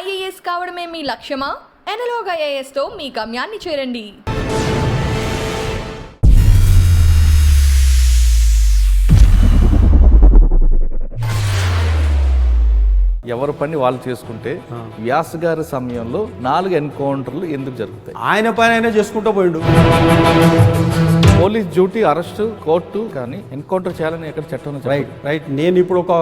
IAS కావడమే మీ లక్ష్యమా? Analogue ఐఏఎస్తో మీ గమ్యాన్ని చేరండి. ఎవరి పని వాళ్ళు చేసుకుంటే వ్యాస్ గారి సమయంలో 4 ఎన్కౌంటర్లు ఎందుకు జరుగుతాయి? ఆయన పని అయినా చేసుకుంటూ పోయిండు. పోలీస్ డ్యూటీ, అరెస్టు, కోర్టు, కానీ ఎన్కౌంటర్ చేయాలని ఎక్కడ చట్టం రైట్. నేను ఇప్పుడు ఒక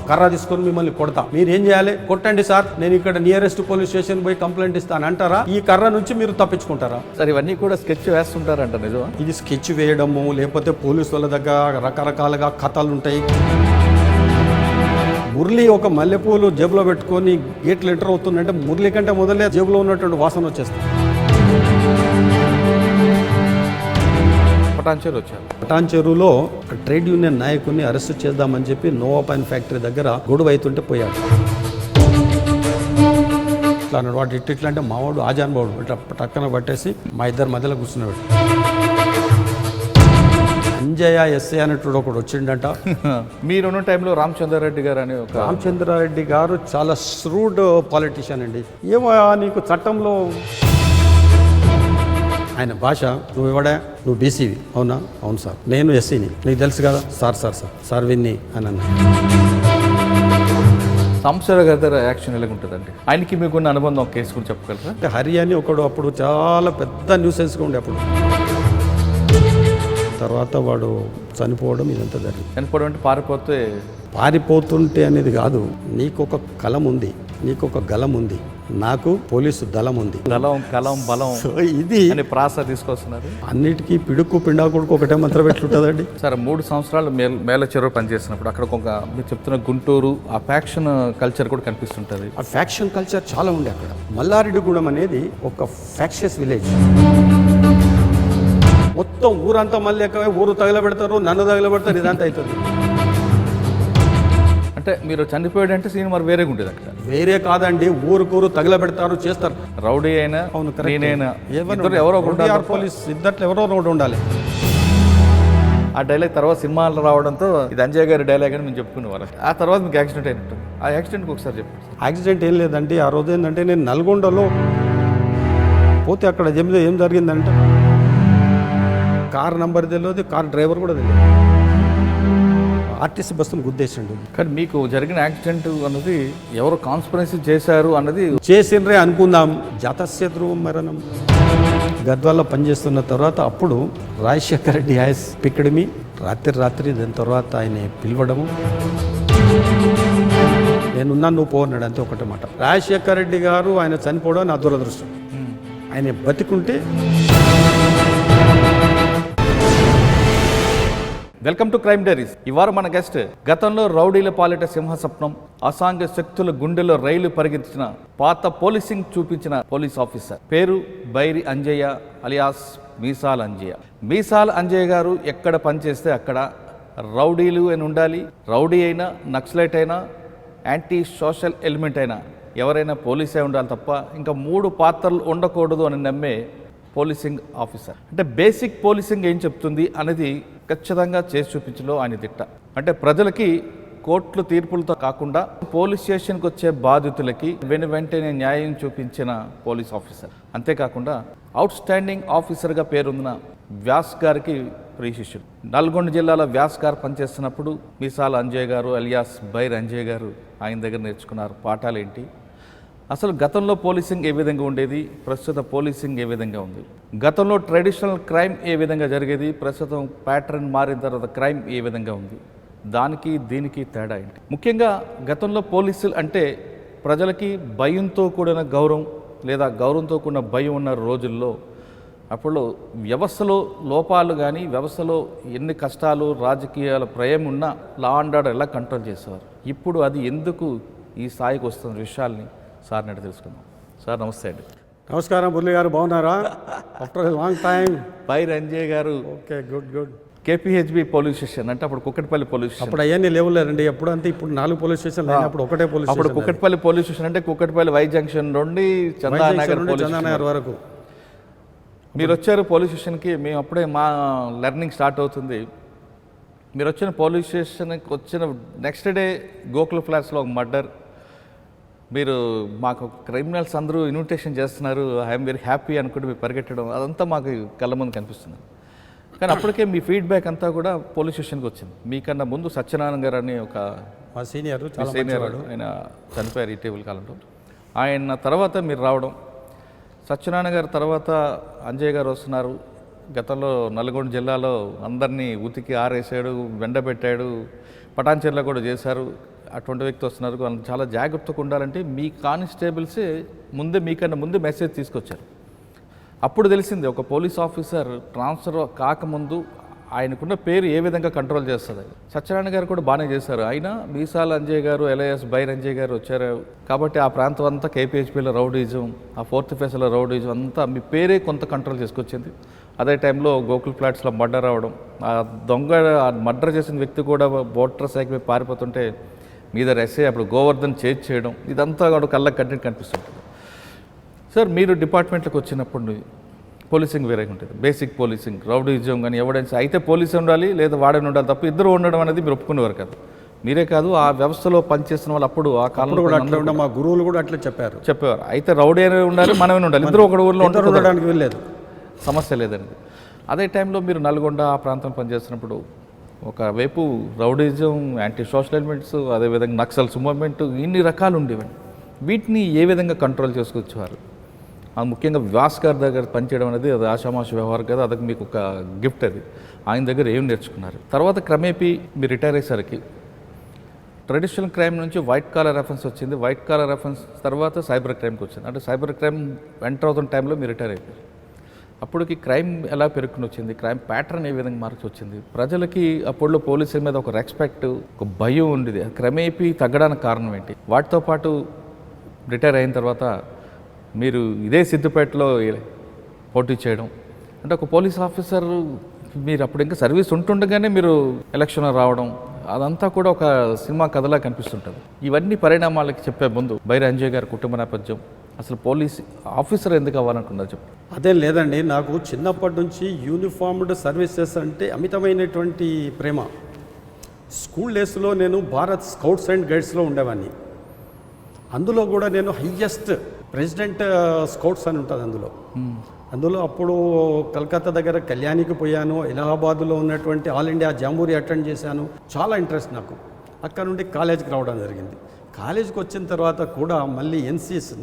కర్ర తీసుకొని మిమ్మల్ని కొడతా, మీరు ఏం చేయాలి? కొట్టండి సార్, నేను ఇక్కడ నియరెస్ట్ పోలీస్ స్టేషన్ పోయి కంప్లైంట్ ఇస్తాను అంటారా? ఈ కర్ర నుంచి మీరు తప్పించుకుంటారా? సార్ ఇవన్నీ కూడా స్కెచ్ వేస్తుంటారంట, నిజమా? ఇది స్కెచ్ వేయడము, లేకపోతే పోలీసు వాళ్ళ దగ్గర రకరకాలుగా కథలు ఉంటాయి. మురళి ఒక మల్లెపూలు జేబులో పెట్టుకొని గేట్లు ఎంటర్ అవుతుందంటే మురళి కంటే మొదలే జేబులో ఉన్నటువంటి వాసన వచ్చేస్తుంది. పటాన్చేరు వచ్చారు. పటాన్చేరులో ట్రేడ్ యూనియన్ నాయకుడిని అరెస్ట్ చేద్దామని చెప్పి నోవా పైన్ ఫ్యాక్టరీ దగ్గర గొడవ అవుతుంటే పోయాడు. ఇట్లా అన్నాడు, వాడు ఇట్లా అంటే మావాడు ఆజాన్ బావుడు ఇట్లా టక్కన పట్టేసి మా ఇద్దరి మధ్యలో కూర్చున్నాడు. అంజయ్య ఎస్ఐ అనేటువంటి ఒకడు వచ్చిండంట. మీరున్న టైంలో రామచంద్రారెడ్డి గారు అని ఒక రామచంద్రారెడ్డి గారు చాలా శ్రూడ్ పాలిటిషియన్ అండి. ఏమో నీకు చట్టంలో ఆయన భాష, నువ్వు ఇవ్వడా, నువ్వు బీసీవి, అవునా? అవును సార్. నేను ఎస్సీని, నీకు తెలుసు కదా సార్. సార్ విన్ని అని అన్నా. సంస్థల గారి యాక్షన్ ఎలా ఉంటుందండి? ఆయనకి మీకున్న అనుబంధం ఒక కేసు గురించి చెప్పగలరా? అంటే హరి అని ఒకడు అప్పుడు చాలా పెద్ద న్యూసెన్స్గా ఉండే. అప్పుడు తర్వాత వాడు చనిపోవడం ఇదంతా జరిగింది. చనిపోవడం అంటే పారిపోతుంటే అనేది కాదు. నీకొక కలం ఉంది, నీకొక గలం ఉంది, నాకు పోలీసు దళం ఉంది. కలం బలం ఇది ప్రాస తీసుకొస్తున్నారు. అన్నిటికీ పిడుక్కు పిండాకుడుకు ఒకటే మంత్రం ఎట్లుంటుందండి. సరే, 3 సంవత్సరాలు మేల చెరువు పనిచేసినప్పుడు అక్కడ ఒక మీరు చెప్తున్న గుంటూరు ఆ ఫ్యాక్షన్ కల్చర్ కూడా కనిపిస్తుంటుంది. ఆ ఫ్యాక్షన్ కల్చర్ చాలా ఉండే అక్కడ. మల్లారెడ్డిగూడెం అనేది ఒక ఫ్యాక్షస్ విలేజ్. మొత్తం ఊరంతా మళ్ళీ ఊరు తగలబెడతారు, నన్ను తగలబెడతారు, ఇదంతా అవుతుంది. అంటే మీరు చనిపోయాడంటే సీన్ మరి వేరే ఉంటుంది అక్కడ. వేరే కాదండి, ఊరుకూరు తగలబెడతారు, చేస్తారు. రౌడీ అయినా అవును, ఎవరో పోలీస్ ఇద్దట్లో ఎవరో ఒకటి ఉండాలి. ఆ డైలాగ్ తర్వాత సినిమాలు రావడంతో ఇది అంజయ్ గారి డైలాగ్ అని మేము చెప్పుకునేవారు. ఆ తర్వాత మీకు యాక్సిడెంట్ అయినట్టు. ఆ యాక్సిడెంట్కి ఒకసారి చెప్పండి. యాక్సిడెంట్ ఏం లేదండి. ఆ రోజు ఏంటంటే నేను నల్గొండలో పోతే అక్కడ ఏం జరిగిందంటే కార్ నంబర్ తెలియదు, కార్ డ్రైవర్ కూడా తెలియదు. ఆర్టీసీ బస్సును గుద్దేసిండు. కానీ మీకు జరిగిన యాక్సిడెంట్ అన్నది ఎవరు కాన్స్పిరసీ చేశారు అన్నది చేసిండ్రే అనుకుందాం. జాతస్య ధ్రువం మరణం. గద్వాల్లో పనిచేస్తున్న తర్వాత అప్పుడు Rajasekhara Reddy has picked me. రాత్రి దాని తర్వాత ఆయన పిలవడము, నేనున్నాను నువ్వు పోన్నాడు, అంతే ఒకటే మాట. రాజశేఖర రెడ్డి గారు ఆయన చనిపోవడం నా దురదృష్టం. ఆయన బతికుంటే. Welcome to crime diaries. ఇవాళ మన గెస్ట్ గతంలో రౌడీల పాలిట సింహస్వప్నం, అసాంఘ శక్తుల గుండెలో రైలు పరిగెత్తించిన పాత పోలీసింగ్ చూపించిన పోలీస్ ఆఫీసర్. పేరు బైరి అంజయ్య అలియాస్ మీసాల్ అంజయ్య. మీసాల్ అంజయ్య గారు ఎక్కడ పనిచేస్తే అక్కడ రౌడీలు అని ఉండాలి. రౌడీ అయినా, నక్సలైట్ అయినా, యాంటీ సోషల్ ఎలిమెంట్ అయినా ఎవరైనా పోలీసే ఉండాలి తప్ప ఇంకా 3 పాత్రలు ఉండకూడదు అని నమ్మే పోలీసింగ్ ఆఫీసర్. అంటే బేసిక్ పోలీసింగ్ ఏం చెప్తుంది అనేది ఖచ్చితంగా చేసి చూపించలో ఆయన దిట్ట. అంటే ప్రజలకి కోర్టులు తీర్పులతో కాకుండా పోలీస్ స్టేషన్కి వచ్చే బాధితులకి వెంటనే న్యాయం చూపించిన పోలీస్ ఆఫీసర్. అంతేకాకుండా అవుట్ స్టాండింగ్ ఆఫీసర్గా పేరొందిన వ్యాస్ గారికి ప్రియ శిష్యుడు. నల్గొండ జిల్లాలో వ్యాస్ గారు పనిచేస్తున్నప్పుడు మీసాల అంజయ్ గారు అలియాస్ బైర్ అంజయ్ గారు ఆయన దగ్గర నేర్చుకున్నారు పాఠాలు ఏంటి, అసలు గతంలో పోలీసింగ్ ఏ విధంగా ఉండేది, ప్రస్తుత పోలీసింగ్ ఏ విధంగా ఉంది, గతంలో ట్రెడిషనల్ క్రైమ్ ఏ విధంగా జరిగేది, ప్రస్తుతం ప్యాటర్న్ మారిన తర్వాత క్రైమ్ ఏ విధంగా ఉంది, దానికి దీనికి తేడా ఏంటి. ముఖ్యంగా గతంలో పోలీసులు అంటే ప్రజలకి భయంతో కూడిన గౌరవం లేదా గౌరవంతో కూడిన భయం ఉన్న రోజుల్లో అప్పుడు వ్యవస్థలో లోపాలు కానీ వ్యవస్థలో ఎన్ని కష్టాలు రాజకీయాల ప్రయం ఉన్నా లా అండ్ ఆర్డర్ ఎలా కంట్రోల్ చేసేవారు. ఇప్పుడు అది ఎందుకు ఈ స్థాయికి వస్తున్న విషయాల్ని సార్ నడి తెలుసుకుందాం. సార్ నమస్తే అండి. నమస్కారం మురళి గారు, బాగున్నారా? After long time. Bair Anjaiah garu. Okay, good. KPHB police station అంటే అప్పుడు కుక్కటిపల్లి పోలీస్ స్టేషన్. అప్పుడు అవన్నీ లేవులేరండి. ఎప్పుడు అంతే, ఇప్పుడు 4 పోలీస్ స్టేషన్లు అయినప్పుడు ఒకటే పోలీస్ స్టేషన్. అప్పుడు కుక్కటిపల్లి పోలీస్ స్టేషన్ అంటే కుక్కటిపల్లి వై జంక్షన్ నుండి చందానగర్ వరకు. మీరు వచ్చారు పోలీస్ స్టేషన్కి. మేము అప్పుడే మా లెర్నింగ్ స్టార్ట్ అవుతుంది. మీరు వచ్చిన పోలీస్ స్టేషన్కి వచ్చిన నెక్స్ట్ డే గోకుల్ ఫ్లాట్స్లో ఒక మర్డర్, మీరు మాకు క్రిమినల్స్ అందరూ ఇన్విటేషన్ చేస్తున్నారు, ఐఎమ్ వెరీ హ్యాపీ అనుకుంటే మీరు పరిగెట్టడం అదంతా మాకు కళ్ళ ముందు కనిపిస్తుంది. కానీ అప్పటికే మీ ఫీడ్బ్యాక్ అంతా కూడా పోలీస్ స్టేషన్కి వచ్చింది. మీకన్నా ముందు సత్యనారాయణ గారు అని ఒక మా సీనియర్ సీనియర్ ఆయన చనిపోయారు ఇటీవల కాలంలో. ఆయన తర్వాత మీరు రావడం, సత్యనారాయణ గారి తర్వాత అంజయ్ గారు వస్తున్నారు. గతంలో నల్గొండ జిల్లాలో అందరినీ ఉతికి ఆరేసాడు, వెండబెట్టాడు, పటాన్చెర్లో కూడా చేశారు. అటువంటి వ్యక్తి వస్తున్నారు. వాళ్ళు చాలా జాగ్రత్తగా ఉండాలంటే మీ కానిస్టేబుల్సే మీకన్నా ముందే మెసేజ్ తీసుకొచ్చారు. అప్పుడు తెలిసింది ఒక పోలీస్ ఆఫీసర్ ట్రాన్స్ఫర్ కాకముందు ఆయనకున్న పేరు ఏ విధంగా కంట్రోల్ చేస్తుంది. సత్యనారాయణ గారు కూడా బాగానే చేశారు. అయినా మీసాల అంజయ్ గారు, ఎల్ఐఎస్ బైర్ అంజయ్ గారు వచ్చారు కాబట్టి ఆ ప్రాంతం అంతా కేపీహెచ్పీలో రౌడీజం, ఆ ఫోర్త్ ఫేస్లో రౌడీజం అంతా మీ పేరే కొంత కంట్రోల్ చేసుకొచ్చింది. అదే టైంలో గోకుల్ ఫ్లాట్స్లో మర్డర్ అవడం, ఆ దొంగ మర్డర్ చేసిన వ్యక్తి కూడా మోటార్ సైకిల్ మీద పారిపోతుంటే మీద ఎస్ఐ అప్పుడు గోవర్ధన్ చేజ్ చేయడం, ఇదంతా కూడా కళ్ళకి కట్టినట్టు కనిపిస్తుంటుంది. సార్ మీరు డిపార్ట్మెంట్లోకి వచ్చినప్పుడు పోలీసింగ్ వేరేగా ఉంటుంది. బేసిక్ పోలీసింగ్, రౌడీజం కానీ ఎవిడెన్స్ అయితే పోలీసు ఉండాలి లేదా వాడని ఉండాలి తప్ప ఇద్దరు ఉండడం అనేది మీరు ఒప్పుకునేవారు కదా. మీరే కాదు ఆ వ్యవస్థలో పనిచేస్తున్న వాళ్ళు అప్పుడు ఆ కాలంలో కూడా అట్లా ఉండే మా గురువులు కూడా అట్లా చెప్పేవారు. అయితే రౌడీ అనేది ఉండాలి, మనమే ఉండాలి, ఇద్దరు ఒక ఊళ్ళో ఉండడానికి వెళ్ళలేదు, సమస్య లేదండి. అదే టైంలో మీరు నల్గొండ ఆ ప్రాంతం పనిచేస్తున్నప్పుడు ఒకవైపు రౌడీజం, యాంటీ సోషల్ ఎలిమెంట్స్, అదేవిధంగా నక్సల్స్ మూవ్మెంట్, ఇన్ని రకాలు ఉండేవండి. వీటిని ఏ విధంగా కంట్రోల్ చేసుకొచ్చేవారు? అది ముఖ్యంగా వ్యాస్ గారి దగ్గర పనిచేయడం అనేది అది ఆషామాష వ్యవహారం కదా, అదొక మీకు ఒక గిఫ్ట్. అది ఆయన దగ్గర ఏం నేర్చుకున్నారు? తర్వాత క్రమేపీ మీరు రిటైర్ అయ్యేసరికి ట్రెడిషనల్ క్రైమ్ నుంచి వైట్ కాలర్ రెఫరెన్స్ వచ్చింది. వైట్ కాలర్ రెఫరెన్స్ తర్వాత సైబర్ క్రైమ్కి వచ్చింది. అంటే సైబర్ క్రైమ్ ఎంటర్ అవుతున్న టైంలో మీరు రిటైర్ అయిపోయారు. అప్పటికి క్రైమ్ ఎలా పెరుగుకుని వచ్చింది, క్రైమ్ ప్యాటర్న్ ఏ విధంగా మార్చి వచ్చింది, ప్రజలకి అప్పట్లో పోలీసుల మీద ఒక రెస్పెక్ట్, ఒక భయం ఉండేది, క్రమేపీ తగ్గడానికి కారణం ఏంటి? వాటితో పాటు రిటైర్ అయిన తర్వాత మీరు ఇదే సిద్దిపేటలో పోటీ చేయడం, అంటే ఒక పోలీస్ ఆఫీసర్ మీరు అప్పుడు ఇంకా సర్వీస్ ఉంటుండగానే మీరు ఎలక్షన్ రావడం, అదంతా కూడా ఒక సినిమా కథలా కనిపిస్తుంటుంది. ఇవన్నీ పరిణామాలకి చెప్పే ముందు బైరి అంజయ్ గారి కుటుంబ నేపథ్యం, అసలు పోలీస్ ఆఫీసర్ ఎందుకు అవ్వాలనుకున్నారు చెప్పు. అదేం లేదండి, నాకు చిన్నప్పటి నుంచి యూనిఫామ్డ్ సర్వీసెస్ అంటే అమితమైనటువంటి ప్రేమ. స్కూల్ డేస్లో నేను భారత్ స్కౌట్స్ అండ్ గైడ్స్లో ఉండేవాడిని. అందులో కూడా నేను హయ్యెస్ట్ ప్రెసిడెంట్ స్కౌట్స్ అని ఉంటుంది అందులో అప్పుడు కలకత్తా దగ్గర కళ్యాణికి పోయాను, ఎలహాబాద్లో ఉన్నటువంటి ఆల్ ఇండియా జాంబూరీ అటెండ్ చేశాను. చాలా ఇంట్రెస్ట్ నాకు. అక్కడ నుండి కాలేజ్కి రావడం జరిగింది. కాలేజ్కి వచ్చిన తర్వాత కూడా మళ్ళీ NCC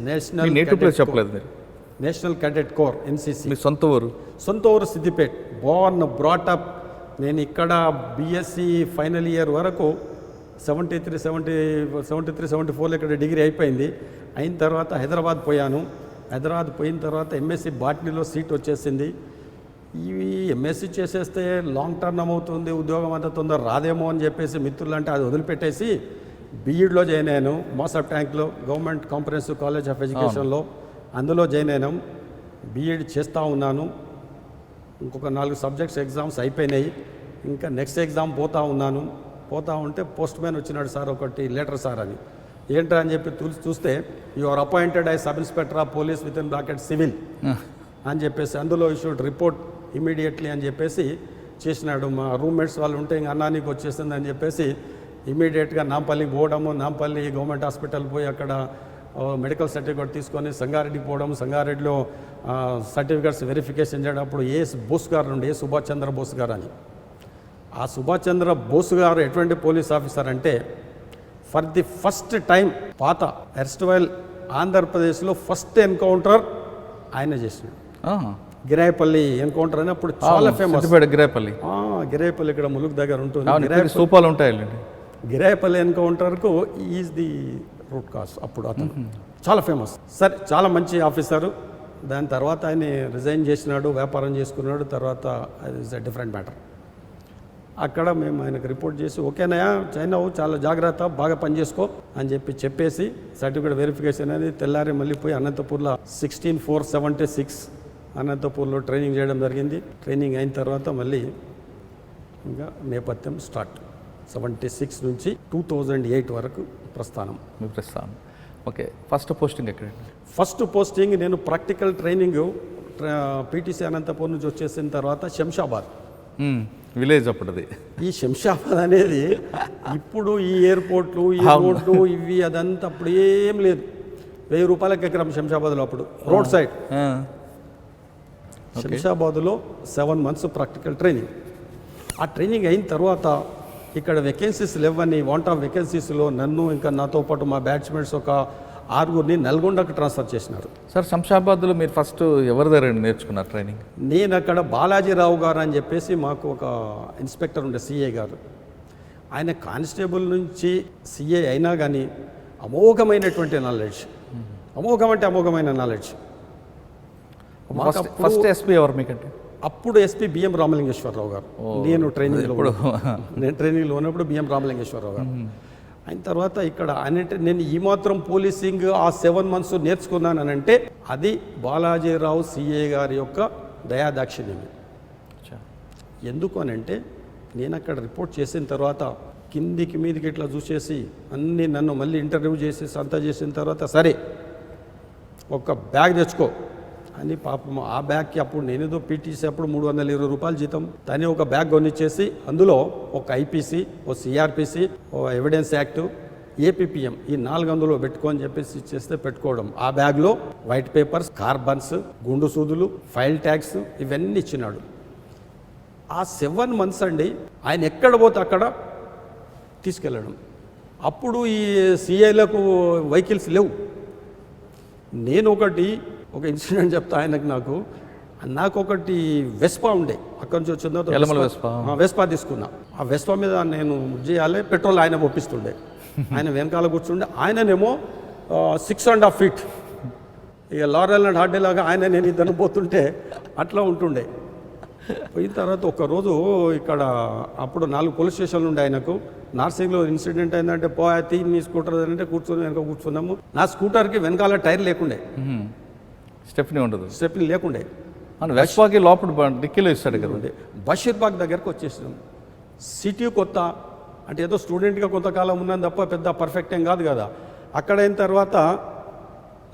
national cadet corps NCC. మీ సొంత ఊరు సిద్దిపేట్. Born brought up. నేను ఇక్కడ బీఎస్సీ ఫైనల్ ఇయర్ వరకు 73-74 ఇక్కడ డిగ్రీ అయిపోయింది. అయిన తర్వాత హైదరాబాద్ పోయాను. హైదరాబాద్ పోయిన తర్వాత ఎంఎస్సీ బాటనీలో సీట్ వచ్చేసింది. ఇవి ఎంఎస్సీ చేసేస్తే లాంగ్ టర్మ్ అవుతుంది, ఉద్యోగం అంత తొందర రాదేమో అని చెప్పేసి మిత్రులు అంటే అది వదిలిపెట్టేసి బీఈడ్లో జాయిన్ అయ్యాను. మాసప్ ట్యాంక్లో గవర్నమెంట్ కాంప్రహెన్సివ్ కాలేజ్ ఆఫ్ ఎడ్యుకేషన్లో అందులో జాయిన్ అయినాం. బీఈడ్ చేస్తూ ఉన్నాను. ఇంకొక 4 సబ్జెక్ట్స్ ఎగ్జామ్స్ అయిపోయినాయి. ఇంకా నెక్స్ట్ ఎగ్జామ్ పోతూ ఉన్నాను. పోతా ఉంటే పోస్ట్ మ్యాన్ వచ్చినాడు, సార్ ఒకటి లెటర్ సార్ అని. ఏంట్రా అని చెప్పి చూస్తే you are appointed I sub inspector of police with in bracket civil అని చెప్పేసి అందులో యూ షుడ్ రిపోర్ట్ ఇమీడియట్లీ అని చెప్పేసి చేసినాడు. మా రూమ్మేట్స్ వాళ్ళు ఉంటే ఇంక అన్నానికి వచ్చేసింది అని చెప్పేసి ఇమీడియట్గా నాంపల్లికి పోవడము, నాంపల్లి గవర్నమెంట్ హాస్పిటల్ పోయి అక్కడ మెడికల్ సర్టిఫికేట్ తీసుకొని సంగారెడ్డికి పోవడం, సంగారెడ్డిలో సర్టిఫికేట్స్ వెరిఫికేషన్ చేయడం. అప్పుడు ఏఎస్ బోస్ గారు నుండి ఏ సుభాష్ చంద్ర బోస్ గారు అని. ఆ సుభాష్ చంద్ర బోస్ గారు ఎటువంటి పోలీస్ ఆఫీసర్ అంటే ఫర్ ది ఫస్ట్ టైం పాత ఎర్స్ట్వైల్ ఆంధ్రప్రదేశ్లో ఫస్ట్ ఎన్కౌంటర్ ఆయన చేసినాడు. గిరాయపల్లి ఎన్కౌంటర్ అని అప్పుడు చాలా ఫేమస్. గిరాయపల్లి ఇక్కడ ములుగు దగ్గర ఉంటుంది. గిరాయపల్లి ఎన్కౌంటర్కు ఈజ్ ది రూట్ కాజ్. అప్పుడు అతను చాలా ఫేమస్. సరే, చాలా మంచి ఆఫీసరు. దాని తర్వాత ఆయన రిజైన్ చేసినాడు, వ్యాపారం చేసుకున్నాడు. తర్వాత ఇస్ అ డిఫరెంట్ మ్యాటర్. అక్కడ మేము ఆయనకు రిపోర్ట్ చేసి ఓకేనాయా చైనావు, చాలా జాగ్రత్త, బాగా పనిచేసుకో అని చెప్పేసి సర్టిఫికేట్ వెరిఫికేషన్ అనేది తెల్లారి మళ్ళీ పోయి అనంతపూర్లో 16/4/76 అనంతపూర్లో ట్రైనింగ్ చేయడం జరిగింది. ట్రైనింగ్ అయిన తర్వాత మళ్ళీ ఇంకా నేపథ్యం స్టార్ట్. 76 నుంచి 2008 వరకు ప్రస్థానం. ఓకే, ఫస్ట్ పోస్టింగ్ ఎక్కడ? ఫస్ట్ పోస్టింగ్ నేను ప్రాక్టికల్ ట్రైనింగ్ పీటీసీ అనంతపూర్ నుంచి వచ్చేసిన తర్వాత శంషాబాద్ విలేజ్. అప్పుడు అది ఈ శంషాబాద్ అనేది ఇప్పుడు ఈ ఎయిర్పోర్ట్లు, ఈ రోడ్లు, ఇవి అదంతా అప్పుడు ఏం లేదు. రూపాయలకి ఎకరం శంషాబాద్లో అప్పుడు రోడ్ సైడ్. శంషాబాద్లో 7 months ప్రాక్టికల్ ట్రైనింగ్. ఆ ట్రైనింగ్ అయిన తర్వాత ఇక్కడ వేకెన్సీస్ లేవని వాంట్ ఆఫ్ వేకెన్సీస్లో నన్ను ఇంకా నాతో పాటు మా బ్యాచ్మెంట్స్ ఒక 6 నల్గొండకు ట్రాన్స్ఫర్ చేసినారు. సార్ శంషాబాద్లో మీరు ఫస్ట్ ఎవరి దగ్గర నేర్చుకున్నారు ట్రైనింగ్? నేను అక్కడ బాలాజీరావు గారు అని చెప్పేసి మాకు ఒక ఇన్స్పెక్టర్ ఉండే సిఐ గారు. ఆయన కానిస్టేబుల్ నుంచి సిఐ అయినా కానీ అమోఘమైనటువంటి నాలెడ్జ్, అమోఘమైన నాలెడ్జ్. ఫస్ట్ ఎస్పీ ఎవరు మీకంటే? అప్పుడు ఎస్పీ బిఎం రామలింగేశ్వరరావు గారు. నేను ట్రైనింగ్లో ఉన్నప్పుడు బిఎం రామలింగేశ్వరరావు గారు. అయిన తర్వాత ఇక్కడ అంటే నేను ఈ మాత్రం పోలీసింగ్ ఆ 7 months నేర్చుకున్నానంటే అది బాలాజీరావు సిఏ గారి యొక్క దయాదాక్షిణ్యమే. ఎందుకు అనంటే నేను అక్కడ రిపోర్ట్ చేసిన తర్వాత కిందికి మీదికి ఇట్లా చూసేసి అన్నీ నన్ను మళ్ళీ ఇంటర్వ్యూ చేసేసి అంతా చేసిన తర్వాత సరే ఒక బ్యాగ్ తెచ్చుకో అని పాపం ఆ బ్యాగ్కి అప్పుడు నేనేదో పీటీసీ అప్పుడు 320 రూపాయలు జీతం. తనే ఒక బ్యాగ్ కొనిచ్చేసి అందులో ఒక ఐపీసీ, ఓ సిఆర్పిసి, ఓ ఎవిడెన్స్ యాక్ట్, ఏపీపీఎం ఈ 4 అందులో పెట్టుకో అని చెప్పేసి ఇచ్చేస్తే పెట్టుకోవడం. ఆ బ్యాగ్లో వైట్ పేపర్స్, కార్బన్స్, గుండు సూదులు, ఫైల్ ట్యాగ్స్ ఇవన్నీ ఇచ్చినాడు. ఆ 7 months అండి ఆయన ఎక్కడ పోతే అక్కడ తీసుకెళ్ళడం. అప్పుడు ఈ సిఐలకు వెహికల్స్ లేవు. నేను ఒక ఇన్సిడెంట్ చెప్తా ఆయనకు. నాకు ఒకటి వెస్పా ఉండే, అక్కడి నుంచి వచ్చిన వెస్పా తీసుకున్నా. ఆ వెస్పా మీద నేను చేయాలి, పెట్రోల్ ఆయన ఒప్పిస్తుండే. ఆయన వెనకాల కూర్చుండే. ఆయననేమో 6.5 feet, ఇక లారెల్ అండ్ హార్డే లాగా ఆయన నేను ఇద్దరు పోతుంటే అట్లా ఉంటుండే. పోయిన తర్వాత ఒకరోజు ఇక్కడ అప్పుడు 4 పోలీస్ స్టేషన్లు ఉండే ఆయనకు. నార్సింగ్లో ఇన్సిడెంట్ అయిందంటే పోయి నీ స్కూటర్ అంటే కూర్చొని వెనక కూర్చున్నాము. నా స్కూటర్కి వెనకాల టైర్ లేకుండే, స్టెప్నీ లేకుండే. వెస్పాకి లోపల డిక్కీలో ఇస్తాడు కదా. బషీర్బాగ్ దగ్గరకు వచ్చేసినాం. సిటీ కొత్త అంటే ఏదో స్టూడెంట్గా కొంతకాలం ఉన్నాను తప్ప పెద్ద పర్ఫెక్ట్ ఏం కాదు కదా. అక్కడ అయిన తర్వాత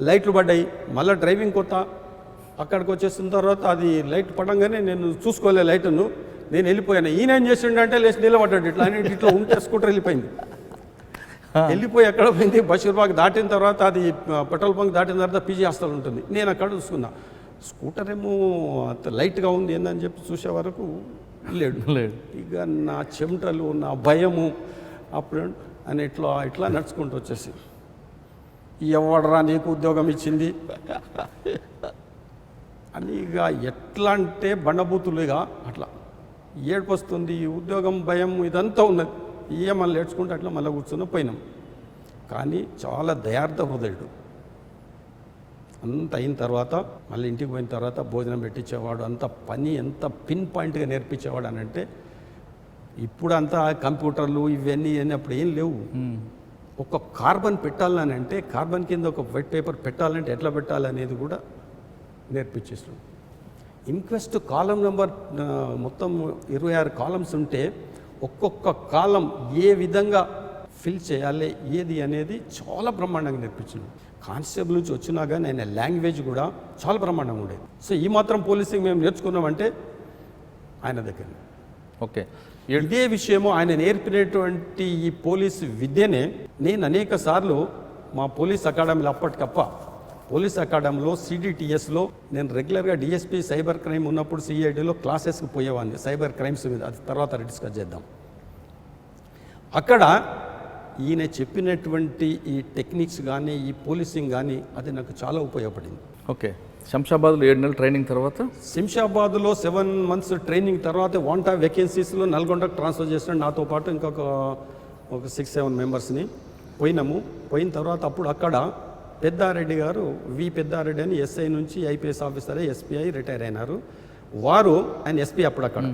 లైట్లు పడ్డాయి, మళ్ళీ డ్రైవింగ్ కొత్త. అక్కడికి వచ్చేసిన తర్వాత అది లైట్ పడంగానే నేను చూసుకోలే లైట్ను, నేను వెళ్ళిపోయాను. ఈయన ఏం చేసిండే లేచి నిలబడ్డాడు ఇట్లా అని. ఇట్లా ఉంటే స్కూటర్ వెళ్ళిపోయి ఎక్కడ పోయింది. బషీర్బాగ్ దాటిన తర్వాత అది పెట్రోల్ బంక్ దాటిన తర్వాత పీజీ హాస్టల్ ఉంటుంది. నేను అక్కడ చూసుకున్నా. స్కూటర్ ఏమో లైట్గా ఉంది ఏందని చెప్పి చూసే వరకు లేడు. ఇక నా చెమటలు, నా భయము అప్పుడు అని ఇట్లా నడుచుకుంటూ వచ్చేసి ఎవడరా నీకు ఉద్యోగం ఇచ్చింది అని ఇక ఎట్లా అంటే బండబూతులుగా అట్లా ఏడుపు వస్తుంది. ఉద్యోగం భయం ఇదంతా ఉన్నది. మళ్ళీ ఏడ్చుకుంటే అట్లా మళ్ళీ కూర్చొని పోయినాం. కానీ చాలా దయార్థ హృదయుడు. అంత అయిన తర్వాత మళ్ళీ ఇంటికి పోయిన తర్వాత భోజనం పెట్టించేవాడు. అంత పని ఎంత పిన్ పాయింట్గా నేర్పించేవాడు అని అంటే. ఇప్పుడు అంతా కంప్యూటర్లు ఇవన్నీ అప్పుడు ఏం లేవు. ఒక కార్బన్ పెట్టాలని అంటే కార్బన్ కింద ఒక వైట్ పేపర్ పెట్టాలంటే ఎట్లా పెట్టాలనేది కూడా నేర్పించేస్తున్నాం. ఇంక్వెస్ట్ కాలం నెంబర్ మొత్తం 26 కాలమ్స్ ఉంటే ఒక్కొక్క కాలం ఏ విధంగా ఫిల్ చేయాలి ఏది అనేది చాలా బ్రహ్మాండంగా నేర్పించింది. కానిస్టేబుల్ నుంచి వచ్చినా కానీ ఆయన లాంగ్వేజ్ కూడా చాలా బ్రహ్మాండంగా ఉండేది. సో ఈ మాత్రం పోలీసింగ్ మేము నేర్చుకున్నామంటే ఆయన దగ్గర. ఓకే, ఇదే విషయము ఆయన నేర్పినటువంటి ఈ పోలీసు విద్యనే నేను అనేక సార్లు మా పోలీస్ అకాడమీలో అప్పటికప్ప పోలీస్ అకాడమీలో సిడిటిఎస్లో నేను రెగ్యులర్గా డిఎస్పీ సైబర్ క్రైమ్ ఉన్నప్పుడు సిఐడిలో క్లాసెస్కి పోయేవాడిని సైబర్ క్రైమ్స్ మీద. అది తర్వాత డిస్కస్ చేద్దాం. అక్కడ ఈయన చెప్పినటువంటి ఈ టెక్నిక్స్ కానీ ఈ పోలీసింగ్ కానీ అది నాకు చాలా ఉపయోగపడింది. ఓకే, శంషాబాద్లో 7 నెలలు ట్రైనింగ్ తర్వాత శంషాబాద్లో 7 months ట్రైనింగ్ తర్వాత వాంట్ ఆఫ్ వేకెన్సీస్లో నల్గొండకు ట్రాన్స్ఫర్ చేసిన నాతో పాటు ఇంకొక 6-7 మెంబర్స్ని పోయినాము. పోయిన తర్వాత అప్పుడు అక్కడ పెద్దారెడ్డి గారు పెద్దారెడ్డి అని ఎస్ఐ నుంచి ఐపీఎస్ ఆఫీసర్ ఎస్పీఐ రిటైర్ అయినారు. ఆయన ఎస్పీ అప్పుడు అక్కడ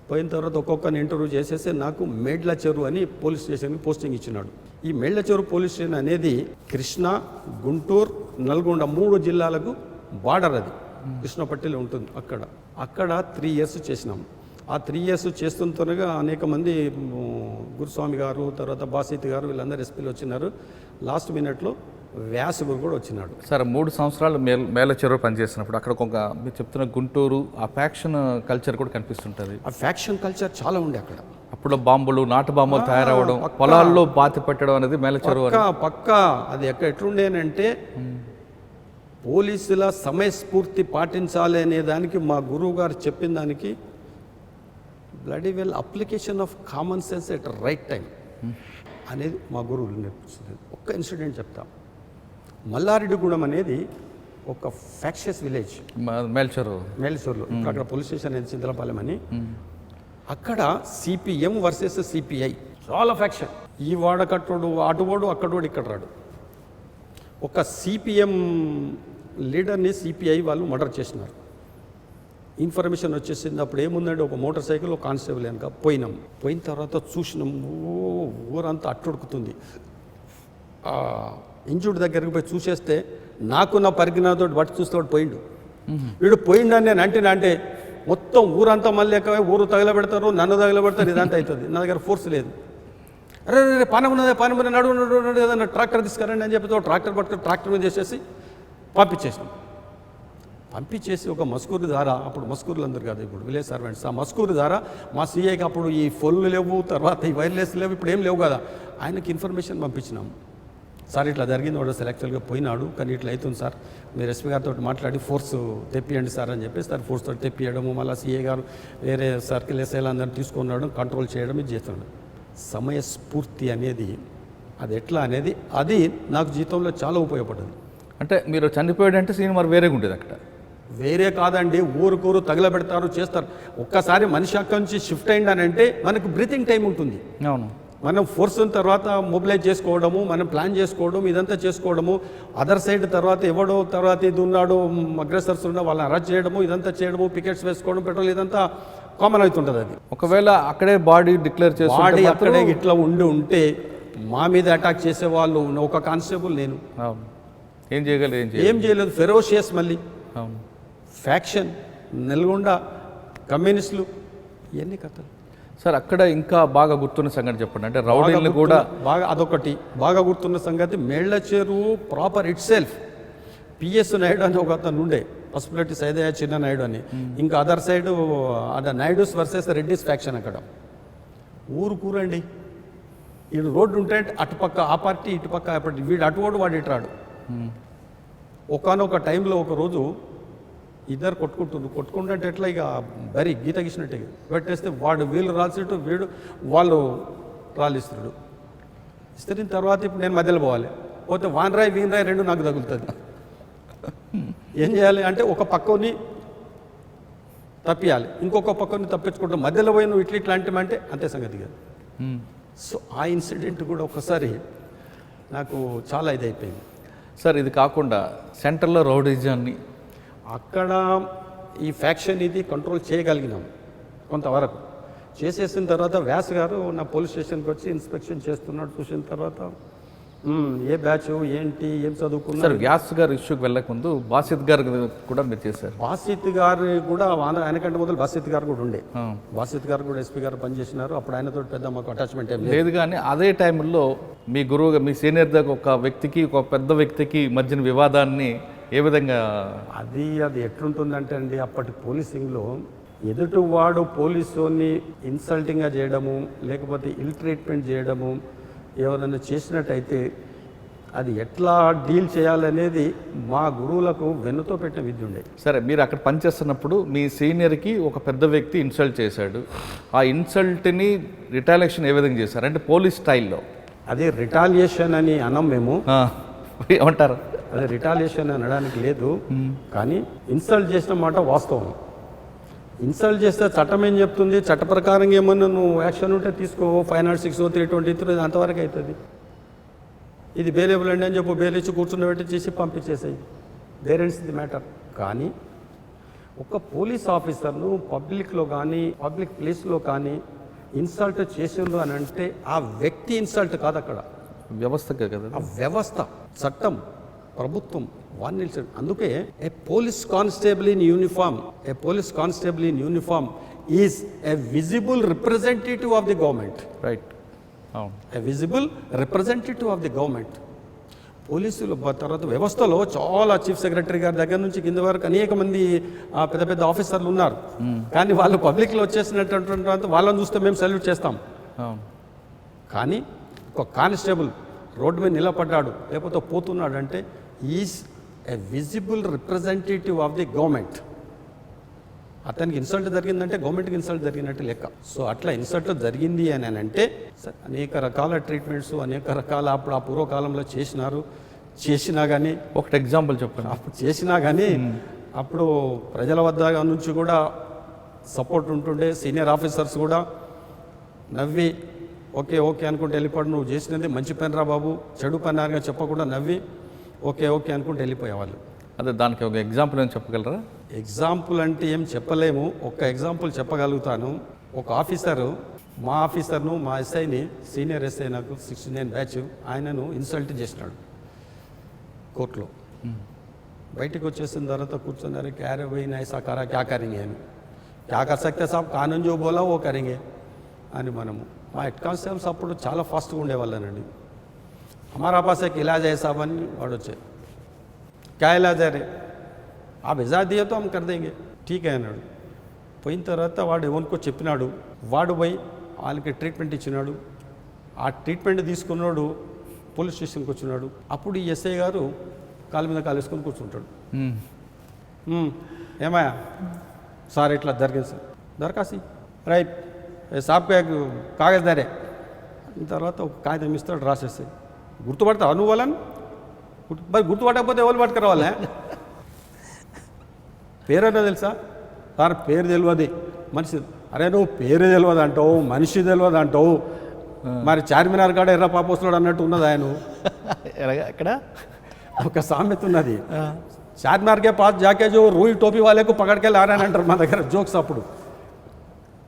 పోయిన తర్వాత ఒక్కొక్కరిని ఇంటర్వ్యూ చేసేసి నాకు మేడ్ల చెరువు అని పోలీస్ స్టేషన్కి పోస్టింగ్ ఇచ్చినాడు. ఈ మేడ్ల చెరువు పోలీస్ స్టేషన్ అనేది కృష్ణా, గుంటూరు, నల్గొండ 3 జిల్లాలకు బార్డర్. అది కృష్ణపట్టిలో ఉంటుంది. అక్కడ 3 years చేసినాం. ఆ 3 years చేస్తుంటేగా అనేక మంది గురుస్వామి గారు, తర్వాత బాసిత్ గారు వీళ్ళందరూ ఎస్పీలు వచ్చినారు. లాస్ట్ మినిట్లో వ్యాసగురు కూడా వచ్చినాడు. సార్ 3 సంవత్సరాలు మేల చెరువు పనిచేసినప్పుడు అక్కడ ఒక మీరు చెప్తున్న గుంటూరు ఆ ఫ్యాక్షన్ కల్చర్ కూడా కనిపిస్తుంటుంది. ఆ ఫ్యాక్షన్ కల్చర్ చాలా ఉండే అక్కడ. అప్పుడు బాంబులు, నాటు బాంబులు తయారవడం, పొలాల్లో బాతి పెట్టడం అనేది మేల చెరువు పక్క అది ఎట్లుండేనంటే పోలీసుల సమయస్ఫూర్తి పాటించాలి అనే దానికి మా గురువు గారు చెప్పిన దానికి bloody well application of common sense at right time అనేది మా గురువులు నేర్పిస్తుంది. ఒక్క ఇన్సిడెంట్ చెప్తా. మల్లారెడ్డిగూడెం అనేది ఒక ఫ్యాక్షియస్ విలేజ్, మేల్చూరులో. అక్కడ పోలీస్ స్టేషన్ అనేది చింతలపాలెం అని. అక్కడ సిపిఎం వర్సెస్ సిపిఐ, చాలా ఫ్యాక్షన్. ఈ వాడకట్టోడు అటువాడు, అక్కడోడు ఇక్కడ రాడు. ఒక సిపిఎం లీడర్ని సిపిఐ వాళ్ళు మర్డర్ చేసినారు. ఇన్ఫర్మేషన్ వచ్చేసింది. అప్పుడు ఏముందంటే ఒక మోటార్ సైకిల్, ఒక కానిస్టేబుల్ వెనక పోయినాం. పోయిన తర్వాత చూసినాం, ఊరంతా అట్టుడుకుతుంది. ఇంజూర్డ్ దగ్గరికి పోయి చూసేస్తే నాకు నా పరిజ్ఞానంతో బట్టి చూస్తాడు పోయిండు. వీడు పోయిండని నేను అంటే మొత్తం ఊరంతా మళ్ళీ ఎక్కవే, ఊరు తగలబెడతారు, నన్ను తగలబెడతారు, ఇదంతా అవుతుంది. నా దగ్గర ఫోర్స్ లేదు. అరే పానం ఉన్నదే, పానం మీద నడు ఏదన్నా ట్రాక్టర్ తీసుకురండి అని చెప్పి ట్రాక్టర్ పట్టుకుని ట్రాక్టర్ మీద చేసేసి పంపించేసినాం. పంపించేసి ఒక మస్కూరు ద్వారా, అప్పుడు మస్కూరులు అందరు కాదు, ఇప్పుడు విలేజ్ సర్వెంట్స్, ఆ మస్కూరు ద్వారా మా సీఐకి అప్పుడు ఈ ఫోన్లు లేవు, తర్వాత ఈ వైర్లెస్ లేవు, ఇప్పుడు ఏం లేవు కదా, ఆయనకి ఇన్ఫర్మేషన్ పంపించినాం. సార్ ఇట్లా జరిగింది, వాడు అసలు యాక్చువల్గా పోయినాడు, కానీ ఇట్లా అవుతుంది సార్, మీరు ఎస్పీ గారితో మాట్లాడి ఫోర్స్ తెప్పియండి సార్ అని చెప్పేసి సార్ ఫోర్స్ తోటి తెప్పియడము, మళ్ళీ సీఏ గారు వేరే సర్కిల్ ఎస్ఐలు అందరినీ తీసుకున్నాడు, కంట్రోల్ చేయడం, ఇది చేస్తున్నాడు. సమయస్ఫూర్తి అనేది అది ఎట్లా అనేది అది నాకు జీవితంలో చాలా ఉపయోగపడింది. అంటే మీరు చనిపోయాడంటే సీన్ మరి వేరేగా ఉండేది అక్కడ. వేరే కాదండి, ఊరుకూరు తగలబెడతారు, చేస్తారు. ఒక్కసారి మనిషి అక్కడి నుంచి షిఫ్ట్ అయిందనంటే మనకు బ్రీతింగ్ టైం ఉంటుంది. అవును, మనం ఫోర్స్ తర్వాత మొబిలైజ్ చేసుకోవడము, మనం ప్లాన్ చేసుకోవడం, ఇదంతా చేసుకోవడము. అదర్ సైడ్ తర్వాత ఎవడో తర్వాత ఇది ఉన్నాడు, అగ్రెసర్స్ ఉన్న వాళ్ళని అరెస్ట్ చేయడము, ఇదంతా చేయడము, పికెట్స్ వేసుకోవడం, పెట్రోల్, ఇదంతా కామన్ అవుతుంటుంది. అది ఒకవేళ అక్కడే బాడీ డిక్లేర్ చేసి బాడీ అక్కడే ఇట్లా ఉంటే మా మీద అటాక్ చేసే వాళ్ళు ఒక కానిస్టేబుల్, నేను ఏం చేయగలరు? ఏం చేయలేదు. ఫెరోషియస్, మళ్ళీ అవును, ఫ్యాక్షన్, నల్గొండ కమ్యూనిస్టులు, ఇవన్నీ కథలు. సార్ అక్కడ ఇంకా బాగా గుర్తున్న సంగతి చెప్పండి. అంటే రౌడీలు కూడా బాగా, అదొకటి బాగా గుర్తున్న సంగతి. మేళ్ల చెరువు proper it self PS Naidu అని ఒక అతను ఉండే, పసుపులెట్టి సైదయ్య చిన్న నాయుడు అని. ఇంకా అదర్ సైడ్ అక్కడ నాయుడుస్ వర్సెస్ రెడ్డిస్ ఫ్యాక్షన్. అక్కడ ఊరు కూరండి, వీడు రోడ్డు ఉంటే అటుపక్క ఆ పార్టీ, ఇటుపక్క ఆ పార్టీ, వీడు అటువాడు, వాడు ఇటురాడు. ఒకనొక టైంలో ఒకరోజు ఇద్దరు కొట్టుకుంటుంటే ఎట్లా ఇక బరీ గీత గీసినట్టే పెట్టేస్తే వాడు వీళ్ళు రాల్సిట్టు, వీడు వాళ్ళు రాలిస్తున్నాడు. ఇస్తున్న తర్వాత ఇప్పుడు నేను మధ్యలో పోవాలి, పోతే వానరాయి వీనరాయి రెండు నాకు తగులుతుంది. ఏం చేయాలి అంటే ఒక పక్కని తప్పియాలి, ఇంకొక పక్కని తప్పించుకుంటాం, మధ్యలో పోయి నువ్వు ఇట్లా ఇట్లాంటివంటే అంతే సంగతి కాదు. సో ఆ ఇన్సిడెంట్ కూడా ఒకసారి నాకు చాలా ఇదైపోయింది. సార్ ఇది కాకుండా సెంటర్లో రౌడిజాన్ని అక్కడ ఈ ఫ్యాక్షన్ ఇది కంట్రోల్ చేయగలిగినాం కొంతవరకు. చేసేసిన తర్వాత వ్యాస్ గారు నా పోలీస్ స్టేషన్కి వచ్చి ఇన్స్పెక్షన్ చేస్తున్నాడు. చూసిన తర్వాత ఏ బ్యాచ్ ఏంటి, ఏం చదువుకున్నారు. సార్ వ్యాస్ గారు ఇష్యూకి వెళ్ళకముందు బాసిత్ గారు కూడా మీరు చేశారు. బాసిత్ గారు కూడా ఆయనకంటే మొదలు బాసిత్ గారు కూడా ఉండే. బాసిత్ గారు కూడా ఎస్పీ గారు పనిచేసినారు. అప్పుడు ఆయనతో పెద్ద మాకు అటాచ్మెంట్ ఏం లేదు. కానీ అదే టైంలో మీ గురువుగా, మీ సీనియర్ దగ్గర ఒక వ్యక్తికి, ఒక పెద్ద వ్యక్తికి మధ్యన వివాదాన్ని ఏ విధంగా? అది ఎట్లుంటుందంటే అండి, అప్పటి పోలీసింగ్లో ఎదుటివాడు పోలీసుని ఇన్సల్టింగ్గా చేయడము, లేకపోతే ఇల్ ట్రీట్మెంట్ చేయడము ఎవరైనా చేసినట్టయితే అది ఎట్లా డీల్ చేయాలనేది మా గురువులకు వెన్నుతో పెట్టిన విద్య ఉండే. సరే, మీరు అక్కడ పనిచేస్తున్నప్పుడు మీ సీనియర్కి ఒక పెద్ద వ్యక్తి ఇన్సల్ట్ చేశాడు. ఆ ఇన్సల్ట్ని రిటాలియేషన్ ఏ విధంగా చేశారు? అంటే పోలీస్ స్టైల్లో. అదే రిటాలియేషన్ అని అనం మేము. ఏమంటారు? అదే రిటాలియేషన్ అనడానికి లేదు, కానీ ఇన్సల్ట్ చేసిన మాట వాస్తవం. ఇన్సల్ట్ చేస్తే చట్టం ఏం చెప్తుంది, చట్ట ప్రకారం ఏమన్నా నువ్వు యాక్షన్ ఉంటే తీసుకో, 506, 323 అంతవరకు అవుతుంది. ఇది బెయిలబుల్ అండి అని చెప్పు, బెయిల్ ఇచ్చి కూర్చున్నబెట్టి చేసి పంపించేసాయి, దేర్ ఎండ్స్ ది మ్యాటర్. కానీ ఒక పోలీస్ ఆఫీసర్ను పబ్లిక్లో కానీ పబ్లిక్ ప్లేస్లో కానీ ఇన్సల్ట్ చేసిండ్రు అని అంటే ఆ వ్యక్తి ఇన్సల్ట్ కాదు, అక్కడ వ్యవస్థకే కదా, ఆ వ్యవస్థ, చట్టం, ప్రభుత్వం వాన్ని నిలిచాడు. అందుకే a police constable in uniform is a visible representative of the government. Right, a visible representative of the government. పోలీసులు తర్వాత వ్యవస్థలో చాలా చీఫ్ సెక్రటరీ గారి దగ్గర నుంచి కింద వరకు అనేక మంది పెద్ద పెద్ద ఆఫీసర్లు ఉన్నారు. కానీ వాళ్ళు పబ్లిక్లో వచ్చేసినటువంటి వాళ్ళని చూస్తే మేము సెల్యూట్ చేస్తాం. కానీ ఒక కానిస్టేబుల్ రోడ్డు మీద నిలబడ్డాడు లేకపోతే పోతున్నాడు అంటే is a visible representative of the government. అతనికి ఇన్సల్ట్ జరిగిందంటే గవర్నమెంట్కి ఇన్సల్ట్ జరిగినట్టు లెక్క. సో అట్లా ఇన్సల్ట్ జరిగింది అని అంటే అనేక రకాల ట్రీట్మెంట్స్ అనేక రకాల అప్పుడు ఆ పూర్వకాలంలో చేసినా కానీ ఒకటి ఎగ్జాంపుల్ చెప్పండి. అప్పుడు చేసినా కానీ అప్పుడు ప్రజల వద్ద నుంచి కూడా సపోర్ట్ ఉంటుండే. సీనియర్ ఆఫీసర్స్ కూడా నవ్వి ఓకే ఓకే అనుకుంటే వెళ్ళిపోవడం, నువ్వు చేసినది మంచి పని రా బాబు, చెడు పని అని చెప్పకుండా నవ్వి ఓకే ఓకే అనుకుంటే వెళ్ళిపోయేవాళ్ళు. అదే దానికి ఒక ఎగ్జాంపుల్ ఏం చెప్పగలరా? ఎగ్జాంపుల్ అంటే ఏం చెప్పలేము. ఒక ఎగ్జాంపుల్ చెప్పగలుగుతాను. ఒక ఆఫీసరు మా ఆఫీసర్ను మా ఎస్ఐని, సీనియర్ ఎస్ఐ నాకు 69 బ్యాచ్, ఆయనను ఇన్సల్ట్ చేసినాడు కోర్టులో. బయటికి వచ్చేసిన తర్వాత కూర్చున్నారు. క్యారే పోయి ఐసా కరా క్యా కरेंगे అని. క్యా కర్ సక్తే సాబ్, కానూన్ జో బోలా ఓ కरेंगे అని మనము. మా హెడ్ కానిస్టేబుల్స్ అప్పుడు చాలా ఫాస్ట్గా ఉండేవాళ్ళనండి. హమారా పాస్ एक इलाज है साहब అని వాడు వచ్చాయి. క్యా ఇలాజ్ రే, आप इजाज़त दिए तो हम कर देंगे, ठीक है అన్నాడు. పోయిన తర్వాత వాడు ఎవరికో చెప్పినాడు. వాడు పోయి వాళ్ళకి ట్రీట్మెంట్ ఇచ్చినాడు. ఆ ట్రీట్మెంట్ తీసుకున్నాడు పోలీస్ స్టేషన్కి వచ్చినాడు. అప్పుడు ఈ ఎస్ఐ గారు కాళ్ళ మీద కాలు వేసుకొని కూర్చుంటాడు. ఏమయ్యా సార్ ఇట్లా జరిగింది సార్, దరఖాస్తు రైట్ సాబ్కి కాగజ్ దారే. తర్వాత ఒక కాగితం ఇస్తాడు, రాసేస్తాయి. గుర్తుపడతావు నువ్వు వాళ్ళని? మరి గుర్తుపట్టకపోతే ఎవరు పట్టుకురావాలే? పేరైనా తెలుసా సార్? పేరు తెలియదు మనిషి. అరే నువ్వు పేరు తెలియదు అంటావు, మనిషి తెలియదు అంటావు, మరి చార్మినార్ కాడ ఎర్ర పాప వస్తున్నాడు అన్నట్టు ఉన్నది. ఆయన ఎక్కడ ఒక సామెత ఉన్నది, చార్మినార్కే పాస్ జాకే జో రూయి టోపీ వాళ్ళకు పకడ్కెళ్ళి ఆరాని అంటారు మా దగ్గర జోక్స్. అప్పుడు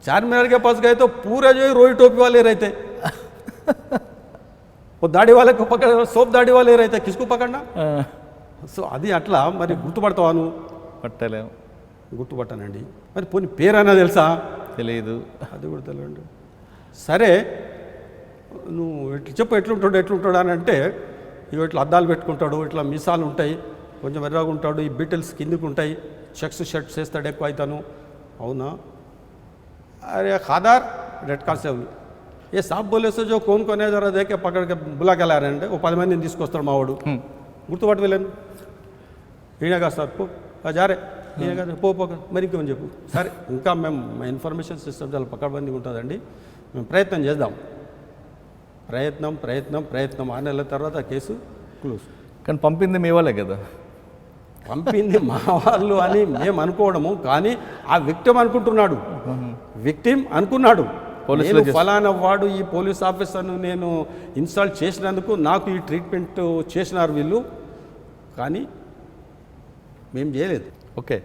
चारमीनार के पास गए तो पूरे जो रोई टोपी वाले रहते, वो दाढ़ी वाले को पकड़, सोप दाढ़ी वाले रहते, किसको पकड़ना? సో అది అట్లా. మరి గుర్తుపడతావా నువ్వు? పట్టలేము. గుర్తుపట్టానండి. మరి పోనీ పేరైనా తెలుసా? తెలియదు. అది కూడా తెలియదు. సరే నువ్వు ఇట్లా చెప్పు, ఎట్లుంటాడు అని అంటే, ఇవి ఇట్లా అద్దాలు పెట్టుకుంటాడు, ఇట్లా మీసాలు ఉంటాయి, కొంచెం ఎర్రగా ఉంటాడు, ఈ బీటిల్స్ కిందికి ఉంటాయి, చెక్స్ షర్ట్స్ వేస్తాడు ఎక్కువ అవుతాను. అవునా? अरे खादार रेड कांस्टेबल ये साहब बोले से जो कौन है जरा देखे पकड़ के बुला के ला रहे हैं. वो 10 మందిని తీసుకొస్తాడు మా వాడు. గుర్తుపట్టు వెళ్ళాను. ఈయనగా సార్ పో జారే, ఈయనగా పో మరి ఇంకేమని చెప్పు. సరే ఇంకా మేము మా ఇన్ఫర్మేషన్ సిస్టమ్ చాలా పకడ్బందీగా ఉంటుందండి, మేము ప్రయత్నం చేద్దాం. ప్రయత్నం 6 నెలల తర్వాత కేసు క్లోజ్. కానీ పంపింది మీ వాళ్ళే కదా? పంపింది మా వాళ్ళు అని మేము అనుకోవడము, కానీ ఆ విక్టిమ్ అనుకుంటున్నాడు. విక్టిమ్ అనుకున్నాడు, నేను ఫలానా వాడు ఈ పోలీస్ ఆఫీసర్ను నేను ఇన్స్టాల్ చేసినందుకు నాకు ఈ ట్రీట్మెంట్ చేసినారు వీళ్ళు, కానీ మేము చేయలేదు. ఓకే,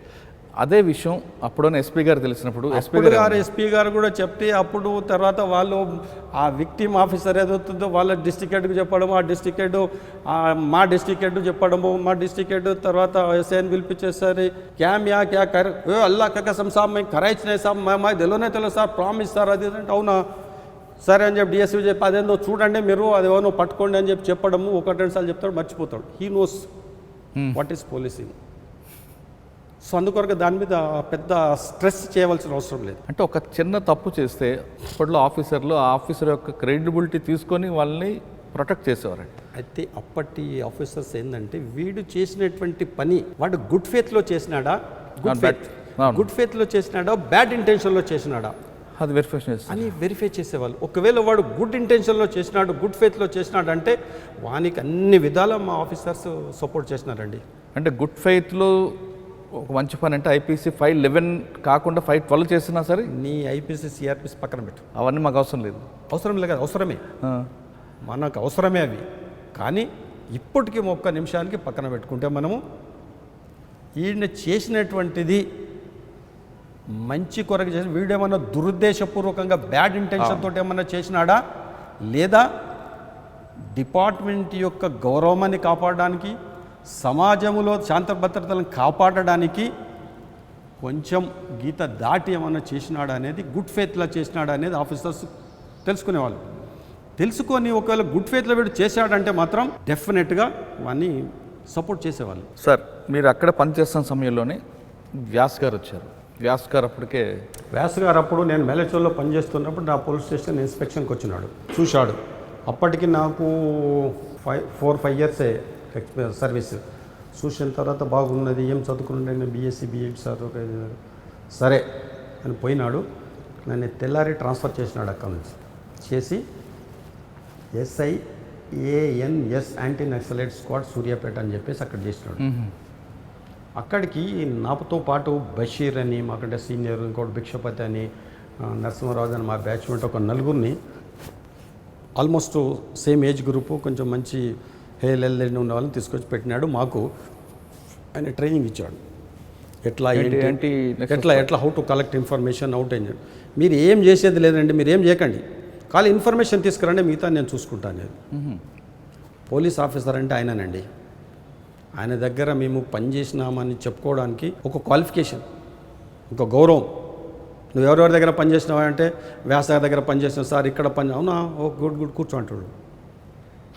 అదే విషయం అప్పుడున్న ఎస్పీ గారు తెలిసినప్పుడు ఎస్పీ గారు కూడా చెప్తే, అప్పుడు తర్వాత వాళ్ళు ఆ విక్టిమ్ ఆఫీసర్ ఏదవుతుందో వాళ్ళ డిస్ట్రిక్ట్ హెడ్కి చెప్పడము, ఆ డిస్ట్రిక్ట్ హెడ్ మా డిస్ట్రిక్ట్ హెడ్ చెప్పడము, మా డిస్ట్రిక్ట్ హెడ్ తర్వాత ఎస్ఐని పిలిపించేసరి క్యామ్ యా క్యా కర్ అల్లా కసం సాబ్ మేము కరాయిచ్చినాయి సాబ్ మాకు తెలియదు సార్, ప్రామిస్ సార్ అది అంటే. అవునా సరే అని చెప్పి డిఎస్పీ చెప్పి అదేందో చూడండి మీరు, అదేమో పట్టుకోండి అని చెప్పి చెప్పడము. 1-2 సార్లు చెప్తాడు, మర్చిపోతాడు. He knows what is policing. So అందుకొరకు దాని మీద పెద్ద స్ట్రెస్ చేయవలసిన అవసరం లేదు. అంటే ఒక చిన్న తప్పు చేస్తే అప్పట్లో ఆఫీసర్లు ఆ ఆఫీసర్ యొక్క క్రెడిబిలిటీ తీసుకొని వాళ్ళని ప్రొటెక్ట్ చేసేవారండి. అయితే అప్పటి ఆఫీసర్స్ ఏంటంటే, వీడు చేసినటువంటి పని వాడు గుడ్ ఫేత్లో చేసినాడా, గుడ్ ఫేత్లో చేసినాడా, బ్యాడ్ ఇంటెన్షన్లో చేసినాడా అది వెరిఫై చేసేవాళ్ళు. ఒకవేళ వాడు గుడ్ ఇంటెన్షన్లో చేసినాడు, గుడ్ ఫేత్లో చేసినాడు అంటే వానికి అన్ని విధాలా మా ఆఫీసర్స్ సపోర్ట్ చేసినారండి. అంటే గుడ్ ఫెయిత్లో ఒక మంచి పని అంటే ఐపీసీ 511 కాకుండా 512 చేసినా సరే, నీ ఐపీసీ సిఆర్పిసి పక్కన పెట్టు, అవన్నీ మాకు అవసరం లేదు. అవసరం లేదు కదా, అవసరమే, మనకు అవసరమే అవి. కానీ ఇప్పటికీ 1 నిమిషానికి పక్కన పెట్టుకుంటే మనము ఈయన చేసినటువంటిది మంచి కొరకు చేసి, వీడేమన్నా దురుద్దేశపూర్వకంగా బ్యాడ్ ఇంటెన్షన్ తోటి ఏమన్నా చేసినాడా, లేదా డిపార్ట్మెంట్ యొక్క గౌరవాన్ని కాపాడడానికి, సమాజంలో శాంత భద్రతలను కాపాడడానికి కొంచెం గీత దాటి ఏమన్నా చేసినాడా అనేది, గుడ్ ఫేత్లో చేసినాడా అనేది ఆఫీసర్స్ తెలుసుకునేవాళ్ళు. తెలుసుకొని ఒకవేళ గుడ్ ఫేత్లో వీడు చేశాడంటే మాత్రం డెఫినెట్గా వాడిని సపోర్ట్ చేసేవాళ్ళు. సార్ మీరు అక్కడ పనిచేస్తున్న సమయంలోనే వ్యాస్ గారు వచ్చారు. వ్యాస్ గారు అప్పుడు నేను మేలచోల్లో పనిచేస్తున్నప్పుడు నా పోలీస్ స్టేషన్ ఇన్స్పెక్షన్కి వచ్చినాడు, చూశాడు. అప్పటికి నాకు 4-5 ఇయర్సే సర్వీస్. చూసిన తర్వాత బాగున్నది, ఏం చదువుకున్నాడు, నేను బీఎస్సీ బీఎడ్ సరే అని పోయినాడు. నన్ను తెల్లారి ట్రాన్స్ఫర్ చేసినాడు అక్కడి నుంచి. చేసి SIANS anti naxalite squad Suryapet అని చెప్పేసి అక్కడ చేసినాడు. అక్కడికి నాతో పాటు బషీర్ అని మాకంటే సీనియర్, ఇంకోటి భిక్షపతి అని, నరసింహరాజు అని మా బ్యాచ్మెంట్ ఒక నలుగురిని ఆల్మోస్ట్ సేమ్ ఏజ్ గ్రూపు, కొంచెం మంచి హెయిర్ ఉన్న వాళ్ళని తీసుకొచ్చి పెట్టినాడు. మాకు ఆయన ట్రైనింగ్ ఇచ్చాడు. ఎట్లా ఎట్లా how to collect information, out ఏంటి. మీరు ఏం చేసేది లేదండి, మీరు ఏం చేయకండి, ఖాళీ ఇన్ఫర్మేషన్ తీసుకురండి, మిగతా నేను చూసుకుంటాను. నేను పోలీస్ ఆఫీసర్ అంటే ఆయననండి. ఆయన దగ్గర మేము పనిచేసినామని చెప్పుకోవడానికి ఒక క్వాలిఫికేషన్, ఒక గౌరవం. నువ్వు ఎవరెవరి దగ్గర పనిచేసినావా అంటే వ్యాస దగ్గర పనిచేసినావు సార్, ఇక్కడ అవునా, ఓ గుడ్ కూర్చో అంటాడు.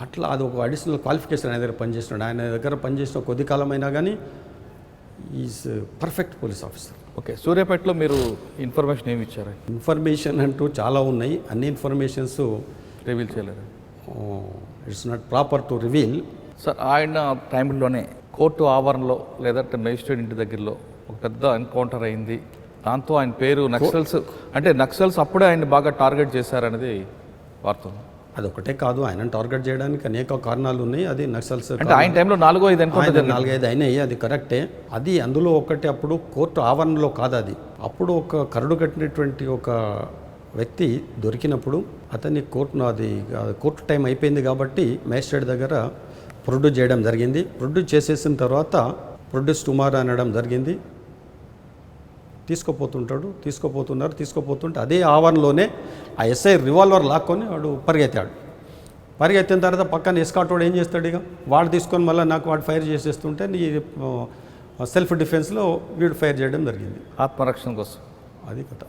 అట్లా అది ఒక అడిషనల్ క్వాలిఫికేషన్. ఆయన దగ్గర పనిచేసినాడు. ఆయన దగ్గర పనిచేసిన కొద్ది కాలం అయినా కానీ is perfect police officer. Okay, సూర్యాపేటలో మీరు ఇన్ఫర్మేషన్ ఏమి ఇచ్చారు? ఇన్ఫర్మేషన్ అంటూ చాలా ఉన్నాయి. అన్ని ఇన్ఫర్మేషన్స్ రివీల్ చేయలేదు. It's not proper to reveal. Sir, ఆయన టైంలోనే కోర్టు ఆవరణలో లేదంటే మేజిస్ట్రేట్ ఇంటి దగ్గరలో ఒక పెద్ద ఎన్కౌంటర్ అయింది. దాంతో ఆయన పేరు నక్సల్స్ అప్పుడే ఆయన బాగా టార్గెట్ చేశారనేది వార్త. అదొకటే కాదు, ఆయన టార్గెట్ చేయడానికి అనేక కారణాలు ఉన్నాయి. అది నక్సల్స్ అంటే ఆయన టైంలో 4-5 అయినాయి, అది కరెక్టే. అది అందులో ఒకటి అప్పుడు కోర్టు ఆవరణలో కాదు, అది అప్పుడు ఒక కరడు కట్టినటువంటి ఒక వ్యక్తి దొరికినప్పుడు అతన్ని కోర్టు టైం అయిపోయింది కాబట్టి మేజిస్ట్రేట్ దగ్గర ప్రొడ్యూస్ చేయడం జరిగింది. ప్రొడ్యూస్ చేసేసిన తర్వాత ప్రొడ్యూస్ టుమారో అనడం జరిగింది. తీసుకుపోతుంటే అదే ఆవరణలోనే ఆ ఎస్ఐ రివాల్వర్ లాక్కొని వాడు పరిగెత్తాడు. పరిగెత్తిన తర్వాత పక్కన ఎస్కాట్ వాడు ఏం చేస్తాడు, ఇక వాడు తీసుకొని మళ్ళీ నాకు వాడు ఫైర్ చేసేస్తుంటే నీ సెల్ఫ్ డిఫెన్స్లో వీడు ఫైర్ చేయడం జరిగింది, ఆత్మరక్షణ కోసం. అది కథ.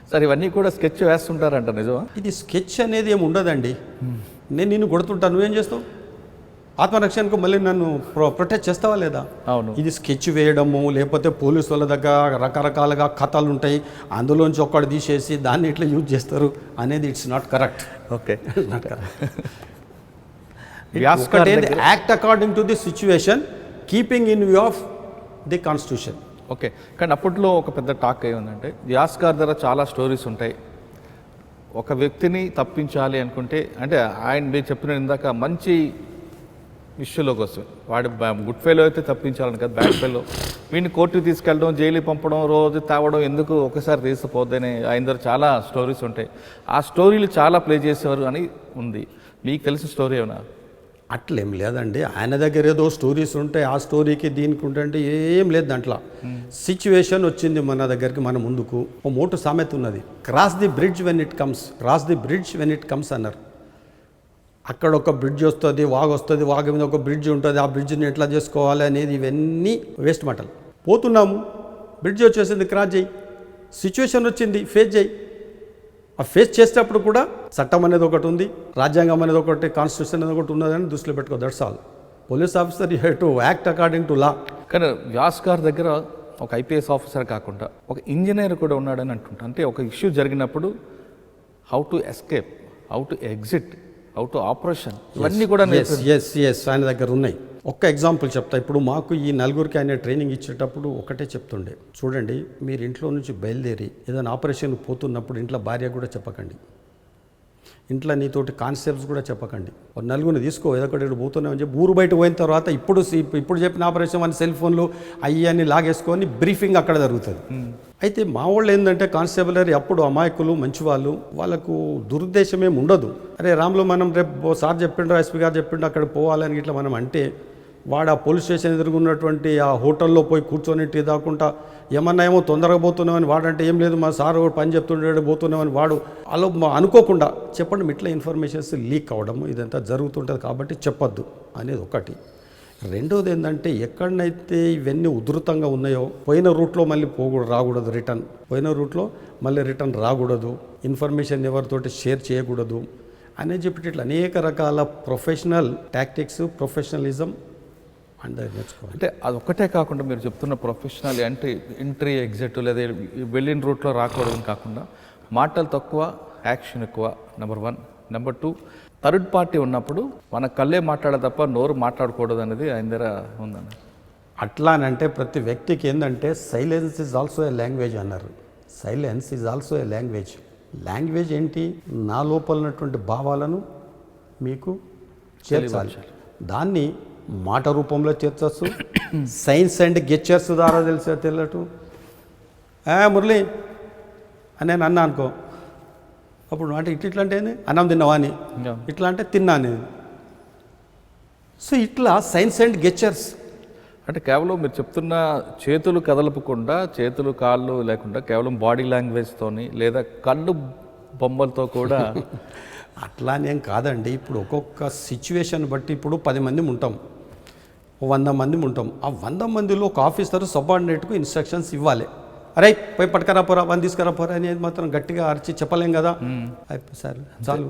సార్, ఇవన్నీ కూడా స్కెచ్ వేస్తుంటారంట, నిజమా? ఇది స్కెచ్ అనేది ఏమి ఉండదండి. నేను నిన్ను కొడుతుంటాను, నువ్వేం చేస్తావు? ఆత్మరక్షణకు మళ్ళీ నన్ను ప్రొటెక్ట్ చేస్తావా లేదా? అవును. ఇది స్కెచ్ వేయడము, లేకపోతే పోలీసు వాళ్ళ దగ్గర రకరకాలుగా కథలు ఉంటాయి, అందులోంచి ఒక్కడు తీసేసి దాన్ని ఇట్లా యూజ్ చేస్తారు అనేది it's not correct. Okay, not correct. Act according to the situation, keeping in view of the constitution. Okay, కానీ అప్పట్లో ఒక పెద్ద టాక్ ఏముందంటే యాస్కార్ దగ్గర చాలా స్టోరీస్ ఉంటాయి. ఒక వ్యక్తిని తప్పించాలి అనుకుంటే, అంటే ఆయన మీరు చెప్పిన ఇందాక మంచి ఇష్యూలోకి వస్తుంది, వాడు గుడ్ ఫెయిల్ అయితే తప్పించాలని కదా, బ్యాడ్ ఫెయిల్ వీడిని కోర్టుకి తీసుకెళ్ళడం, జైలు పంపడం, రోజు తేవడం ఎందుకు, ఒకసారి తీసిపోద్దని ఆయన దగ్గర చాలా స్టోరీస్ ఉంటాయి. ఆ స్టోరీలు చాలా ప్లే చేసేవారు అని ఉంది. మీకు తెలిసిన స్టోరీ ఏమన్నా? అట్లేం లేదండి, ఆయన దగ్గర ఏదో స్టోరీస్ ఉంటాయి, ఆ స్టోరీకి దీనికి ఉంటే ఏం లేదు దాంట్లో. సిచ్యువేషన్ వచ్చింది మన దగ్గరికి, మన ముందుకు. ఓ మోటు సామెత ఉన్నది, cross the bridge when it comes అన్నారు. అక్కడ ఒక బ్రిడ్జ్ వస్తుంది, వాగు మీద ఒక బ్రిడ్జ్ ఉంటుంది, ఆ బ్రిడ్జ్ని ఎట్లా చేసుకోవాలి అనేది ఇవన్నీ వేస్ట్ మాటలు. పోతున్నాము, బ్రిడ్జ్ వచ్చేసింది, క్రాస్ చేయి. సిచ్యువేషన్ వచ్చింది, ఫేస్ చేయి. ఆ ఫేస్ చేసేటప్పుడు కూడా చట్టం అనేది ఒకటి ఉంది, రాజ్యాంగం అనేది ఒకటి, కాన్స్టిట్యూషన్ అనేది ఒకటి ఉన్నదని దృష్టిలో పెట్టుకో. That's all. Police officer you have to act according to law. కానీ యాస్కార్ దగ్గర ఒక ఐపీఎస్ ఆఫీసర్ కాకుండా ఒక ఇంజనీర్ కూడా ఉన్నాడని అంటుంటా. అంటే ఒక ఇష్యూ జరిగినప్పుడు how to escape, how to exit, how to operation, ఇవన్నీ కూడా ఆయన దగ్గర ఉన్నాయి. ఒక్క ఎగ్జాంపుల్ చెప్తా. ఇప్పుడు మాకు ఈ నలుగురికి ఆయన ట్రైనింగ్ ఇచ్చేటప్పుడు ఒకటే చెప్తుండే, చూడండి మీరు ఇంట్లో నుంచి బయలుదేరి ఏదైనా ఆపరేషన్ పోతున్నప్పుడు ఇంట్లో భార్య కూడా చెప్పకండి, ఇంట్లో నీతోటి కాన్సెప్ట్స్ కూడా చెప్పకండి. నలుగురిని తీసుకో, ఏదో ఒకటి పోతున్నామని చెప్పి ఊరు బయట పోయిన తర్వాత ఇప్పుడు చెప్పిన ఆపరేషన్ అని సెల్ ఫోన్లు అయ్యని లాగేసుకొని బ్రీఫింగ్ అక్కడ జరుగుతుంది. అయితే మా వాళ్ళు ఏంటంటే కానిస్టేబులరీ అప్పుడు అమాయకులు, మంచివాళ్ళు, వాళ్ళకు దురుద్దేశం ఏమి ఉండదు. అరే రాములు మనం రేపు సార్ చెప్పిండు, ఎస్పీ గారు చెప్పిండు అక్కడ పోవాలని ఇట్లా మనం అంటే, వాడు ఆ పోలీస్ స్టేషన్ ఎదురుగున్నటువంటి ఆ హోటల్లో పోయి కూర్చొని టీ దాక్కుంటా ఏమన్నా ఏమో తొందరగా పోతున్నామని వాడంటే, ఏం లేదు మా సార్ పని చెప్తుండే పోతున్నామని వాడు అలా అనుకోకుండా చెప్పడం, ఇట్లా ఇన్ఫర్మేషన్స్ లీక్ అవ్వడము ఇదంతా జరుగుతుంటుంది. కాబట్టి చెప్పొద్దు అనేది ఒకటి. రెండోది ఏంటంటే, ఎక్కడనైతే ఇవన్నీ ఉధృతంగా ఉన్నాయో పోయిన రూట్లో మళ్ళీ రాకూడదు, రిటర్న్ రాకూడదు, ఇన్ఫర్మేషన్ ఎవరితోటి షేర్ చేయకూడదు అనేది చెప్పి ఇట్లా అనేక రకాల ప్రొఫెషనల్ టాక్టిక్స్, ప్రొఫెషనలిజం అందరూ నేర్చుకోవాలి. అంటే అది ఒక్కటే కాకుండా మీరు చెప్తున్న ప్రొఫెషనల్ ఎంట్రీ ఎగ్జిట్ లేదా వెళ్ళిన రూట్లో రాకూడదని కాకుండా మాటలు తక్కువ, యాక్షన్ ఎక్కువ, నెంబర్ 1. నెంబర్ 2, థర్డ్ పార్టీ ఉన్నప్పుడు మన కళ్ళే మాట్లాడే తప్ప నోరు మాట్లాడకూడదు అనేది ఆయన దగ్గర ఉందండి. అట్లానంటే ప్రతి వ్యక్తికి ఏంటంటే silence is also a language అన్నారు. Silence is also a language. Language ఏంటి? నా లోపల ఉన్నటువంటి భావాలను మీకు చేర్చాలి. దాన్ని మాట రూపంలో చేర్చచ్చు, సైన్స్ అండ్ గెస్చర్స్ ద్వారా తెలియటు. మురళి అని నేను అన్నా అనుకో, అప్పుడు అంటే ఇట్లా అంటే ఏంది? అన్నం తిన్నావా అని, ఇట్లా అంటే తిన్నా అనేది. సో ఇట్లా సైన్స్ అండ్ గెస్చర్స్ అంటే కేవలం మీరు చెప్తున్న చేతులు కదలపకుండా, చేతులు కాళ్ళు లేకుండా కేవలం బాడీ లాంగ్వేజ్తోని లేదా కళ్ళు బొమ్మలతో కూడా అట్లానేం కాదండి. ఇప్పుడు ఒక్కొక్క సిచ్యువేషన్ బట్టి ఇప్పుడు 10 మంది ఉంటాం, 100 మంది ఉంటాం. ఆ 100 మందిలో ఒక ఆఫీసర్ సబార్డినేట్కు ఇన్స్ట్రక్షన్స్ ఇవ్వాలి. అరే పోయి పట్టుకరా పోరా, వన్ తీసుకురా పోరా అనేది మాత్రం గట్టిగా అరిచి చెప్పలేం కదా. సార్ చాలు.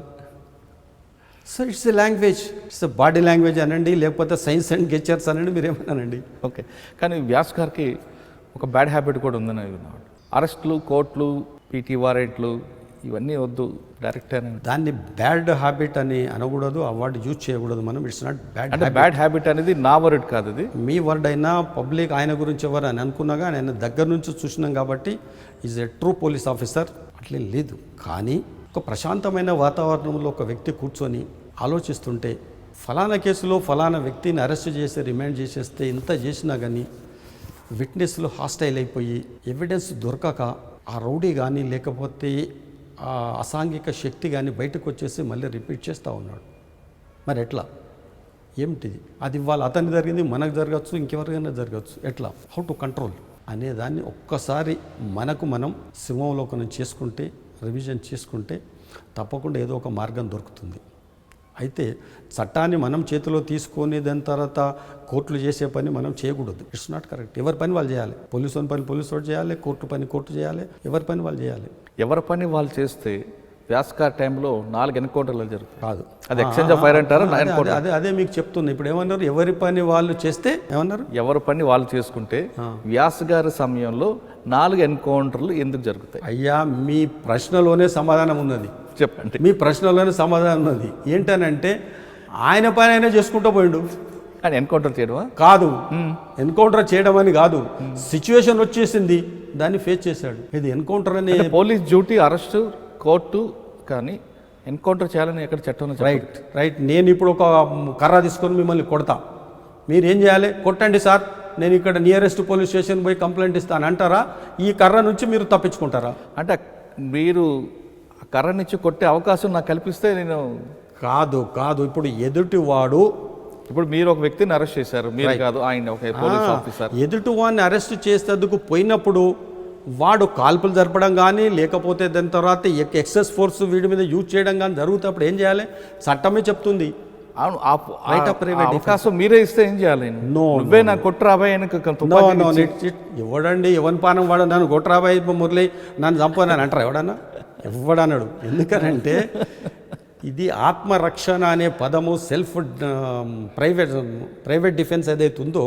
So it's a language, it's a body language అనండి, లేకపోతే సైన్స్ అండ్ గెస్చర్స్ అనండి, మీరేమన్నానండి. ఓకే. కానీ వ్యాస్ గారికి ఒక బ్యాడ్ హ్యాబిట్ కూడా ఉందని విన్నాడు. అరెస్టులు, కోర్టులు, పీటీ వారెంట్లు ఇవన్నీ వద్దు, డైరెక్ట్ అని. దాన్ని బ్యాడ్ హ్యాబిట్ అని అనకూడదు, ఆ వర్డ్ యూజ్ చేయకూడదు మనం. It's not bad. అంటే బ్యాడ్ హ్యాబిట్ అనేది నా వర్డ్ కాదు, అది మీ వర్డ్ అయినా పబ్లిక్ ఆయన గురించి ఎవరు అని అనుకున్నాగా ఆయన దగ్గర నుంచి చూసినాం కాబట్టి is a true police officer. అట్లే లేదు. కానీ ఒక ప్రశాంతమైన వాతావరణంలో ఒక వ్యక్తి కూర్చొని ఆలోచిస్తుంటే ఫలానా కేసులో ఫలానా వ్యక్తిని అరెస్ట్ చేసి రిమాండ్ చేసేస్తే ఇంత చేసినా కానీ విట్నెస్లు హాస్టైల్ అయిపోయి ఎవిడెన్స్ దొరకక ఆ రౌడీ కానీ లేకపోతే ఆ అసాంఘిక శక్తి కానీ బయటకు వచ్చేసి మళ్ళీ రిపీట్ చేస్తూ ఉన్నాడు. మరి ఎట్లా? ఏమిటిది? అది ఇవాళ అతనికి జరిగింది, మనకు జరగచ్చు, ఇంకెవరికైనా జరగచ్చు. ఎట్లా? హౌ టు కంట్రోల్ అనేదాన్ని ఒక్కసారి మనకు మనం సింహవలోకనం చేసుకుంటే, రివిజన్ చేసుకుంటే తప్పకుండా ఏదో ఒక మార్గం దొరుకుతుంది. అయితే చట్టాన్ని మనం చేతిలో తీసుకొని దాని తర్వాత కోర్టులు చేసే పని మనం చేయకూడదు. It's not correct. ఎవరి పని వాళ్ళు చేయాలి. పోలీసు పని పోలీసు వాడు చేయాలి, కోర్టు పని కోర్టు చేయాలి, ఎవరి పని వాళ్ళు చేయాలి. ఎవరి పని వాళ్ళు చేస్తే వ్యాస్కార్ టైంలో 4 ఎన్కౌంటర్లు జరుగుతాయి. కాదు, అది ఎక్స్చేంజ్ ఆఫ్ ఫైర్ అంటారా? అదే మీకు చెప్తున్నా. ఇప్పుడు ఏమన్నారు? ఎవరి పని వాళ్ళు చేస్తే ఏమన్నారు? ఎవరి పని వాళ్ళు చేసుకుంటే వ్యాస్ గారి సమయంలో 4 ఎన్కౌంటర్లు ఎందుకు జరుగుతాయి? అయ్యా, మీ ప్రశ్నలోనే సమాధానం ఉన్నది. చెప్పండి. మీ ప్రశ్నలోనే సమాధానం ఉన్నది. ఏంటనంటే ఆయన పని అయినా చేసుకుంటూ పోయిండు. కానీ ఎన్కౌంటర్ చేయడమా? కాదు, ఎన్కౌంటర్ చేయడం అని కాదు. సిచ్యువేషన్ వచ్చేసింది, దాన్ని ఫేస్ చేశాడు. ఇది ఎన్కౌంటర్ అని. పోలీస్ డ్యూటీ అరెస్ట్, కోర్టు, కానీ ఎన్కౌంటర్ చేయాలని ఎక్కడ చట్టంలో రైట్. నేను ఇప్పుడు ఒక కర్ర తీసుకొని మిమ్మల్ని కొడతా, మీరు ఏం చేయాలి? కొట్టండి సార్, నేను ఇక్కడ నియరెస్ట్ పోలీస్ స్టేషన్ పోయి కంప్లైంట్ ఇస్తాను అంటారా? ఈ కర్ర నుంచి మీరు తప్పించుకుంటారా? అంటే మీరు కర్ర నుంచి కొట్టే అవకాశం నాకు కల్పిస్తే నేను కాదు. ఇప్పుడు ఎదుటివాడు, ఇప్పుడు మీరు ఒక వ్యక్తిని అరెస్ట్ చేశారు, మీరు కాదు, ఆయన ఒక పోలీస్ ఆఫీసర్. ఎదుటి వాడిని అరెస్ట్ చేసేందుకు పోయినప్పుడు వాడు కాల్పులు జరపడం కానీ లేకపోతే దాని తర్వాత ఎక్సెస్ ఫోర్స్ వీడి మీద యూజ్ చేయడం కానీ జరుగుతున్నప్పుడు ఏం చేయాలి? చట్టమే చెప్తుంది. అవకాశం మీరే ఇస్తే ఏం చేయాలి? నువ్వే నా కొట్రాబాయ్ ఎవడండి? ఎవరి పానం వాడు నన్ను కొట్రాబాయ్ మురళి నన్ను చంపానని అంటారా? ఎవడన్నాడు? ఎందుకనంటే ఇది ఆత్మరక్షణ అనే పదము, సెల్ఫ్ ప్రైవేట్ డిఫెన్స్ ఏదైతే ఉందో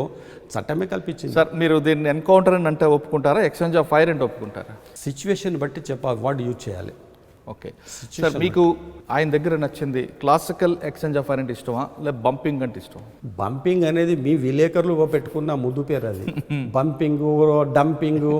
చట్టమే కల్పించింది. సార్, మీరు దీన్ని ఎన్కౌంటర్ అని అంటే ఒప్పుకుంటారా? ఎక్స్చేంజ్ ఆఫ్ ఫైర్ అంటే ఒప్పుకుంటారా? సిచ్యువేషన్ బట్టి చెప్పాలి, వర్డ్ యూజ్ చేయాలి. ఓకే సార్, మీకు ఆయన దగ్గర నచ్చింది క్లాసికల్ ఎక్స్చేంజ్ ఆఫ్ ఫైర్ అంటే ఇష్టమా, లేదా బంపింగ్ అంటే ఇష్టమా? బంపింగ్ అనేది మీ విలేకరులు పెట్టుకున్న ముద్దు పేరు అది. బంపింగ్, డంపింగ్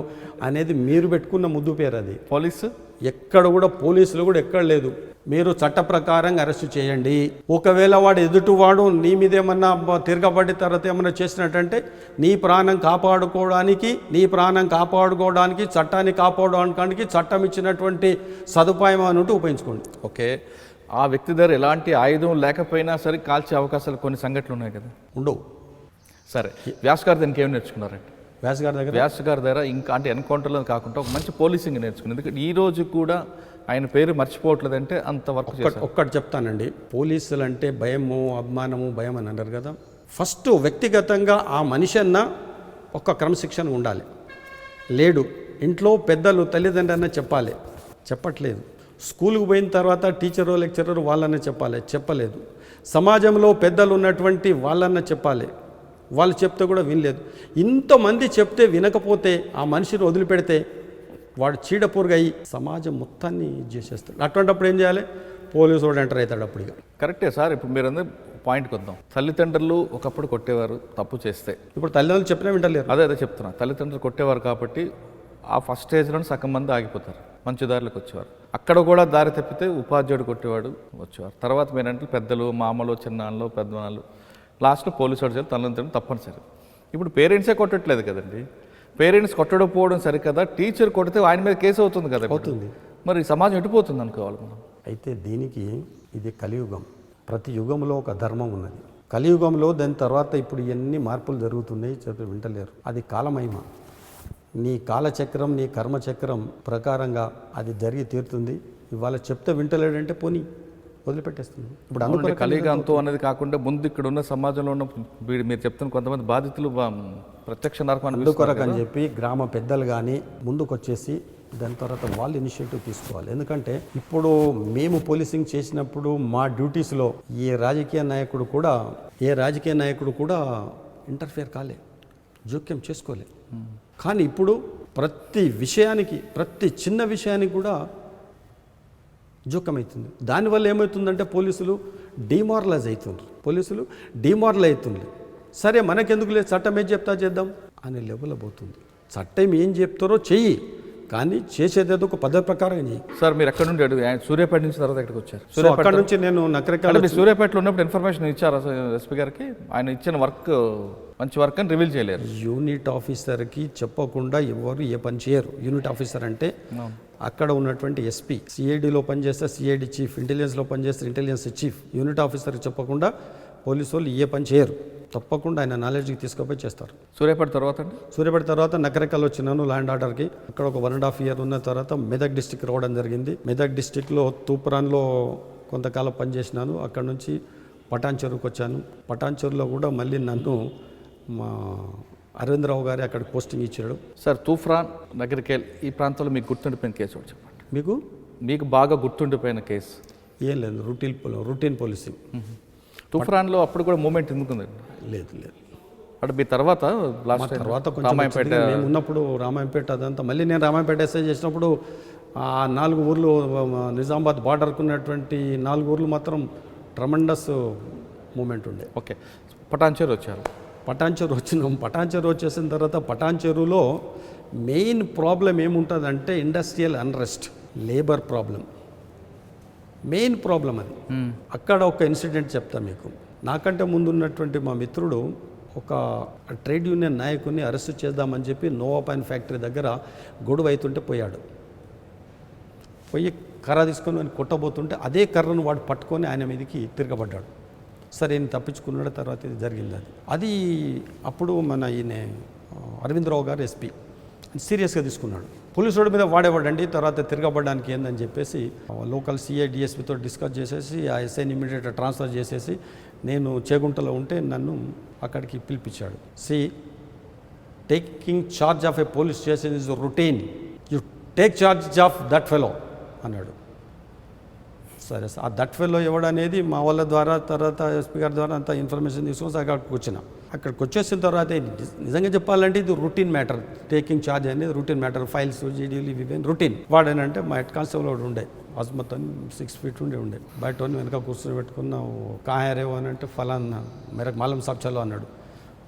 అనేది మీరు పెట్టుకున్న ముద్దు పేరు అది. పోలీసు ఎక్కడ కూడా, పోలీసులు కూడా ఎక్కడ లేదు. మీరు చట్ట ప్రకారంగా అరెస్ట్ చేయండి. ఒకవేళ వాడు ఎదుటివాడు నీ మీద ఏమన్నా తిరగబడి తర్వాత ఏమన్నా చేసినట్టంటే నీ ప్రాణం కాపాడుకోవడానికి చట్టాన్ని కాపాడుకోవడానికి చట్టం ఇచ్చినటువంటి సదుపాయం అన్నట్టు ఉపయోగించుకోండి. ఓకే. ఆ వ్యక్తి దగ్గర ఎలాంటి ఆయుధం లేకపోయినా సరే కాల్చే అవకాశాలు కొన్ని సంఘటనలు ఉన్నాయి కదా? ఉండవు. సరే, వ్యాస్ గారు దానికి ఏమి నేర్చుకున్నారంటే? వ్యాస్ గారి దగ్గర ఇంకా అంటే ఎన్కౌంటర్లో కాకుండా ఒక మంచి పోలీసింగ్ నేర్చుకున్నాను. ఎందుకంటే ఈ రోజు కూడా ఆయన పేరు మర్చిపోవట్లేదంటే అంత వర్క్. ఒక్కటి చెప్తానండి, పోలీసులు అంటే భయము, అభిమానము, భయం అని అన్నారు కదా. ఫస్ట్ వ్యక్తిగతంగా ఆ మనిషి అన్న ఒక క్రమశిక్షణ ఉండాలి. లేడు, ఇంట్లో పెద్దలు తల్లిదండ్రులన్నా చెప్పట్లేదు. స్కూల్కి పోయిన తర్వాత టీచరు లెక్చరర్ వాళ్ళన్నా చెప్పలేదు. సమాజంలో పెద్దలు ఉన్నటువంటి వాళ్ళన్నా చెప్పాలి, వాళ్ళు చెప్తే కూడా వినలేదు. ఇంతమంది చెప్తే వినకపోతే ఆ మనిషిని వదిలిపెడితే వాడు చీడపురుగు అయ్యి సమాజం మొత్తాన్ని చేసేస్తాడు. అటువంటిప్పుడు ఏం చేయాలి? పోలీసు వాడు ఎంటర్ అవుతాడు. అప్పుడు కరెక్టే సార్. ఇప్పుడు మీరు పాయింట్కి వద్దాం. తల్లిదండ్రులు ఒకప్పుడు కొట్టేవారు తప్పు చేస్తే. ఇప్పుడు తల్లిదండ్రులు చెప్పినా వింటలేరు. అదే చెప్తున్నా, తల్లిదండ్రులు కొట్టేవారు కాబట్టి ఆ ఫస్ట్ స్టేజ్లోనే సగం మంది ఆగిపోతారు, మంచి దారిలోకి వచ్చేవారు. అక్కడ కూడా దారి తప్పితే ఉపాధ్యాయుడు కొట్టేవాడు వచ్చేవారు. తర్వాత మీరంటే పెద్దలు, మామలు, చిన్నాళ్ళు, పెద్దవాళ్ళు, లాస్ట్లో పోలీసు వాడు చేయాలి, తల్లిదండ్రులు తప్పనిసరి. ఇప్పుడు పేరెంట్సే కొట్టట్లేదు కదండి. పేరెంట్స్ కొట్టకపోవడం సరికదా, టీచర్ కొడితే ఆయన మీద కేసు అవుతుంది కదా. అవుతుంది. మరి సమాజం ఎటుపోతుంది అనుకోవాలి మనం. అయితే దీనికి ఇది కలియుగం. ప్రతి యుగంలో ఒక ధర్మం ఉన్నది. కలియుగంలో దాని తర్వాత ఇప్పుడు ఎన్ని మార్పులు జరుగుతున్నాయి చెప్పి వింటలేరు. అది కాలమహిమ. నీ కాలచక్రం, నీ కర్మచక్రం ప్రకారంగా అది జరిగి తీరుతుంది. ఇవాళ చెప్తే వింటలేడంటే పోనీ వదిలిపెట్టేస్తుంది. ఇప్పుడు అందుకని కలియుగంతో అనేది కాకుండా ముందు ఇక్కడ ఉన్న సమాజంలో ఉన్న మీరు చెప్తున్న కొంతమంది బాధితులు ప్రత్యక్ష నరకం అందుకొరకు అని చెప్పి గ్రామ పెద్దలు కానీ ముందుకు వచ్చేసి దాని తర్వాత వాళ్ళు ఇనిషియేటివ్ తీసుకోవాలి. ఎందుకంటే ఇప్పుడు మేము పోలీసింగ్ చేసినప్పుడు మా డ్యూటీస్లో ఏ రాజకీయ నాయకుడు కూడా ఇంటర్ఫియర్ కాలే, జోక్యం చేసుకోలే. కానీ ఇప్పుడు ప్రతి చిన్న విషయానికి కూడా జోక్యం అవుతుంది. దానివల్ల ఏమవుతుందంటే పోలీసులు డిమారలైజ్ అవుతుంది. సరే మనకెందుకు లేదు, చట్టం ఏం చెప్తా చేద్దాం అనే లెవెల్లో పోతుంది. చట్టం ఏం చెప్తారో చెయ్యి, కానీ చేసేదేదో ఒక పద్ధతి ప్రకారం చెయ్యి. సార్ మీరు ఎక్కడ నుండి సూర్యాపేట నుంచి తర్వాత ఎక్కడికి వచ్చారు? అక్కడ నుంచి నేను నకరికల్. సూర్యాపేటలో ఉన్నప్పుడు ఇన్ఫర్మేషన్ ఇచ్చారు ఎస్పీ గారికి? ఆయన ఇచ్చిన వర్క్ మంచి వర్క్ అని రివీల్ చేయలేరు. యూనిట్ ఆఫీసర్కి చెప్పకుండా ఎవరు ఏ పని చేయరు. యూనిట్ ఆఫీసర్ అంటే అక్కడ ఉన్నటువంటి ఎస్పీ, సిఐడిలో పనిచేస్తే సిఐడి చీఫ్, ఇంటెలిజెన్స్లో పనిచేస్తే ఇంటెలిజెన్స్ చీఫ్. యూనిట్ ఆఫీసర్కి చెప్పకుండా పోలీసు వాళ్ళు ఏ పని చేయరు. తప్పకుండా ఆయన నాలెడ్జ్కి తీసుకుపోయి చేస్తారు. సూర్యాపేట తర్వాత నకరికల్ వచ్చినాను ల్యాండ్ ఆర్డర్కి. అక్కడ ఒక 1.5 year ఉన్న తర్వాత మెదక్ డిస్టిక్ రావడం జరిగింది. మెదక్ డిస్టిక్లో తూప్రాన్లో కొంతకాలం పనిచేసినాను. అక్కడ నుంచి పటాన్ చెరువుకి వచ్చాను. పటాన్ చెరువులో కూడా మళ్ళీ నన్ను మా అరవిందరావు గారి అక్కడికి పోస్టింగ్ ఇచ్చాడు. సార్ తూఫ్రాన్, నగరికేల్ ఈ ప్రాంతంలో మీకు గుర్తుండిపోయిన కేసు ఒకటి చెప్పండి. మీకు బాగా గుర్తుండిపోయిన కేసు? ఏం లేదు, రొటీన్ పోలీసింగ్. తూఫ్రాన్లో అప్పుడు కూడా మూమెంట్ ఎందుకుందండి? లేదు అంటే మీ తర్వాత కొంచెం మేము ఉన్నప్పుడు రామాయంపేట అదంతా. మళ్ళీ నేను రామాయంపేట ఎస్ఐ చేసినప్పుడు ఆ 4 ఊర్లు నిజామాబాద్ బార్డర్కు ఉన్నటువంటి 4 ఊర్లు మాత్రం ట్రమండస్ మూమెంట్ ఉండే. ఓకే, పటాన్ చెరువు వచ్చారు. పటాన్ చెరువు వచ్చేసిన తర్వాత పటాన్ చెరువులో మెయిన్ ప్రాబ్లం ఏముంటుందంటే industrial unrest, labour problem main problem అది. అక్కడ ఒక ఇన్సిడెంట్ చెప్తా మీకు. నాకంటే ముందు ఉన్నటువంటి మా మిత్రుడు ఒక ట్రేడ్ యూనియన్ నాయకుడిని అరెస్ట్ చేద్దామని చెప్పి నోవా పైన్ ఫ్యాక్టరీ దగ్గర గొడవ అవుతుంటే పోయి కర్ర తీసుకొని ఆయన కొట్టబోతుంటే అదే కర్రను వాడు పట్టుకొని ఆయన మీదకి తిరగబడ్డాడు. సరే ఈయన తప్పించుకున్నాడు. తర్వాత ఇది జరిగింది. అది అప్పుడు మన ఈయన అరవిందరావు గారు ఎస్పీ సీరియస్గా తీసుకున్నాడు. పోలీసు రోడ్డు మీద వాడేవాడండి. తర్వాత తిరగబడడానికి ఏందని చెప్పేసి లోకల్ సిఐ డిఎస్పీతో డిస్కస్ చేసేసి ఆ ఎస్ఐని ఇమీడియట్గా ట్రాన్స్ఫర్ చేసేసి నేను చేగుంటలో ఉంటే నన్ను అక్కడికి పిలిపించాడు. Taking charge of A police station is routine, you take charge of that fellow అన్నాడు. సరే, ఆ దట్ ఫెలో ఎవడనేది మా వాళ్ళ ద్వారా తర్వాత ఎస్పీ గారి ద్వారా అంత ఇన్ఫర్మేషన్ తీసుకొని అక్కడికి వచ్చేసిన తర్వాత నిజంగా చెప్పాలంటే ఇది రొటీన్ మ్యాటర్. టేకింగ్ ఛార్జ్ అనేది రొటీన్ మ్యాటర్. ఫైల్స్ జీడీలు ఇవి రొటీన్. వాడేనంటే మా హెడ్ కానిస్టేబుల్ వాడు ఉండే, అజ్మత్ అని 6 feet ఉండే. బయట వెనక కూర్చొని పెట్టుకున్న కాయరేవో అని అంటే ఫలానా మెరకు మాలం సాబ్చాలో అన్నాడు.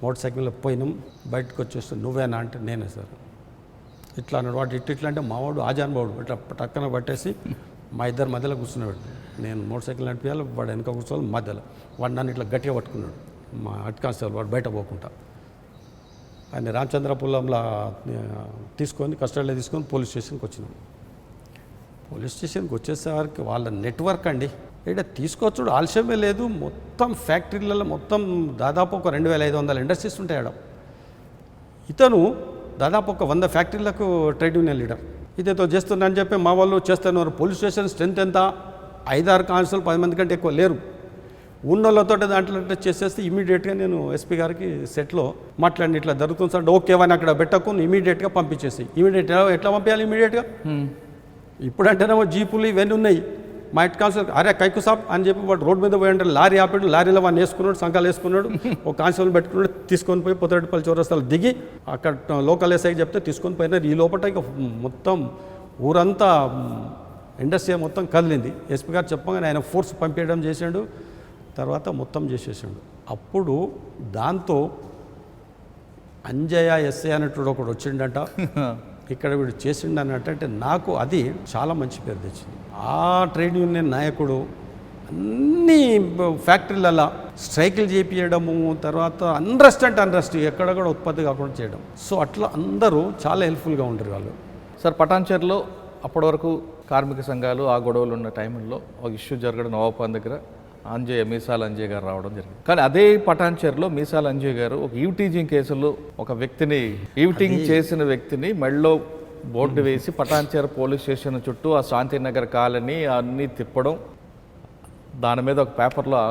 మోటార్ సైకిల్లో పోయినాం. బయటకు వచ్చేస్తే నువ్వేనా అంటే నేనే సార్ ఇట్లా అన్నాడు. వాడు ఇట్లా అంటే మావాడు ఆజాన్ ఇట్లా టక్కన పట్టేసి మా ఇద్దరు మధ్యలో కూర్చున్నాడు. నేను మోటార్ సైకిల్ నడిపించాలి, వాడు వెనక కూర్చోవాలి మధ్యలో. వాడు నన్ను ఇట్లా గట్టిగా పట్టుకున్నాడు. మా హెడ్ కానిస్టేబుల్ వాడు బయట పోకుండా ఆయన రామచంద్రపురంలో తీసుకొని కస్టడీలో తీసుకొని పోలీస్ స్టేషన్కి వచ్చినాం. పోలీస్ స్టేషన్కి వచ్చేసరికి వాళ్ళ నెట్వర్క్ అండి ఇక్కడ తీసుకొచ్చుడు ఆలస్యమే లేదు. మొత్తం ఫ్యాక్టరీలలో మొత్తం దాదాపు ఒక 2500 ఇండస్ట్రీస్ ఉంటాయి ఆడ. ఇతను దాదాపు ఒక 100 ఫ్యాక్టరీలకు ట్రేడ్ యూనియన్ లీడర్. ఇదేతో చేస్తున్నా అని చెప్పి మా వాళ్ళు చేస్తున్నారు. పోలీస్ స్టేషన్ స్ట్రెంత్ ఎంత? 5-6 కానిస్టేబుల్ 10 మంది కంటే ఎక్కువ లేరు. ఉన్నోళ్ళతో దాంట్లో చేసేస్తే ఇమీడియట్గా నేను ఎస్పీ గారికి సెట్లో మాట్లాడిన ఇట్లా జరుగుతుంది సార్, ఓకే అని అక్కడ పెట్టకుండా ఇమీడియట్గా పంపించేసి. ఎట్లా పంపించాలి ఇమీడియట్గా? ఇప్పుడంటేనేమో జీపులు ఇవన్నీ ఉన్నాయి. మా హెడ్ కానిస్టేబుల్ అరే కైకు సాబ్ అని చెప్పి వాడు రోడ్డు మీద పోయి అంటే లారీ ఆపాడు. లారీలో వాడిని వేసుకున్నాడు, సంఘాలు వేసుకున్నాడు. ఒక కానిస్టేబుల్ పెట్టుకున్నాడు. తీసుకొని పోయి పొత్తడిపల్లి చౌరస్తాలు దిగి అక్కడ లోకల్ ఎస్ఐకి చెప్తే తీసుకొని పోయినారు. ఈ లోపల ఇక మొత్తం ఊరంతా ఇండస్ట్రీ మొత్తం కదిలింది. ఎస్పీ గారు చెప్పగానే ఆయన ఫోర్స్ పంపించడం చేశాడు. తర్వాత మొత్తం చేసేసాడు. అప్పుడు దాంతో అంజయ్య ఎస్ఐ అనేటువంటి ఒకడు వచ్చిండట, ఇక్కడ వీడు చేసిండు అన్నట్టు. అంటే నాకు అది చాలా మంచి పేరు తెచ్చింది. ఆ ట్రేడ్ యూనియన్ నాయకుడు అన్ని ఫ్యాక్టరీలలో స్ట్రైకులు చేపించడము, తర్వాత అన్రెస్ట్ అంటే అన్రెస్ట్ ఎక్కడ కూడా ఉత్పత్తి కాకుండా చేయడం. సో అట్లా అందరూ చాలా హెల్ప్ఫుల్గా ఉంటారు వాళ్ళు. సార్ పటాన్చేరులో అప్పటి వరకు కార్మిక సంఘాలు ఆ గొడవలు ఉన్న టైంలో ఒక ఇష్యూ జరగడం నవాబాద్ దగ్గర మీసాల అంజయ్య గారు రావడం జరిగింది. కానీ అదే పటాన్చేరులో మీసాల అంజయ్య గారు ఒక ఈవ్టీజింగ్ కేసులో ఒక వ్యక్తిని ఈవ్టింగ్ చేసిన వ్యక్తిని మెడలో బోర్డు వేసి పటాన్చేరు పోలీస్ స్టేషన్ చుట్టూ ఆ శాంతినగర్ కాలనీ అన్నీ తిప్పడం, దాని మీద ఒక పేపర్లో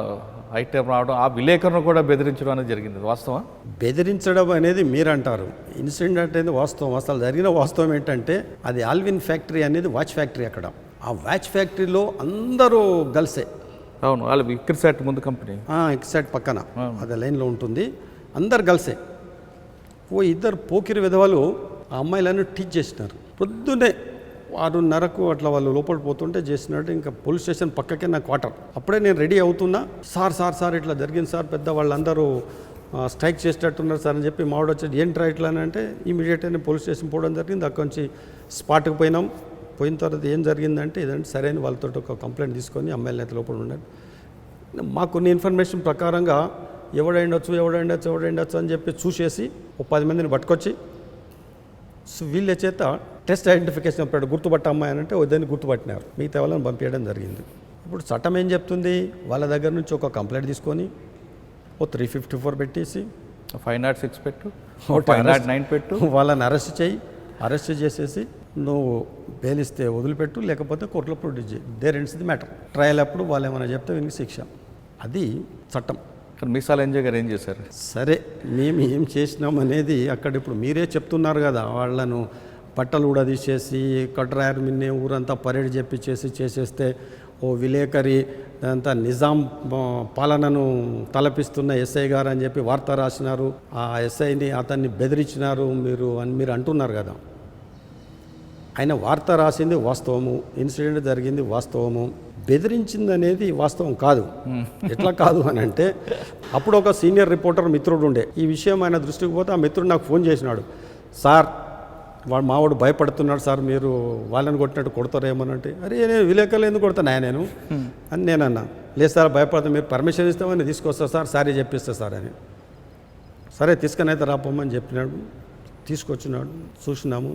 ఐటెం రావడం, ఆ విలేకరును కూడా బెదిరించడం అనేది జరిగింది. వాస్తవం బెదిరించడం అనేది మీరు అంటారు, ఇన్సిడెంట్ అనేది వాస్తవం. అసలు జరిగిన వాస్తవం ఏంటంటే అది ఆల్విన్ ఫ్యాక్టరీ అనేది వాచ్ ఫ్యాక్టరీ. అక్కడ ఆ వాచ్ ఫ్యాక్టరీలో అందరూ గర్ల్సే. అవును, వాళ్ళు ఇక్కడిసైట్ ముందు కంపెనీ ఎక్సైట్ పక్కన అదే లైన్లో ఉంటుంది, అందరు గర్ల్సే. ఇద్దరు పోకిరి విధవాళ్ళు ఆ అమ్మాయిలను టీచ్ చేసినారు. పొద్దున్నే 6:30కు అట్లా వాళ్ళు లోపల పోతుంటే చేసినట్టు. ఇంకా పోలీస్ స్టేషన్ పక్కకే నా క్వార్టర్. అప్పుడే నేను రెడీ అవుతున్నా, సార్ ఇట్లా జరిగింది సార్, పెద్ద వాళ్ళందరూ స్ట్రైక్ చేసేటట్టున్నారు సార్ అని చెప్పి మావాడు వచ్చి ఏంట్రా ఇట్లా అని అంటే ఇమీడియట్గా పోలీస్ స్టేషన్ పోవడం జరిగింది. అక్కడి నుంచి స్పాట్కి పోయినాం. పోయిన తర్వాత ఏం జరిగిందంటే ఇదంటే సరే అని వాళ్ళతో ఒక కంప్లైంట్ తీసుకొని అమ్మాయిల నేత లోపల ఉన్నాడు. మాకు కొన్ని ఇన్ఫర్మేషన్ ప్రకారంగా ఎవడైండొచ్చు అని చెప్పి చూసేసి 10 మందిని పట్టుకొచ్చి వీళ్ళ చేత టెస్ట్ ఐడెంటిఫికేషన్ అప్పుడు గుర్తుపట్ట అమ్మాయి అని అంటే దాన్ని గుర్తుపట్టినారు. మిగతా వాళ్ళని పంపించడం జరిగింది. ఇప్పుడు చట్టం ఏం చెప్తుంది, వాళ్ళ దగ్గర నుంచి ఒక కంప్లైంట్ తీసుకొని 354 పెట్టేసి 506 పెట్టు, 509 పెట్టు, వాళ్ళని అరెస్ట్ చేసేసి నువ్వు బెయిల్ ఇస్తే వదిలిపెట్టు, లేకపోతే కోర్టులో ప్రొడ్యూస్ చేయి. There ends the matter. Trial అప్పుడు వాళ్ళు ఏమైనా చెప్తే వీనికి శిక్ష. అది చట్టం. కానీ మీసాల అంజయ్య గారు ఏం చేశారు? సరే మేము ఏం చేసినాం అనేది అక్కడ ఇప్పుడు మీరే చెప్తున్నారు కదా, వాళ్ళను బట్టలు కూడా తీసేసి కట్రాయర్ మిన్నే ఊరంతా పరేడ్ చేసేస్తే ఓ విలేకరి అంతా నిజాం పాలనను తలపిస్తున్న ఎస్ఐ గారు అని చెప్పి వార్త రాసినారు. ఆ ఎస్ఐని అతన్ని బెదిరించినారు మీరు అంటున్నారు కదా. ఆయన వార్త రాసింది వాస్తవము, ఇన్సిడెంట్ జరిగింది వాస్తవము, బెదిరించింది అనేది వాస్తవం కాదు. ఎట్లా కాదు అని అంటే అప్పుడు ఒక సీనియర్ రిపోర్టర్ మిత్రుడు ఉండే, ఈ విషయం ఆయన దృష్టికి పోతే ఆ మిత్రుడు నాకు ఫోన్ చేసినాడు, సార్ మావాడు భయపడుతున్నాడు సార్, మీరు వాళ్ళని కొట్టినట్టు కొడతారేమోనంటే, అరే నేను విలేకరులు ఎందుకు కొడతాను నేను అని నేనన్నా. లేదు సార్ భయపడతా, మీరు పర్మిషన్ ఇస్తామని తీసుకొస్తా సార్, సారీ చెప్పిస్తా సార్ అని. సరే తీసుకొని అయితే రాపోమని చెప్పినాడు. తీసుకొచ్చినాడు, చూసినాము.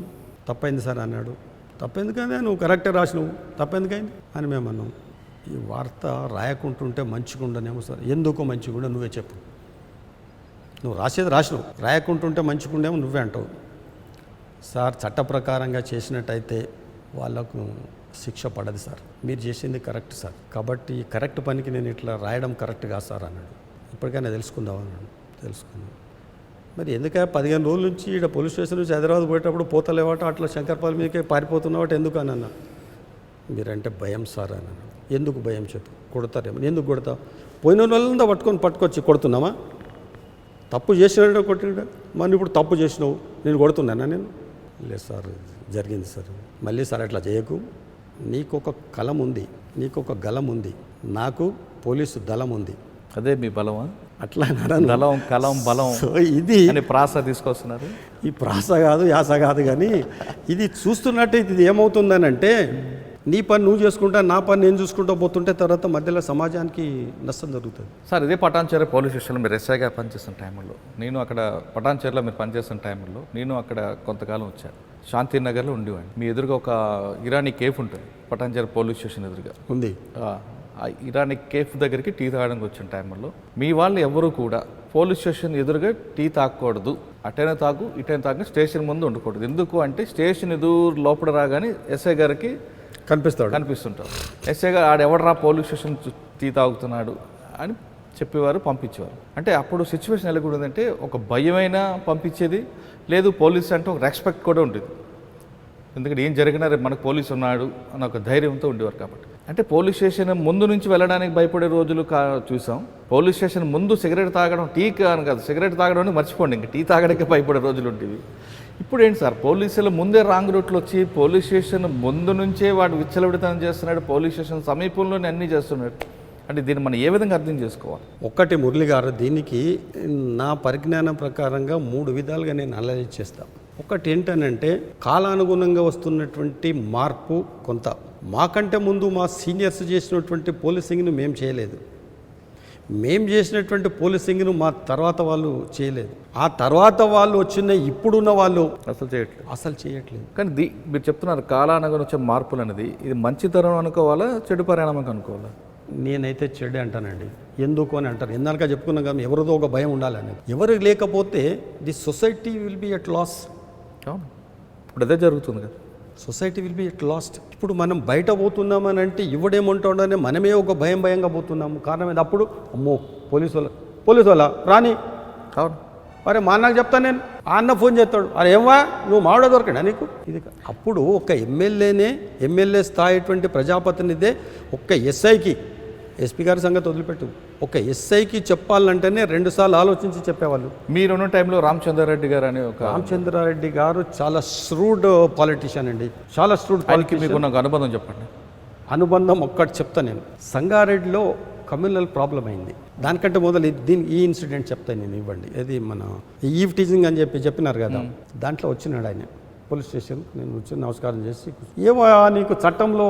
తప్పైంది సార్ అన్నాడు. తప్పెందుకైంది, నువ్వు కరెక్టే రాసినావు, తప్పెందుకైంది అని మేము అన్నాం. ఈ వార్త రాయకుంటుంటే మంచిగా ఉండనేమో సార్. ఎందుకు మంచిగా ఉండే నువ్వే చెప్పు. నువ్వు రాసేది రాసినావు, రాయకుంటుంటే మంచిగా ఉండేమో నువ్వే అంటావు. సార్ చట్ట ప్రకారంగా చేసినట్టయితే వాళ్ళకు శిక్ష పడదు సార్, మీరు చేసింది కరెక్ట్ సార్, కాబట్టి కరెక్ట్ పనికి నేను ఇట్లా రాయడం కరెక్ట్ కాదు సార్ అన్నాడు. ఇప్పటికైనా తెలుసుకుందాం అన్నాడు. తెలుసుకుందాం. మరి ఎందుకంటే 15 రోజుల నుంచి ఇక్కడ పోలీస్ స్టేషన్ నుంచి హైదరాబాద్ పోయేటప్పుడు పోతలేవాట, అట్లా శంకర్పల్లి మీదకే పారిపోతున్నావాట, ఎందుకు అని అన్నా. మీరంటే భయం సార్ అని అన్నాడు. ఎందుకు భయం చెప్పు, కొడతారేమో. ఎందుకు కొడతావు, పోయిన వాళ్ళంతా పట్టుకొచ్చి కొడుతున్నామా? తప్పు చేసినాడు కొట్టినాడు, మరి ఇప్పుడు తప్పు చేసినావు నేను కొడుతున్నానా? నేను లేదు సార్ జరిగింది సార్. మళ్ళీ సార్ అట్లా చేయకు, నీకు ఒక కలం ఉంది, నీకు ఒక గలం ఉంది, నాకు పోలీసు దళం ఉంది. అదే మీ బలమా? అట్లా దళం కలం బలం ఇది ప్రాస తీసుకొస్తున్నారు. ఈ ప్రాస కాదు యాస కాదు, కానీ ఇది చూస్తున్నట్టు ఇది ఏమవుతుందనంటే నీ పని నువ్వు చేసుకుంటా, నా పని నేను చూసుకుంటూ పోతుంటే తర్వాత మధ్యలో సమాజానికి నష్టం జరుగుతుంది. సార్ ఇదే పటాన్చేరు పోలీస్ స్టేషన్లో మీరు ఎస్ఐగా పనిచేస్తున్న టైంలో, నేను అక్కడ పటాన్చేరులో మీరు పనిచేస్తున్న టైంలో నేను అక్కడ కొంతకాలం వచ్చాను. శాంతినగర్లో ఉండేవాడిని. మీ ఎదురుగా ఒక ఇరానీ కేఫ్ ఉంటుంది పటాన్చేరు పోలీస్ స్టేషన్ ఎదురుగా ఉంది. ఆ ఇరానీ కేఫ్ దగ్గరికి టీ తాగడానికి వచ్చిన టైంలో మీ వాళ్ళు ఎవరు కూడా పోలీస్ స్టేషన్ ఎదురుగా టీ తాగకూడదు, అటైనా తాగు ఇటైనా తాగు, స్టేషన్ ముందు ఉండకూడదు. ఎందుకు అంటే స్టేషన్ ఎదురు లోపల రాగానే ఎస్ఐ గారికి కనిపిస్తుంటారు. ఎస్ఐ గారు ఆడెవడరా పోలీస్ స్టేషన్ టీ తాగుతున్నాడు అని చెప్పేవారు, పంపించేవారు. అంటే అప్పుడు సిచ్యువేషన్ ఎలా కూడా ఉందంటే ఒక భయమైనా పంపించేది లేదు, పోలీస్ అంటే ఒక రెస్పెక్ట్ కూడా ఉంటుంది. ఎందుకంటే ఏం జరిగినా రేపు మనకు పోలీసు ఉన్నాడు అని ఒక ధైర్యంతో ఉండేవారు. కాబట్టి అంటే పోలీస్ స్టేషన్ ముందు నుంచి వెళ్ళడానికి భయపడే రోజులు చూసాం. పోలీస్ స్టేషన్ ముందు సిగరెట్ తాగడం, టీ కాను కాదు సిగరెట్ తాగడం అని మర్చిపోండి, ఇంకా టీ తాగడానికి భయపడే రోజులు ఉండేవి. ఇప్పుడు ఏంటి సార్, పోలీసులు ముందే రాంగ్ రూట్లో వచ్చి పోలీస్ స్టేషన్ ముందు నుంచే వాడు విచ్చలవిడితనం చేస్తున్నాడు, పోలీస్ స్టేషన్ సమీపంలోనే అన్నీ చేస్తున్నాడు. అంటే దీన్ని మనం ఏ విధంగా అర్థం చేసుకోవాలి? ఒక్కటి మురళి గారు, దీనికి నా పరిజ్ఞానం ప్రకారంగా 3 విధాలుగా నేను అనలైజ్ చేస్తాను. ఒకటి ఏంటనంటే కాలానుగుణంగా వస్తున్నటువంటి మార్పు కొంత. మాకంటే ముందు మా సీనియర్స్ చేసినటువంటి పోలీసింగ్ను మేము చేయలేదు, మేము చేసినటువంటి పోలీసింగ్ను మా తర్వాత వాళ్ళు చేయలేదు, ఆ తర్వాత వాళ్ళు వచ్చిన ఇప్పుడున్న వాళ్ళు అసలు చేయట్లేదు. కానీ మీరు చెప్తున్నారు కాలానుగుణ వచ్చే మార్పులు అనేది, ఇది మంచితనం అనుకోవాలా చెడు పరిణామం అనుకోవాలా? నేనైతే చెడు అంటానండి. ఎందుకు అని అంటారు, ఎందాక చెప్పుకున్నాం కానీ ఎవరిదో ఒక భయం ఉండాలని. ఎవరు లేకపోతే the society will be at loss. అవును, ఇప్పుడు అదే జరుగుతుంది కదా, society will be at last. ఇప్పుడు మనం బయట పోతున్నామని అంటే ఇవ్వడేముంటుండనే మనమే ఒక భయంగా పోతున్నాము. కారణం ఏంది? అప్పుడు అమ్మో పోలీసు వాళ్ళ రాని. అవును, అరే మా అన్నకు చెప్తాను నేను, ఆ అన్న ఫోన్ చేస్తాడు, అరే ఏమా నువ్వు మావిడ దొరకడా నీకు ఇది. అప్పుడు ఒక ఎమ్మెల్యే స్థాయిటువంటి ప్రజాప్రతినిధే ఒక్క ఎస్ఐకి, ఎస్పీ గారి సంగతి వదిలిపెట్టు, ఒక ఎస్ఐకి చెప్పాలంటేనే 2 సార్లు ఆలోచించి చెప్పేవాళ్ళు. మీరున్న టైంలో రామచంద్రారెడ్డి గారు అని రామచంద్రారెడ్డి గారు చాలా శ్రూడ్ పాలిటిషియన్ అండి, చాలా శ్రూడ్ పాలిటిషియన్. మీకు నాకు అనుబంధం చెప్పండి. అనుబంధం ఒక్కటి చెప్తాను నేను. సంగారెడ్డిలో కమ్యూనల్ ప్రాబ్లం అయింది. దానికంటే మొదలు ఈ ఇన్సిడెంట్ చెప్తాను నేను, ఇవ్వండి. అది మన ఈవ్ టీజింగ్ అని చెప్పినారు కదా, దాంట్లో వచ్చినాడు ఆయన పోలీస్ స్టేషన్. నేను వచ్చి నమస్కారం చేసి, ఏమో నీకు చట్టంలో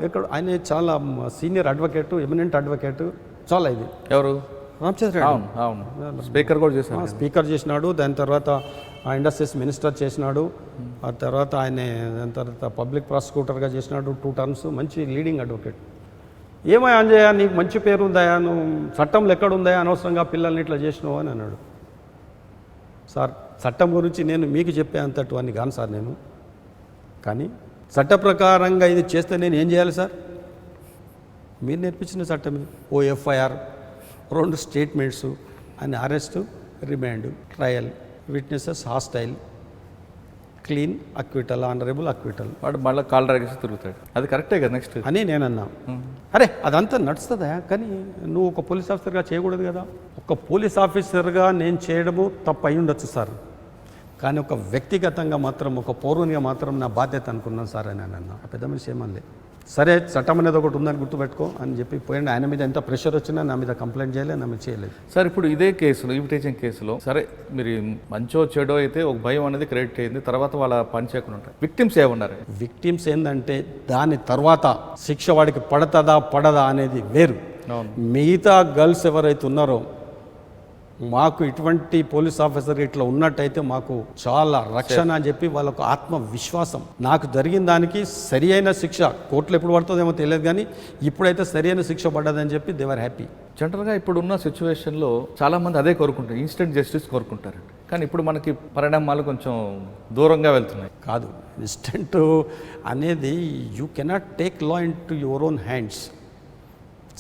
ఎక్కడ, ఆయన చాలా సీనియర్ అడ్వకేట్, ఎమినెంట్ అడ్వకేట్, చాలా ఇది. ఎవరు? రామచంద్ర. అవును, స్పీకర్ కూడా చేశాడు. స్పీకర్ చేసినాడు, దాని తర్వాత ఇండస్ట్రీస్ మినిస్టర్ చేసినాడు, ఆ తర్వాత దాని తర్వాత పబ్లిక్ ప్రాసిక్యూటర్గా చేసినాడు 2 టర్మ్స్. మంచి లీడింగ్ అడ్వకేట్. ఏమో అంజయ్య నీకు మంచి పేరు ఉందా, నువ్వు చట్టంలో ఎక్కడుందా, అనవసరంగా పిల్లల్ని ఇట్లా చేసినావు అని అన్నాడు. సార్ చట్టం గురించి నేను మీకు చెప్పే అంతటి అని కాను సార్ నేను, కానీ చట్ట ప్రకారంగా ఇది చేస్తే నేను ఏం చేయాలి సార్? మీరు నేర్పించిన చట్టమే. ఓ ఎఫ్ఐఆర్, 2 స్టేట్మెంట్స్ అని, arrest, remand, trial, witnesses hostile, clean, acquittal, honourable acquittal. వాడు మళ్ళీ కాల్ డ్రాగేసి తిరుగుతాడు. అది కరెక్టే కదా నెక్స్ట్ అని నేనన్నా. అరే అదంతా నడుస్తుందా, కానీ నువ్వు ఒక పోలీస్ ఆఫీసర్గా చేయకూడదు కదా. ఒక పోలీస్ ఆఫీసర్గా నేను చేయడము తప్పు అయి ఉండొచ్చు సార్, కానీ ఒక వ్యక్తిగతంగా మాత్రం, ఒక పౌరునిగా మాత్రం నా బాధ్యత అనుకున్నాను సార్ అని అన్నా. పెద్ద మనిషి ఏమనలే. సరే చట్టం అనేది ఒకటి ఉందని గుర్తుపెట్టుకో అని చెప్పి పోయింది. ఆయన మీద ఎంత ప్రెషర్ వచ్చినా నా మీద కంప్లైంట్ చేయలేదు, నా మీద చేయలేదు. సార్ ఇప్పుడు ఇదే కేసులో, ఇన్విటేషన్ కేసులో, సరే మీరు మంచో చెడో అయితే ఒక భయం అనేది క్రియేట్ అయింది, తర్వాత వాళ్ళ పని చేయకుండా ఉంటారు. విక్టిమ్స్ ఏమన్నారు? విక్టిమ్స్ ఏంటంటే దాని తర్వాత శిక్ష వాడికి పడతదా పడదా అనేది వేరు. మిగతా గర్ల్స్ ఎవరైతే ఉన్నారో, మాకు ఇటువంటి పోలీస్ ఆఫీసర్ ఇట్లా ఉన్నట్టయితే మాకు చాలా రక్షణ అని చెప్పి వాళ్ళకు ఆత్మవిశ్వాసం. నాకు జరిగిన దానికి సరి అయిన శిక్ష కోర్టులో ఎప్పుడు పడుతుందేమో తెలియదు, కానీ ఇప్పుడైతే సరి అయిన శిక్ష పడ్డదని చెప్పి దే ఆర్ హ్యాపీ. జనరల్గా ఇప్పుడున్న సిచ్యువేషన్లో చాలామంది అదే కోరుకుంటారు, ఇన్స్టెంట్ జస్టిస్ కోరుకుంటారు. కానీ ఇప్పుడు మనకి పరిణామాలు కొంచెం దూరంగా వెళ్తున్నాయి. కాదు, ఇన్స్టెంట్ అనేది you cannot take law in to your own hands.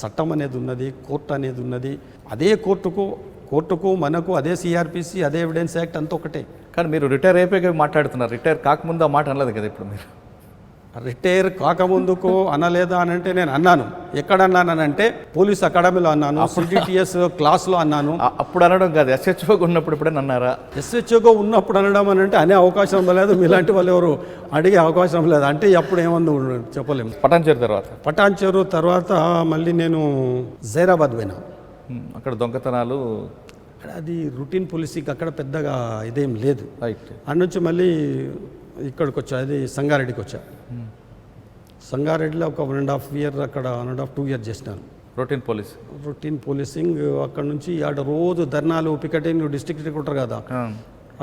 చట్టం అనేది ఉన్నది, కోర్టు అనేది ఉన్నది. అదే కోర్టుకు మనకు అదే సిఆర్పిసి, అదే ఎవిడెన్స్ యాక్ట్ అంతా ఒకటే. కానీ మీరు రిటైర్ అయిపోయి మాట్లాడుతున్నారు, రిటైర్ కాకముందు ఆ మాట అనలేదు కదా. ఇప్పుడు మీరు రిటైర్ కాకముందుకు అనలేదా అని అంటే నేను అన్నాను. ఎక్కడ అన్నానంటే పోలీస్ అకాడమీలో అన్నాను, సిడిటిఎస్ క్లాస్లో అన్నాను. అప్పుడు అనడం కాదు, ఎస్హెచ్ఓగా ఉన్నప్పుడు ఇప్పుడే అన్నారా? ఎస్హెచ్ఓగా ఉన్నప్పుడు అనడం అని అంటే అనే అవకాశం లేదు, మీలాంటి వాళ్ళు ఎవరు అడిగే అవకాశం లేదు. అంటే అప్పుడు ఏమన్నా చెప్పలేము. పటాన్చెరు తర్వాత మళ్ళీ నేను జైరాబాద్ పోయినా. అక్కడ దొంగతనాలు, అది రొటీన్ పోలీసింగ్, అక్కడ పెద్దగా ఇదేం లేదు. రైట్. అక్కడ నుంచి మళ్ళీ ఇక్కడికి వచ్చా, అది సంగారెడ్డికి వచ్చా. సంగారెడ్డిలో ఒక 1.5 ఇయర్, అక్కడ 1.5-2 ఇయర్స్ చేసినాను రొటీన్ పోలీసింగ్. అక్కడ నుంచి ఆడ రోజు ధర్నాలు, పికెటింగ్, డిస్ట్రిక్ట్ రిక్రూటర్ కదా,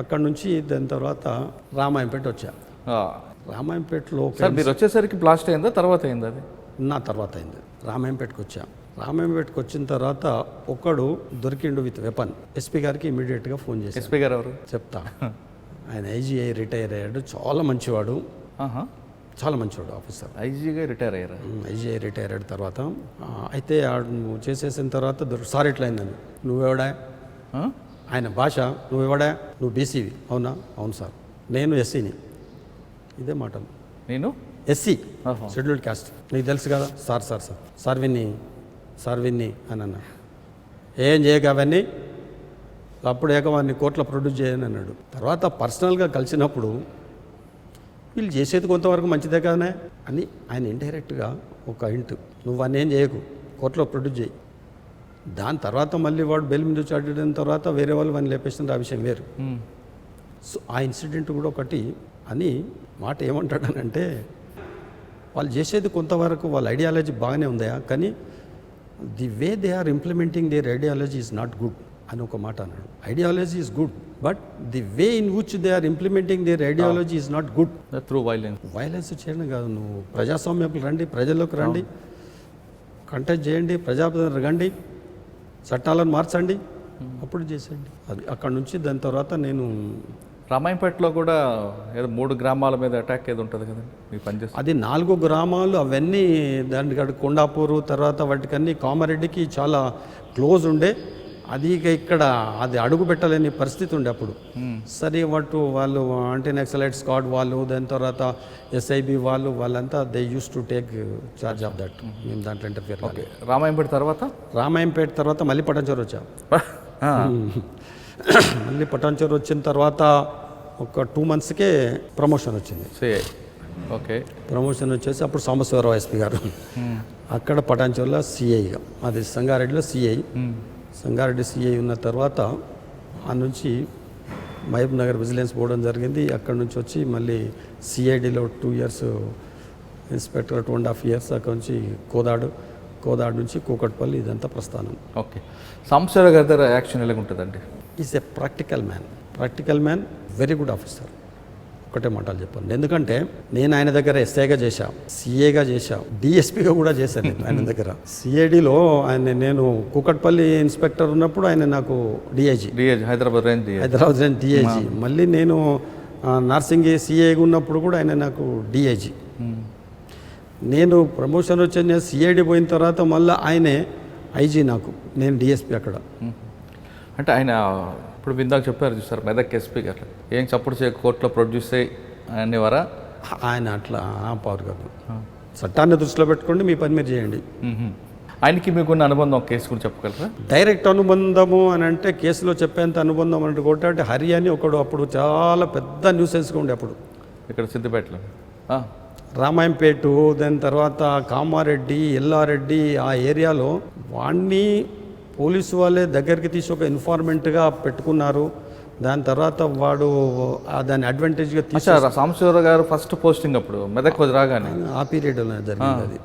అక్కడ నుంచి దాని తర్వాత రామాయంపేట వచ్చా. రామాయంపేటలో మీరు వచ్చేసరికి బ్లాస్ట్ అయిందా, తర్వాత అయిందా? అది నా తర్వాత అయింది. రామాయంపేటకు వచ్చా. రామాయంపేటకు వచ్చిన తర్వాత ఒకడు దొరికిండు విత్ వెపన్. ఎస్పీ గారికి ఇమీడియట్గా ఫోన్ చేసి. ఎస్పీ గారు ఎవరు చెప్తా. ఆయన ఐజీఐ రిటైర్ అయ్యాడు, చాలా మంచివాడు, చాలా మంచివాడు ఆఫీసర్. ఐజీగా రిటైర్ అయ్యారు. ఐజీఐ రిటైర్ అయిన తర్వాత అయితే నువ్వు చేసేసిన తర్వాత సార్ ఎట్లా అయిందని, నువ్వెవడా, ఆయన భాష, నువ్వెవడా, నువ్వు బీసీవి, అవునా? అవును సార్. నేను ఎస్సీని. ఇదే మాటలు. నేను ఎస్సీ, షెడ్యూల్డ్ క్యాస్ట్, నీకు తెలుసు కదా. సార్ విన్ని అని అన్నా. ఏం చేయక అవన్నీ, అప్పుడు ఏకవాన్ని కోర్టులో ప్రొడ్యూస్ చేయని అన్నాడు. తర్వాత పర్సనల్గా కలిసినప్పుడు వీళ్ళు చేసేది కొంతవరకు మంచిదే కదనే అని ఆయన ఇండైరెక్ట్గా ఒక హింట్, నువ్వు అన్నీ ఏం చేయకు, కోర్టులో ప్రొడ్యూస్ చేయి. దాని తర్వాత మళ్ళీ వాడు బెయిల్ మీద చాటిన తర్వాత వేరే వాళ్ళు వాడిని లేపేసిన ఆ విషయం వేరు. సో ఆ ఇన్సిడెంట్ కూడా ఒకటి అని మాట ఏమంటాడనంటే, వాళ్ళు చేసేది కొంతవరకు వాళ్ళ ఐడియాలజీ బాగానే ఉందా, కానీ the way they are implementing their ideology is not good అని ఒక మాట అన్నాడు. Ideology is good, but the way in which they are implementing their ideology is not good. Through violence. Violence చేయడం కాదు, నువ్వు ప్రజాస్వామ్యంలో రండి, ప్రజల్లోకి రండి, కంటెస్ట్ చేయండి, ప్రజాప్రతినిధులు రండి, చట్టాలను మార్చండి, అప్పుడు చేసేయండి. అది అక్కడ నుంచి దాని తర్వాత నేను రామాయంపేటలో కూడా ఏదో 3 గ్రామాల మీద అటాక్ ఏదో ఉంటుంది కదండి మీ పనిచేస్తుంది. అది 4 గ్రామాలు అవన్నీ దానికి అక్కడ కొండాపూరు తర్వాత వాటికన్నీ కామారెడ్డికి చాలా క్లోజ్ ఉండే. అది ఇక ఇక్కడ అది అడుగు పెట్టలేని పరిస్థితి ఉండే అప్పుడు. సరే వాళ్ళు యాంటీ నక్సలైట్ స్క్వాడ్ వాళ్ళు, దాని తర్వాత ఎస్ఐబి వాళ్ళంతా they use to take charge of that. మేము దాంట్లో ఇంటర్ఫియర్. ఓకే, రామాయంపేట తర్వాత మళ్ళీ పటాన్చెరు వచ్చాం. మళ్ళీ పటాన్చెరు వచ్చిన తర్వాత ఒక 2 monthsకే ప్రమోషన్ వచ్చింది. ఓకే, ప్రమోషన్ వచ్చేసి అప్పుడు సాంబశివరావు ఎస్పీ గారు అక్కడ పటాన్చెరులో సిఐగా, అది సంగారెడ్డిలో సిఐ. సంగారెడ్డి సిఐ ఉన్న తర్వాత ఆ నుంచి మహబూబ్ నగర్ విజిలెన్స్ పోవడం జరిగింది. అక్కడ నుంచి వచ్చి మళ్ళీ సిఐడిలో 2 years ఇన్స్పెక్టర్, 2.5 years అక్కడ నుంచి కోదాడు నుంచి కూకట్పల్లి, ఇదంతా ప్రస్థానం. ఓకే, సాంబశివరావు గారి దగ్గర యాక్షన్ ఎలా ఉంటుందండి? Is a practical man, very good officer. ఒకటే మాటలు చెప్పాను, ఎందుకంటే నేను ఆయన దగ్గర ఎస్ఐగా చేశా, సిఏగా చేశా, డిఎస్పీగా కూడా చేశాను నేను ఆయన దగ్గర. సిఐడిలో నేను కూకట్పల్లి ఇన్స్పెక్టర్ ఉన్నప్పుడు ఆయన నాకు డిఐజీ, హైదరాబాద్ రేంజ్ డిఐజీ. మళ్ళీ నేను నార్సింగి సిఐగా ఉన్నప్పుడు కూడా ఆయన నాకు డిఐజీ. నేను ప్రమోషన్ వచ్చి నేను సిఐడి పోయిన తర్వాత మళ్ళీ ఆయనే ఐజీ నాకు, నేను డిఎస్పీ అక్కడ. అంటే ఆయన ఇప్పుడు ఇందాక చెప్పారు చూసారు మెదక్ ఎస్పీ గారు ఏం సపోర్ట్ చేయ కోర్టులో ప్రొడ్యూస్ అనేవారా? ఆయన అట్లా పవర్ కాదు, చట్టాన్ని దృష్టిలో పెట్టుకోండి, మీ పని మీరు చేయండి. ఆయనకి మీకున్న అనుబంధం ఒక కేసు కూడా చెప్పగలరా? డైరెక్ట్ అనుబంధము అని అంటే కేసులో చెప్పేంత అనుబంధం అంటే ఒకటి హరి అని ఒకడు అప్పుడు చాలా పెద్ద న్యూసెన్స్గా ఉండే అప్పుడు ఇక్కడ సిద్దిపేటలో. రామాయంపేట, దాని తర్వాత కామారెడ్డి, ఎల్లారెడ్డి, ఆ ఏరియాలో వాణ్ణి పోలీసు వాళ్ళే దగ్గరికి తీసి ఒక ఇన్ఫార్మెంట్గా పెట్టుకున్నారు. దాని తర్వాత వాడు దాన్ని అడ్వాంటేజ్గా తీసారు. సాంబశివరావు గారు ఫస్ట్ పోస్టింగ్ అప్పుడు మెదక్ రాగానే ఆ పీరియడ్లో జరిగింది. అది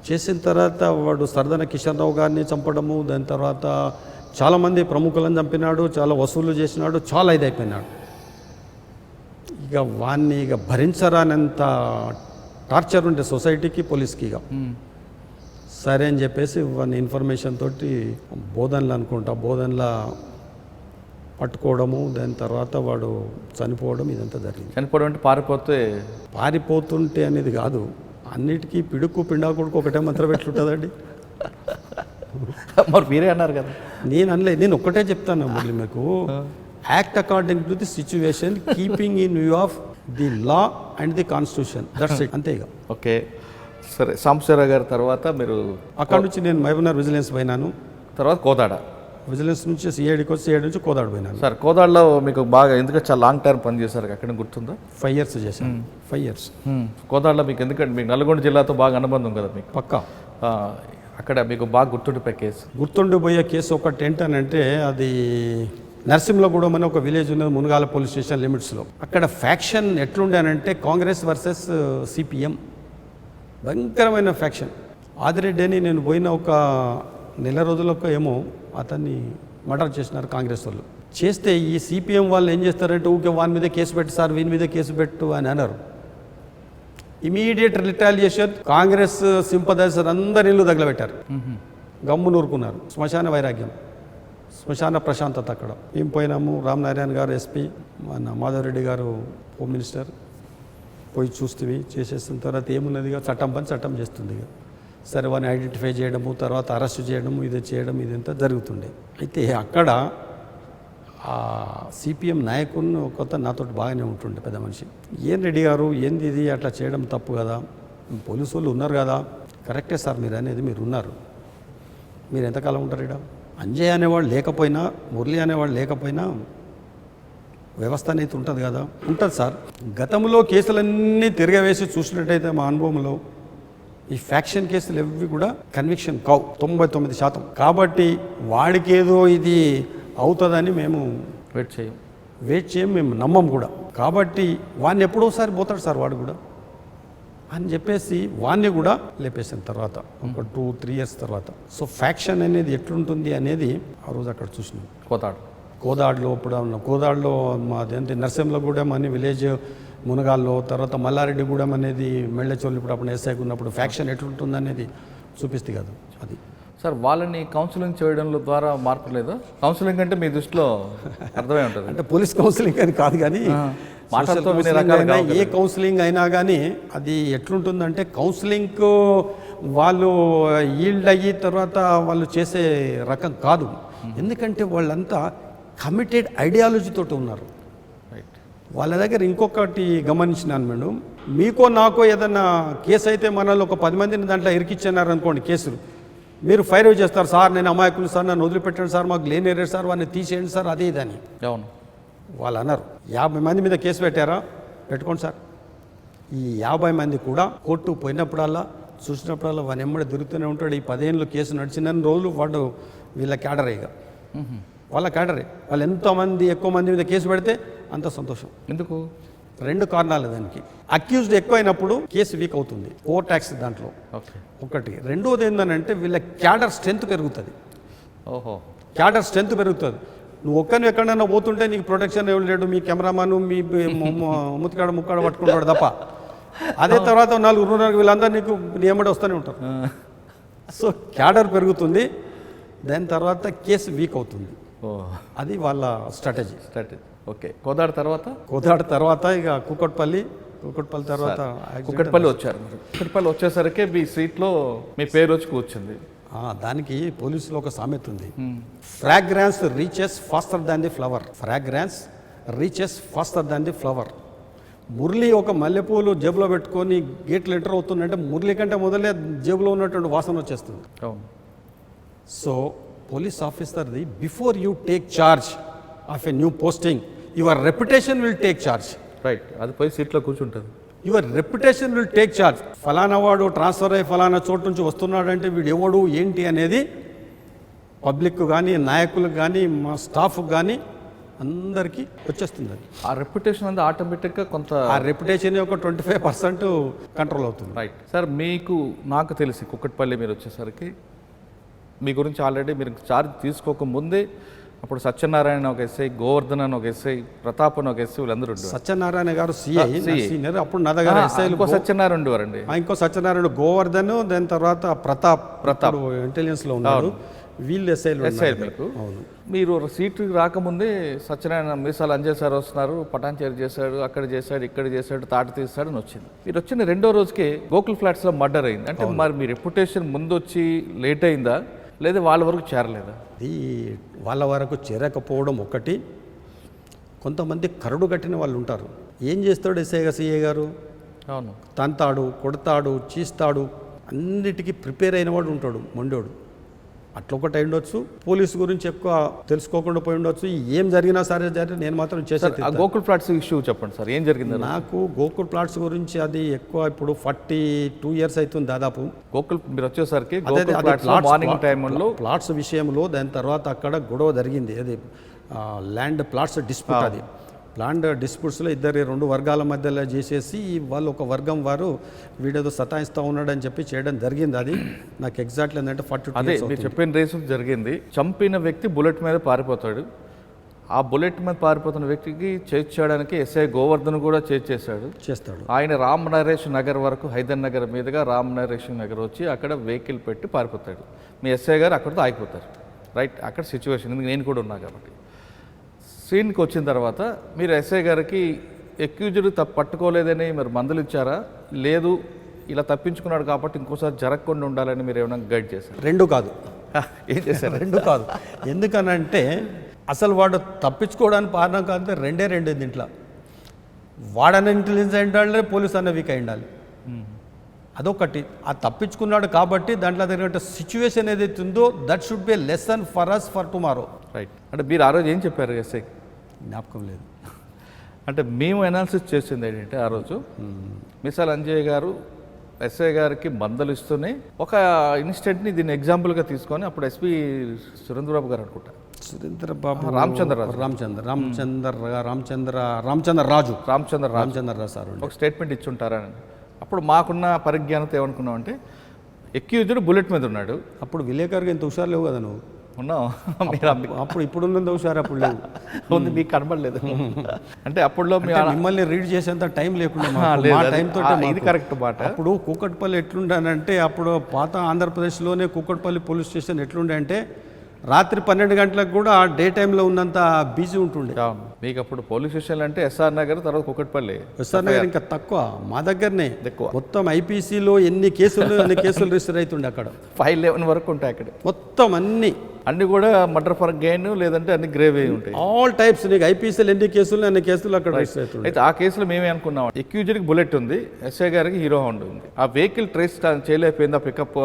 చేసిన తర్వాత వాడు సర్దన కిషన్ రావు గారిని చంపడము, దాని తర్వాత చాలామంది ప్రముఖులను చంపినాడు, చాలా వసూలు చేసినాడు, చాలా ఇదైపోయినాడు. ఇక వాణ్ణి భరించరానంత టార్చర్ ఉండే సొసైటీకి, పోలీస్కి. ఇక సరే అని చెప్పేసి వాడిని ఇన్ఫర్మేషన్ తోటి బోధనలో పట్టుకోవడము, దాని తర్వాత వాడు చనిపోవడం, ఇదంతా జరిగింది. చనిపోవడం అంటే పారిపోతుంటే అనేది కాదు, అన్నిటికీ పిడుకు పిండాకుడుకు ఒకటే మంత్రం ఎట్లుంటుందండి. మరి మీరే అన్నారు కదా. నేను ఒక్కటే చెప్తాను మళ్ళీ మీకు, act according to the situation, keeping in view of the law and the constitution, that's it, అంతే. ఇక ఓకే, సరే. సాంబశివరావు గారి తర్వాత మీరు అక్కడ నుంచి నేను మహబూబ్నగర్ విజిలెన్స్ పోయినాను, తర్వాత కోదాడ విజిలెన్స్ నుంచి సిఐడికి వచ్చి సిఐడి నుంచి కోదాడ పోయినాను. సార్, కోదాడలో మీకు బాగా ఎందుకంటే చాలా లాంగ్ టర్మ్ పని చేశారు, అక్కడ గుర్తుందా? 5 years చేశాను. 5 years కోదాడలో మీకు ఎందుకంటే మీకు నల్గొండ జిల్లాతో బాగా అనుబంధం కదా మీకు. పక్కా అక్కడ మీకు బాగా గుర్తుండిపోయే కేసు, గుర్తుండిపోయే కేసు ఒకటి ఏంటనంటే, అది నరసింహగూడెం అని ఒక విలేజ్ ఉన్నది మునగాల పోలీస్ స్టేషన్ లిమిట్స్లో. అక్కడ ఫ్యాక్షన్ ఎట్లుండానంటే కాంగ్రెస్ వర్సెస్ సిపిఎం, భయంకరమైన ఫ్యాక్షన్. ఆదిరెడ్డి అని నేను పోయిన ఒక నెల రోజులకు ఏమో అతన్ని మర్డర్ చేసినారు కాంగ్రెస్ వాళ్ళు. చేస్తే ఈ సిపిఎం వాళ్ళు ఏం చేస్తారంటే, ఊకే వాని మీద కేసు పెట్టు సార్, వీని మీద కేసు పెట్టు అని అన్నారు. ఇమీడియట్ రిటాలియేషన్, కాంగ్రెస్ సింపదైజర్ అందరి ఇల్లు తగలబెట్టారు, గమ్ము నూరుకున్నారు. శ్మశాన వైరాగ్యం, శ్మశాన ప్రశాంతత అక్కడ. మేము పోయినాము, రామనారాయణ గారు ఎస్పీ, మన మాధవరెడ్డి గారు హోమ్ మినిస్టర్, పోయి చూస్తే చేసేసిన తర్వాత ఏమున్నదిగా చట్టం పని చట్టం చేస్తుంది. సరే, వాడిని ఐడెంటిఫై చేయడము, తర్వాత అరెస్ట్ చేయడము, ఇదంతా జరుగుతుండే. అయితే అక్కడ ఆ సిపిఎం నాయకుని కొత్త నాతో బాగానే ఉంటుండే పెద్ద మనిషి. ఏం రెడ్డి గారు, ఏంది ఇది, అట్లా చేయడం తప్పు కదా, పోలీసు వాళ్ళు ఉన్నారు కదా. కరెక్టే సార్ మీరు అనేది, మీరు ఉన్నారు, మీరు ఎంతకాలం ఉంటారు ఇక్కడ? అంజయ్ అనేవాడు లేకపోయినా, మురళి అనేవాడు లేకపోయినా వ్యవస్థ అనేది ఉంటుంది కదా. ఉంటుంది సార్. గతంలో కేసులన్నీ తిరగవేసి చూసినట్టయితే మా అనుభవంలో ఈ ఫ్యాక్షన్ కేసులు ఎవి కూడా కన్విక్షన్ కావు 99%. కాబట్టి వాడికి ఏదో ఇది అవుతుందని మేము వెయిట్ చేయం మేము నమ్మం కూడా. కాబట్టి వాడిని ఎప్పుడోసారి పోతాడు సార్ వాడు కూడా అని చెప్పేసి వాడిని కూడా లేపేసిన తర్వాత ఒక 2-3 ఇయర్స్ తర్వాత. సో ఫ్యాక్షన్ అనేది ఎట్లుంటుంది అనేది ఆ రోజు అక్కడ చూసినాం. కోదాడులో ఇప్పుడు కోదాడులో మాదేంటి నరసింహగూడెం అని విలేజ్, మునగాల్లో, తర్వాత మల్లారెడ్డిగూడెం అనేది మెళ్ళచోళ్ళు ఇప్పుడు అప్పుడు ఎస్ఐకి ఉన్నప్పుడు ఫ్యాక్షన్ ఎట్లుంటుంది అనేది చూపిస్తే కదా అది. సార్ వాళ్ళని కౌన్సిలింగ్ చేయడంలో ద్వారా మార్పు లేదా? కౌన్సిలింగ్ అంటే మీ దృష్టిలో అర్థమై ఉంటుంది అంటే పోలీస్ కౌన్సిలింగ్ అని కాదు కానీ మాటలతో వినే social రకాలుగా అయినా, ఏ కౌన్సిలింగ్ అయినా కానీ అది ఎట్లుంటుందంటే కౌన్సిలింగ్ వాళ్ళు ఈల్డ్ అయ్యి తర్వాత వాళ్ళు చేసే రకం కాదు. ఎందుకంటే వాళ్ళంతా కమిటెడ్ ఐడియాలజీతో ఉన్నారు. వాళ్ళ దగ్గర ఇంకొకటి గమనించినాను మేడం, మీకో నాకో ఏదన్నా కేసు అయితే మనల్ని ఒక 10 మందిని దాంట్లో ఇరికిచ్చినారు అనుకోండి కేసులు, మీరు ఫైర్ చేస్తారు సార్, నేను అమాయకులు సార్, నన్ను వదిలిపెట్టండి సార్, మాకు లేనేరే సార్, వాడిని తీసేయండి సార్, అదే ఇదని. అవును, వాళ్ళు అన్నారు 50 మంది మీద కేసు పెట్టారా, పెట్టుకోండి సార్. ఈ 50 మంది కూడా కోర్టు పోయినప్పుడల్లా చూసినప్పుడల్లా వాని ఎమ్మడి దొరుకుతూనే ఉంటాడు. ఈ 10 ఏళ్ళు కేసు నడిచిన రోజులు వాడు వీళ్ళ క్యాడరే, ఇక వాళ్ళ క్యాడరే. వాళ్ళు ఎంతోమంది ఎక్కువ మంది మీద కేసు పెడితే అంత సంతోషం. ఎందుకు? 2 కారణాలు దానికి. అక్యూజ్డ్ ఎక్కువైనప్పుడు కేసు వీక్ అవుతుంది, ఓవర్ ట్యాక్స్ దాంట్లో ఒకటి. రెండోది ఏంటంటే వీళ్ళ క్యాడర్ స్ట్రెంత్ పెరుగుతుంది. క్యాడర్ స్ట్రెంత్ పెరుగుతుంది. నువ్వు ఒక్కరిని ఎక్కడైనా పోతుంటే నీకు ప్రొటెక్షన్ ఎవరు లేడు, మీ కెమెరామాన్ మీ ముక్కాడ పట్టుకుంటాడు తప్ప. అదే తర్వాత 4 వీళ్ళందరూ నీకు నియమడి వస్తూనే ఉంటారు. సో క్యాడర్ పెరుగుతుంది, దాని తర్వాత కేసు వీక్ అవుతుంది. అది వాళ్ళ స్ట్రాటజీ. ఓకే, కోదాడ తర్వాత ఇక కుక్కట్పల్లి తర్వాత కుక్కట్పల్లి వచ్చారు. కుక్కట్పల్లి వచ్చేసరికి మీ సీట్లో మీ పేరు వచ్చి కూర్చుంది. దానికి పోలీసులో ఒక సామెత ఉంది, fragrance reaches faster than the flower. Fragrance reaches faster than the flower. Murali ఒక మల్లెపూలు జేబులో పెట్టుకొని గేట్లు ఎంటర్ అవుతుందంటే మురళి కంటే మొదలే జేబులో ఉన్నటువంటి వాసన వచ్చేస్తుంది. సో పోలీస్ ఆఫీసర్ది before you take charge of a new posting, your reputation will take charge. Right, అది పోయి సీట్లో కూర్చుంటుంది. Your reputation will take charge. ఫలానా వాడు ట్రాన్స్ఫర్ అయ్యి ఫలానా చోటు నుంచి వస్తున్నాడంటే వీడు ఎవడు ఏంటి అనేది పబ్లిక్ కానీ నాయకులకు కానీ మా స్టాఫ్ కానీ అందరికీ వచ్చేస్తుంది. అది ఆ రెప్యుటేషన్ అనేది ఆటోమేటిక్గా కొంత ఆ రెప్యుటేషన్ ఒక 25% కంట్రోల్ అవుతుంది. రైట్ సార్, నాకు తెలిసి కుక్కట్పల్లి మీరు వచ్చేసరికి మీ గురించి ఆల్రెడీ మీరు చార్జ్ తీసుకోకముందే అప్పుడు సత్యనారాయణ ఒక ఎస్ఐ, గోవర్ధన్ అని ఒక ఎస్ఐ, ప్రతాప్ అని ఒక ఎస్ఐ, వీళ్ళందరూ ఉండేవారు. సత్యనారాయణ గారు సీనియర్, అప్పుడు నా దగ్గర ఎస్ఐలు సత్యనారాయణ ఉండేవారండి. ఇంకో సత్యనారాయణ, గోవర్ధన్, దాని తర్వాత ప్రతాప్ ఇంటెలిజెన్స్లో ఉన్నాడు. వీళ్ళు ఎస్ఐలు మీకు. మీరు సీటు రాకముందే సత్యనారాయణ మీసాలు అంజయ్ సార్ వస్తున్నారు, పటాన్చేరి చేశాడు, అక్కడ చేశాడు, ఇక్కడ చేశాడు, తాట తీస్తాడు అని వచ్చింది. మీరు వచ్చిన 2వ రోజుకే గోకుల్ ఫ్లాట్స్లో మర్డర్ అయింది. అంటే మరి మీ రెప్యుటేషన్ ముందు వచ్చి లేట్ అయిందా, లేదా వాళ్ళ వరకు చేరలేదా? ఇది వాళ్ళ వరకు చేరకపోవడం ఒకటి. కొంతమంది కరడు కట్టిన వాళ్ళు ఉంటారు. ఏం చేస్తాడు సిఏ గారు? అవును, తంతాడు, కొడతాడు, చీస్తాడు, అన్నిటికీ ప్రిపేర్ అయిన వాడు ఉంటాడు మొండోడు. అట్లొకటి అయి ఉండొచ్చు. పోలీసు గురించి ఎక్కువ తెలుసుకోకుండా పోయి ఉండొచ్చు. ఏం జరిగినా సరే నేను మాత్రం చేసేది. గోకుల్ ప్లాట్స్ ఇష్యూ చెప్పండి సార్, ఏం జరిగింది? నాకు గోకుల్ ప్లాట్స్ గురించి అది ఎక్కువ ఇప్పుడు 42 ఇయర్స్ అవుతుంది దాదాపు. గోకుల్ మీరు వచ్చేసరికి మార్నింగ్ టైంలో ప్లాట్స్ విషయంలో, దాని తర్వాత అక్కడ గొడవ జరిగింది. అది ల్యాండ్ ప్లాట్స్ డిస్ప్యూట్. అది ల్యాండ్ డిస్ప్యూట్స్లో 2 వర్గాల మధ్యలో చేసేసి వాళ్ళు ఒక వర్గం వారు వీడేదో సతాయిస్తూ ఉన్నాడని చెప్పి చేయడం జరిగింది. అది నాకు ఎగ్జాక్ట్లీ ఏంటంటే 42 ఇయర్స్. మీరు చెప్పిన రేసు జరిగింది. చంపిన వ్యక్తి బుల్లెట్ మీద పారిపోతాడు. ఆ బుల్లెట్ మీద పారిపోతున్న వ్యక్తికి చేజ్ చేయడానికి ఎస్ఐ గోవర్ధన్ కూడా చేస్తాడు. ఆయన రామ్ నరేష్ నగర్ వరకు, హైదర్ నగర్ మీదుగా రామ్ నరేష్ నగర్ వచ్చి అక్కడ వెహికల్ పెట్టి పారిపోతాడు. మీ ఎస్ఐ గారు అక్కడితో ఆగిపోతారు. రైట్, అక్కడ సిచ్యువేషన్ నేను కూడా ఉన్నా కాబట్టి. సీన్కి వచ్చిన తర్వాత మీరు ఎస్ఐ గారికి ఎక్యూజ్డ్ పట్టుకోలేదని మీరు మందులు ఇచ్చారా, లేదు ఇలా తప్పించుకున్నాడు కాబట్టి ఇంకోసారి జరగకుండా ఉండాలని మీరు ఏమైనా గైడ్ చేశారు? 2 కాదు. ఏం చేశారు? 2 కాదు. ఎందుకనంటే అసలు వాడు తప్పించుకోవడానికి కారణం కాదంటే 2 దీంట్లో. వాడన్న ఇంటెలిజెన్స్ అయి ఉండాలి, పోలీస్ అన్న వీక్ అయి ఉండాలి. అదొకటి. ఆ తప్పించుకున్నాడు కాబట్టి దాంట్లో జరిగిన సిచ్యువేషన్ ఏదైతే ఉందో that should be lesson for us for tomorrow. Right, అంటే మీరు ఆ రోజు ఏం చెప్పారు ఎస్ఐ? జ్ఞాపకం లేదు. అంటే మేము అనాలిసిస్ చేసింది ఏంటంటే ఆ రోజు మిసాల్ అంజయ్ గారు ఎస్ఐ గారికి మందలిస్తూనే ఒక ఇన్సిడెంట్ని దీన్ని ఎగ్జాంపుల్గా తీసుకొని అప్పుడు ఎస్పీ సురేంద్రబాబు గారు అనుకుంటా సురేంద్ర బాబు రామచంద్రరాజు రాజు సార్ ఒక స్టేట్మెంట్ ఇచ్చుంటారని. అప్పుడు మాకున్న పరిజ్ఞానంతో ఏమనుకున్నాం అంటే ఎక్యూజ్డ్ బుల్లెట్ మీద ఉన్నాడు. అప్పుడు విలేకరుగా ఇంత హుషారు లేవు కదా నువ్వు. ఉన్నాం మీరు అప్పుడు ఇప్పుడున్నంత హుషారు అప్పుడు లేవు. ఉంది, మీకు కనబడలేదు. అంటే అప్పుడులో మిమ్మల్ని రీడ్ చేసేంత టైం లేకుండా ఇది కరెక్ట్ మాట. అప్పుడు కూకట్పల్లి ఎట్లుండానంటే అప్పుడు పాత ఆంధ్రప్రదేశ్లోనే కూకట్పల్లి పోలీస్ స్టేషన్ ఎట్లుండే అంటే రాత్రి 12 గంటలకు కూడా డే టైంలో ఉన్నంత బిజీ ఉంటుండే. మీకు అప్పుడు పోలీస్ స్టేషన్లు అంటే ఎస్ఆర్ నగర్, తర్వాత కుకట్పల్లి. ఎస్ఆర్ నగర్ ఇంకా తక్కువ, మా దగ్గరనే ఎక్కువ. మొత్తం ఐపీసీలో ఎన్ని కేసులు రిజిస్టర్ అవుతుండే అక్కడ 511 వరకు ఉంటాయి అక్కడ. మొత్తం అన్ని కూడా మర్డర్ ఫర్ గెయిన్ లేదంటే అన్ని గ్రేవ్ ఉంటాయి. All types. నీకు ఐపీసీలు ఎన్ని కేసులు అన్ని కేసులు అక్కడ రిజిస్టర్ అవుతుంది. అయితే ఆ కేసులో మేమే అనుకున్నాం ఎక్యూజ్డ్కి బుల్లెట్ ఉంది, ఎస్ఐ గారికి హీరో హోండా ఉంది. ఆ వెహికల్ ట్రేస్ చేయలేకపోయింది, ఆ పికప్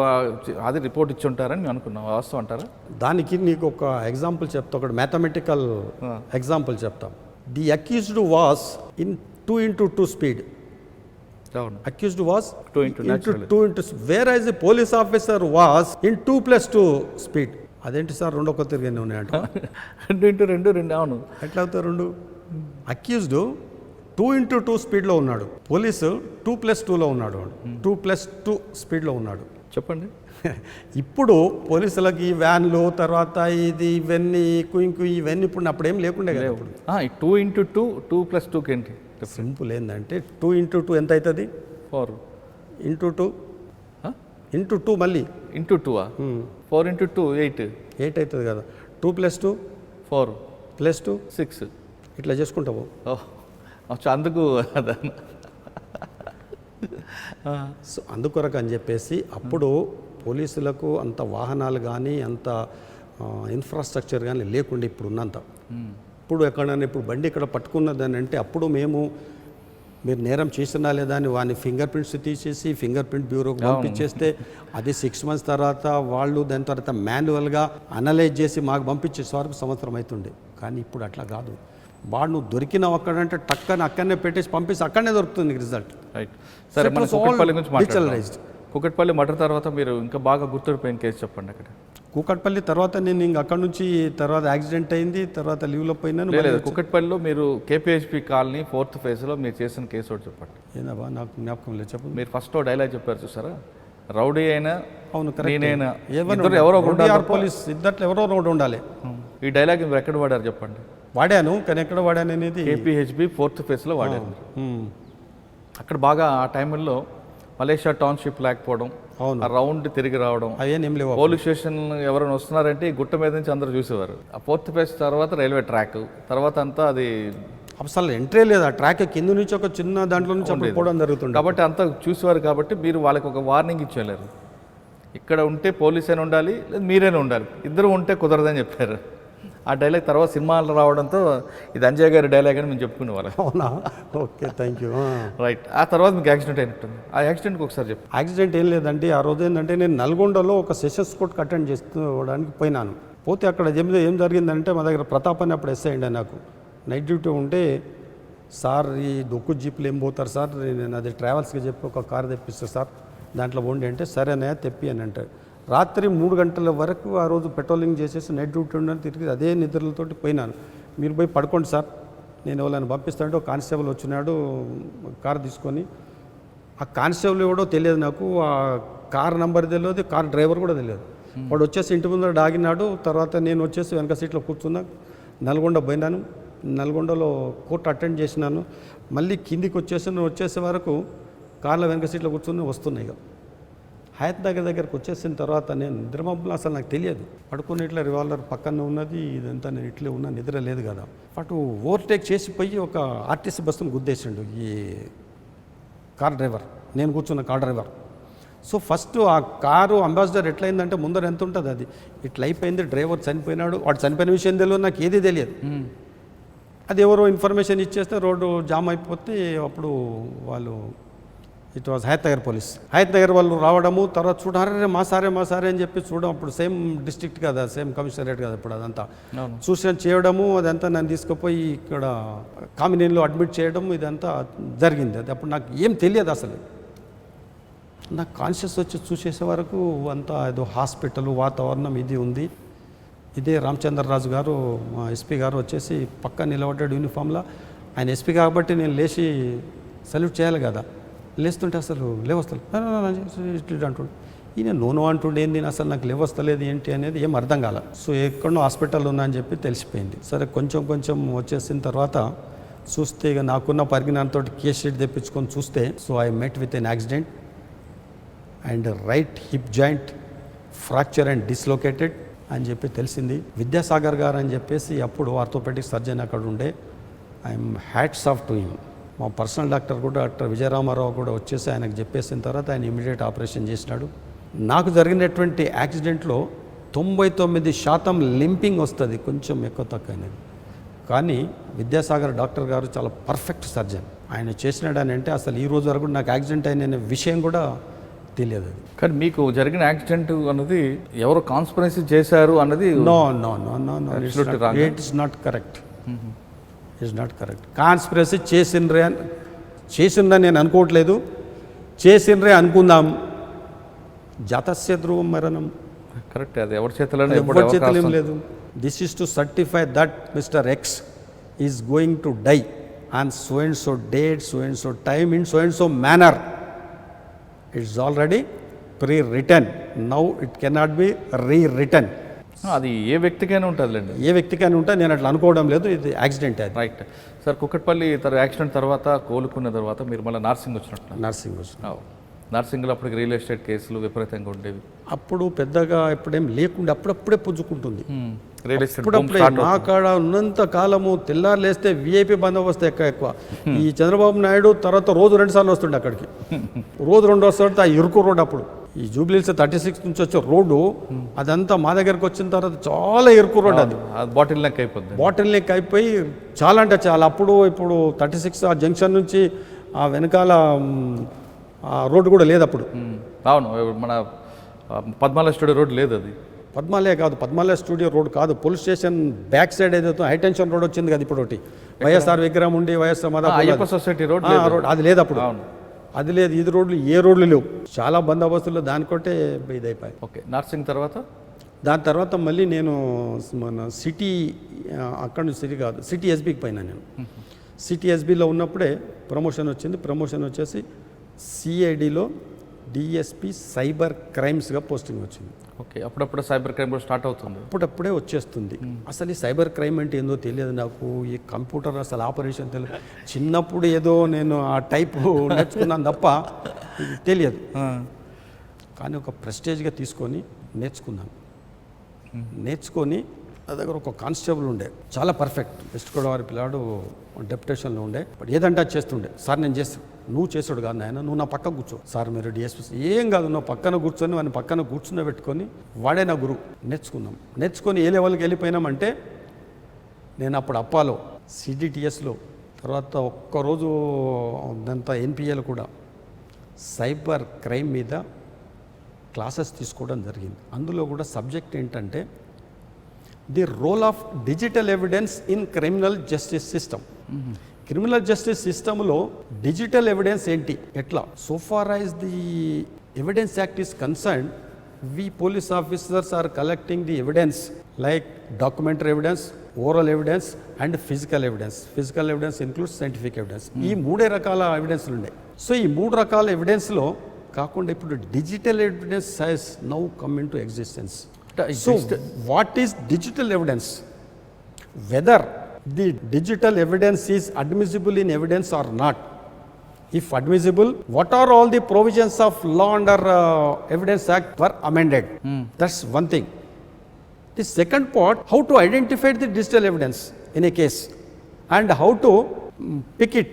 అది రిపోర్ట్ ఇచ్చి ఉంటారని మేము అనుకున్నాం. వాస్తవం అంటారా? దానికి నీకు ఒక ఎగ్జాంపుల్ చెప్తా, ఒకటి మ్యాథమెటికల్ ఎగ్జాంపుల్ చెప్తాం. The accused was in 2x2 speed. Accused was 2x2, whereas the police officer was in 2+2 speed. అదేంటి సార్ రెండో కొత్త తిరిగి ఉన్నాయంట. 2x2 అవును. ఎట్లా అవుతాయి రెండు? అక్యూజ్డ్ 2x2 స్పీడ్లో ఉన్నాడు, పోలీసు 2+2లో ఉన్నాడు, 2+2 స్పీడ్లో ఉన్నాడు. చెప్పండి. ఇప్పుడు పోలీసులకి వ్యాన్లు తర్వాత ఇది ఇవన్నీ ఇవన్నీ ఇప్పుడు అప్పుడేం లేకుండే కదా. ఇప్పుడు 2x2 2+2 ఏంటి సింపుల్ ఏంటంటే 2x2 ఎంత అవుతుంది? 4 ఇంటూ 2 మళ్ళీ ఇంటూ 2 4x2 8 అవుతుంది కదా. 2+2 4 +2 6 ఇట్లా చేసుకుంటావు. అందుకు సో అందుకొరకు అని చెప్పేసి అప్పుడు పోలీసులకు అంత వాహనాలు కానీ అంత ఇన్ఫ్రాస్ట్రక్చర్ కానీ లేకుండా ఇప్పుడు ఉన్నంత. ఇప్పుడు ఎక్కడైనా ఇప్పుడు బండి ఇక్కడ పట్టుకున్నదని అంటే అప్పుడు మీరు నేరం చేసినా లేదా అని వాని ఫింగర్ ప్రింట్స్ తీసేసి ఫింగర్ ప్రింట్ బ్యూరోకి పంపించేస్తే అది 6 months తర్వాత వాళ్ళు దాని తర్వాత మాన్యువల్గా అనలైజ్ చేసి మాకు పంపించేసే వరకు సంవత్సరం అవుతుండే. కానీ ఇప్పుడు అట్లా కాదు. వాడు నువ్వు దొరికినావు అక్కడంటే టక్కని అక్కడనే పెట్టేసి పంపిస్తే అక్కడనే దొరుకుతుంది రిజల్ట్. రైట్. సరే, మన కుకట్పల్లి గురించి మాట్లాడదాం. కుకట్పల్లి మర్డర్ తర్వాత మీరు ఇంకా బాగా గుర్తుండిపోయిన కేసు చెప్పండి. అక్కడ కూకట్పల్లి తర్వాత నేను ఇంక అక్కడ నుంచి తర్వాత యాక్సిడెంట్ అయింది, తర్వాత లీవ్లో పోయినాను. లేదు, కుకట్పల్లిలో మీరు కేపీహెచ్పి కాలనీ 4th phase మీరు చేసిన కేసు ఒకటి చెప్పండి. ఏందబ్బా నాకు జ్ఞాపకం లేదు, చెప్పండి. మీరు ఫస్ట్ డైలాగ్ చెప్పారు చూసారా, రౌడీ అయినా అవును నేనైనా ఎవరో పోలీస్ ఇద్దట్లో ఎవరో రోడ్డు ఉండాలి. ఈ డైలాగ్ మీరు ఎక్కడ వాడారు చెప్పండి. వాడాను, కానీ ఎక్కడ వాడాను అనేది కేపీహెచ్బి 4th phase వాడాను. అక్కడ బాగా ఆ టైంలో మలేషియా టౌన్షిప్ లేకపోవడం, రౌండ్ తిరిగి రావడం, పోలీస్ స్టేషన్ ఎవరైనా వస్తున్నారంటే ఈ గుట్ట మీద నుంచి అందరూ చూసేవారు. ఆ 4th phase తర్వాత రైల్వే ట్రాక్ తర్వాత అంతా అది అసలు ఎంట్రీ లేదు. ఆ ట్రాక్ కింద నుంచి ఒక చిన్న దాంట్లో నుంచి పోవడం జరుగుతుంది కాబట్టి అంతా చూసేవారు. కాబట్టి మీరు వాళ్ళకి ఒక వార్నింగ్ ఇచ్చేవారు, ఇక్కడ ఉంటే పోలీస్ అయినా ఉండాలి లేదా మీరైనా ఉండాలి, ఇద్దరు ఉంటే కుదరదని చెప్పారు. ఆ డైలాగ్ తర్వాత సినిమాలు రావడంతో ఇది అంజయ్ గారి డైలాగ్ అని మేము చెప్పుకునే వాళ్ళం. అవునా? Okay, thank you. రైట్. ఆ తర్వాత మీకు యాక్సిడెంట్ అయినట్టుంది. ఆ యాక్సిడెంట్కి ఒకసారి చెప్పు. యాక్సిడెంట్ ఏం లేదండి. ఆ రోజు ఏంటంటే నేను నల్గొండలో ఒక సెషన్స్ కోర్టుకి అటెండ్ చేసుకోవడానికి పోయినాను. పోతే అక్కడ ఏం జరిగిందంటే మా దగ్గర ప్రతాప్ అని అప్పుడు ఎస్ఐ అండి, నాకు నైట్ డ్యూటీ ఉంటే, సార్ ఈ డొక్కు జీప్లు ఏం పోతారు సార్, నేను అది ట్రావెల్స్కి చెప్పి ఒక కారు తెప్పిస్తా సార్, దాంట్లో పోండి అంటే సరేనే తెప్పి అని అంటే రాత్రి 3 గంటల వరకు ఆ రోజు పెట్రోలింగ్ చేసేసి నైట్ డ్యూటీ ఉండని తిరిగి అదే నిద్రలతోటి పోయినాను. మీరు పోయి పడుకోండి సార్, నేను ఎవరైనా పంపిస్తానంటే ఒక కానిస్టేబుల్ వచ్చినాడు కారు తీసుకొని. ఆ కానిస్టేబుల్ ఎవడో తెలియదు నాకు, ఆ కార్ నెంబర్ తెలియదు, కార్ డ్రైవర్ కూడా తెలియదు. వాడు వచ్చేసి ఇంటి ముందర ఆగినాడు. తర్వాత నేను వచ్చేసి వెనక సీట్లో కూర్చున్నా, నల్గొండ పోయినాను. నల్గొండలో కోర్టు అటెండ్ చేసినాను. మళ్ళీ కిందికి వచ్చేసే వరకు కార్లో వెనక సీట్లో కూర్చొని వస్తున్నాయి. ఇక హయత్ దగ్గరికి వచ్చేసిన తర్వాత నేను నిద్రమబ్బులు అసలు నాకు తెలియదు. పడుకుని ఇట్లా రివాల్వర్ పక్కన ఉన్నది, ఇదంతా నేను ఇట్లే ఉన్నా, నిద్ర లేదు కదా. అటు ఓవర్టేక్ చేసిపోయి ఒక ఆర్టీసీ బస్సును గుద్దేసిండు ఈ కార్ డ్రైవర్, నేను కూర్చున్న కార్ డ్రైవర్. సో ఫస్ట్ ఆ కారు అంబాసిడర్ ఎట్లయిందంటే ముందర ఎంత ఉంటుంది అది ఇట్లా అయిపోయింది. డ్రైవర్ చనిపోయినాడు, వాడు చనిపోయిన విషయం తెలియదు, నాకు ఏది తెలియదు. అది ఎవరో ఇన్ఫర్మేషన్ ఇచ్చేస్తే రోడ్డు జామ్ అయిపోతే అప్పుడు వాళ్ళు it was Hayat Nagar police, Hayat Nagar వాళ్ళు రావడము. తర్వాత చూడారే మా సారే అని చెప్పి చూడడం. అప్పుడు సేమ్ డిస్ట్రిక్ట్ కదా, సేమ్ కమిషనరేట్ కదా ఇప్పుడు అదంతా చూసిన చేయడము. అదంతా నన్ను తీసుకుపోయి ఇక్కడ కామినీలో అడ్మిట్ చేయడం, ఇదంతా జరిగింది. అది అప్పుడు నాకు ఏం తెలియదు అసలు. నాకు కాన్షియస్ వచ్చి చూసేసే వరకు అంతా ఏదో హాస్పిటల్ వాతావరణం ఇది ఉంది. ఇదే రామచంద్రరాజు గారు మా ఎస్పీ గారు వచ్చేసి పక్క నిలబడ్డాడు యూనిఫామ్లో. ఆయన ఎస్పీ కాబట్టి నేను లేచి సల్యూట్ చేయాలి కదా. లేస్తుంటే అసలు లేవస్తలు ఇట్లా అంటుండే. ఈయన నోను అంటుండే ఏంది అసలు నాకు లేవస్తలేదు ఏంటి అనేది ఏం అర్థం కాల. సో ఎక్కడో హాస్పిటల్ ఉన్నా అని చెప్పి తెలిసిపోయింది. సరే కొంచెం వచ్చేసిన తర్వాత చూస్తే ఇక నాకున్న పరిజ్ఞానంతో కేస్ షీట్ తెప్పించుకొని చూస్తే so I met with an accident and right hip joint fracture and dislocated అని చెప్పి తెలిసింది. విద్యాసాగర్ గారు అని చెప్పేసి అప్పుడు ఆర్థోపెడిక్ సర్జన్ అక్కడ ఉండే. I'm hats off to him. మా పర్సనల్ డాక్టర్ కూడా డాక్టర్ విజయరామారావు కూడా వచ్చేసి ఆయనకు చెప్పేసిన తర్వాత ఆయన ఇమీడియట్ ఆపరేషన్ చేసినాడు. నాకు జరిగినటువంటి యాక్సిడెంట్లో 99% లింపింగ్ వస్తుంది, కొంచెం ఎక్కువ తక్కువ అనేది. కానీ విద్యాసాగర్ డాక్టర్ గారు చాలా పర్ఫెక్ట్ సర్జన్. ఆయన చేసినాడని అంటే అసలు ఈ రోజు వరకు నాకు యాక్సిడెంట్ అయిన విషయం కూడా తెలియదు. కానీ మీకు జరిగిన యాక్సిడెంట్ అన్నది ఎవరు కాన్స్పిరసీ చేశారు అన్నది no it is not correct. It's not correct. Conspiracy చేసిండ్రే నేను అనుకోవట్లేదు. చేసిండ్రే అనుకుందాం. జాతస్య ధ్రువం మరణం. కరెక్ట్, అది ఎవరి చేతిలో ఏం లేదు. This is to certify that mister X is going to die on so and so date, so and so time, in so and so manner. It's already prewritten. Now it cannot be rewritten. అది ఏ వ్యక్తికైనా ఉంటుందిలేండి. ఏ వ్యక్తికైనా ఉంటే నేను అట్లా అనుకోవడం లేదు. ఇది accident. అది right sir. Kukatpally accident తర్వాత కోలుకున్న తర్వాత మీరు మళ్ళీ నార్సింగ్ వచ్చినట్టు. నార్సింగ్లో అప్పటికి రియల్ ఎస్టేట్ కేసులు విపరీతంగా ఉండేవి. అప్పుడు పెద్దగా ఎప్పుడేం లేకుండా అప్పుడప్పుడే పుంజుకుంటుంది. రియల్ ఎస్టేట్ అప్పుడప్పుడే మా కాడ ఉన్నంత కాలము తెల్లారు లేస్తే విఐపి బందోబస్తు ఎక్కువ. ఈ చంద్రబాబు నాయుడు తర్వాత రోజు 2 సార్లు వస్తుండే అక్కడికి. రోజు 2 వస్తుంటే ఆ ఇరుకు రోడ్ అప్పుడు ఈ జూబ్లీహిల్స్ 36 నుంచి వచ్చే రోడ్డు అదంతా మా దగ్గరకు వచ్చిన తర్వాత చాలా ఇరుకు రోడ్. అది బాటిల్ నెక్ అయిపోద్ది. బాటిల్ నెక్ అయిపోయి చాలా అంటే చాలా. ఇప్పుడు 36 ఆ జంక్షన్ నుంచి ఆ వెనకాల ఆ రోడ్డు కూడా లేదు అప్పుడు. అవును, మన పద్మాలయ స్టూడియో రోడ్ లేదు. అది పద్మాలయ కాదు, పద్మాలయ స్టూడియో రోడ్ కాదు. పోలీస్ స్టేషన్ బ్యాక్ సైడ్ ఏదైతే హైటెన్షన్ రోడ్ వచ్చింది కదా ఇప్పుడు ఒకటి. వైఎస్ఆర్ విగ్రహం ఉండి YSR Ayyappa society road road అది లేదు అప్పుడు. అది లేదు. ఇది రోడ్లు ఏ రోడ్లు లేవు. చాలా బందోబస్తులు దానికొట్టే ఇదైపోయాయి. ఓకే. నార్సింగ్ తర్వాత దాని తర్వాత మళ్ళీ నేను మన సిటీ, అక్కడ నుంచి సిటీ కాదు, సిటీ ఎస్బీకి పోయినా నేను. సిటీ ఎస్బీలో ఉన్నప్పుడే ప్రమోషన్ వచ్చింది. ప్రమోషన్ వచ్చేసి సిఐడిలో డిఎస్పి సైబర్ క్రైమ్స్గా పోస్టింగ్ వచ్చింది. ఓకే. అప్పుడప్పుడు సైబర్ క్రైమ్ స్టార్ట్ అవుతుంది. అప్పుడప్పుడే వచ్చేస్తుంది. అసలు ఈ సైబర్ క్రైమ్ అంటే ఏందో తెలియదు నాకు. ఈ కంప్యూటర్ అసలు ఆపరేషన్ తెలియదు. చిన్నప్పుడు ఏదో నేను ఆ టైపు నేర్చుకున్నాను తప్ప ఇది తెలియదు. కానీ ఒక ప్రెస్టేజ్గా తీసుకొని నేర్చుకున్నాను. నేర్చుకొని నా దగ్గర ఒక కానిస్టేబుల్ ఉండే, చాలా పర్ఫెక్ట్. వెస్ట్ గోదావరి పిల్లాడు డెప్యుటేషన్లో ఉండే. బట్ ఏదంటే అది చేస్తుండే. సార్ నేను చేస్తాను. నువ్వు చేసాడు కాదు నాయన, నువ్వు నా పక్క కూర్చో. సార్ మీరు డిఎస్పీ ఏం కాదు, నువ్వు పక్కన కూర్చొని వాడిని పక్కన పెట్టుకొని వాడే నా గురువు. నేర్చుకొని ఏ లెవెల్కి వెళ్ళిపోయినామంటే నేను అప్పుడు అప్పాలో సిడిటిఎస్లో తర్వాత ఒక్కరోజు అంతా ఎన్పిఏలో కూడా సైబర్ క్రైమ్ మీద క్లాసెస్ తీసుకోవడం జరిగింది. అందులో కూడా సబ్జెక్ట్ ఏంటంటే the role of digital evidence in criminal justice system. Criminal justice సిస్టంలో డిజిటల్ ఎవిడెన్స్ ఏంటి, ఎట్లా. So far as the evidence act is concerned, we police officers are collecting the evidence like documentary evidence, oral evidence and physical evidence. Physical evidence includes scientific evidence. ఈ 3 రకాల ఎవిడెన్స్లు ఉన్నాయి. So ఈ 3 రకాల ఎవిడెన్స్లో కాకుండా ఇప్పుడు digital evidence has now come into existence. So what is digital evidence, whether the digital evidence is admissible in evidence or not. If admissible, what are all the provisions of Law under Evidence Act were amended? That's one thing. The second part, how to identify the digital evidence in a case and how to pick it,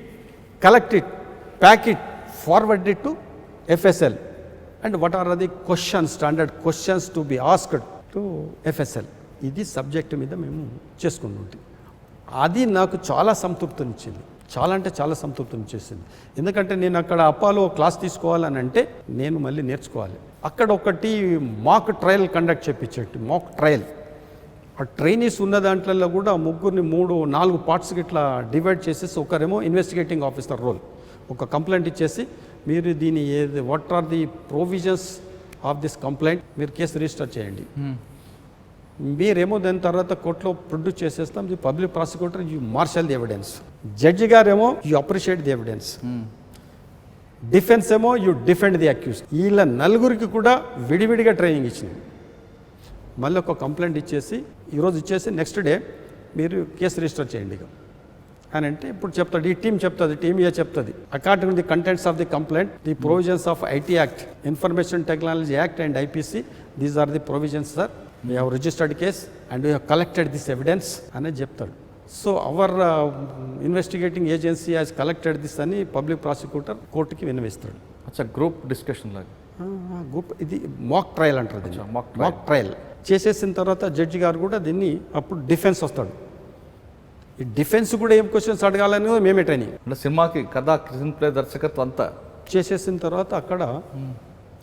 collect it, pack it, forward it to FSL, and what are the questions, standard questions to be asked to FSL. ఇది subject మీద మేము చేసుకుంటుంటాం. అది నాకు చాలా సంతృప్తినిచ్చింది. చాలా అంటే చాలా సంతృప్తిని చేసింది. ఎందుకంటే నేను అక్కడ అప్పాలో క్లాస్ తీసుకోవాలని అంటే నేను మళ్ళీ నేర్చుకోవాలి. అక్కడ ఒకటి మాక్ ట్రయల్ కండక్ట్ చేయించేట్టు, మాక్ ట్రయల్. ఆ ట్రైనీస్ ఉన్న దాంట్లో కూడా ముగ్గురిని 3-4 పార్ట్స్కి ఇట్లా డివైడ్ చేసేసి, ఒకరేమో ఇన్వెస్టిగేటింగ్ ఆఫీసర్ రోల్, ఒక కంప్లైంట్ ఇచ్చేసి మీరు దీని ఏది what are the provisions of this complaint, మీరు కేసు రిజిస్టర్ చేయండి. మీరేమో దాని తర్వాత కోర్టులో ప్రొడ్యూస్ చేసేస్తాం, the public prosecutor you marshal the evidence, judge గారేమో you appreciate the evidence, defence ఏమో యూ డిఫెండ్ ది అక్యూజ్. వీళ్ళ నలుగురికి కూడా విడివిడిగా ట్రైనింగ్ ఇచ్చింది. మళ్ళీ ఒక కంప్లైంట్ ఇచ్చేసి ఈరోజు ఇచ్చేసి నెక్స్ట్ డే మీరు కేసు రిజిస్టర్ చేయండి ఇక అని అంటే ఇప్పుడు చెప్తాడు, ఈ టీం చెప్తుంది, టీమ్ ఏ చెప్తుంది, according the contents of the complaint, the provisions of IT act, information technology act and IPC, these are the provisions sir, we have registered case and we have collected this evidence అనేది చెప్తాడు. So our investigating agency has collected this అని public prosecutor కోర్టుకి విన్నవిస్తాడు. అచ్చా, group discussion లాగా. Group ఇది మాక్ trial అంటారు దీన్ని. మాక్ ట్రయల్ చేసేసిన తర్వాత జడ్జి గారు కూడా దీన్ని అప్పుడు డిఫెన్స్ వస్తాడు. ఈ డిఫెన్స్ కూడా ఏం క్వశ్చన్స్ అడగాలని మేమే ట్రైనింగ్. అంటే సినిమాకి కథ, స్క్రీన్ ప్లే, దర్శకత్వం అంతా చేసేసిన తర్వాత అక్కడ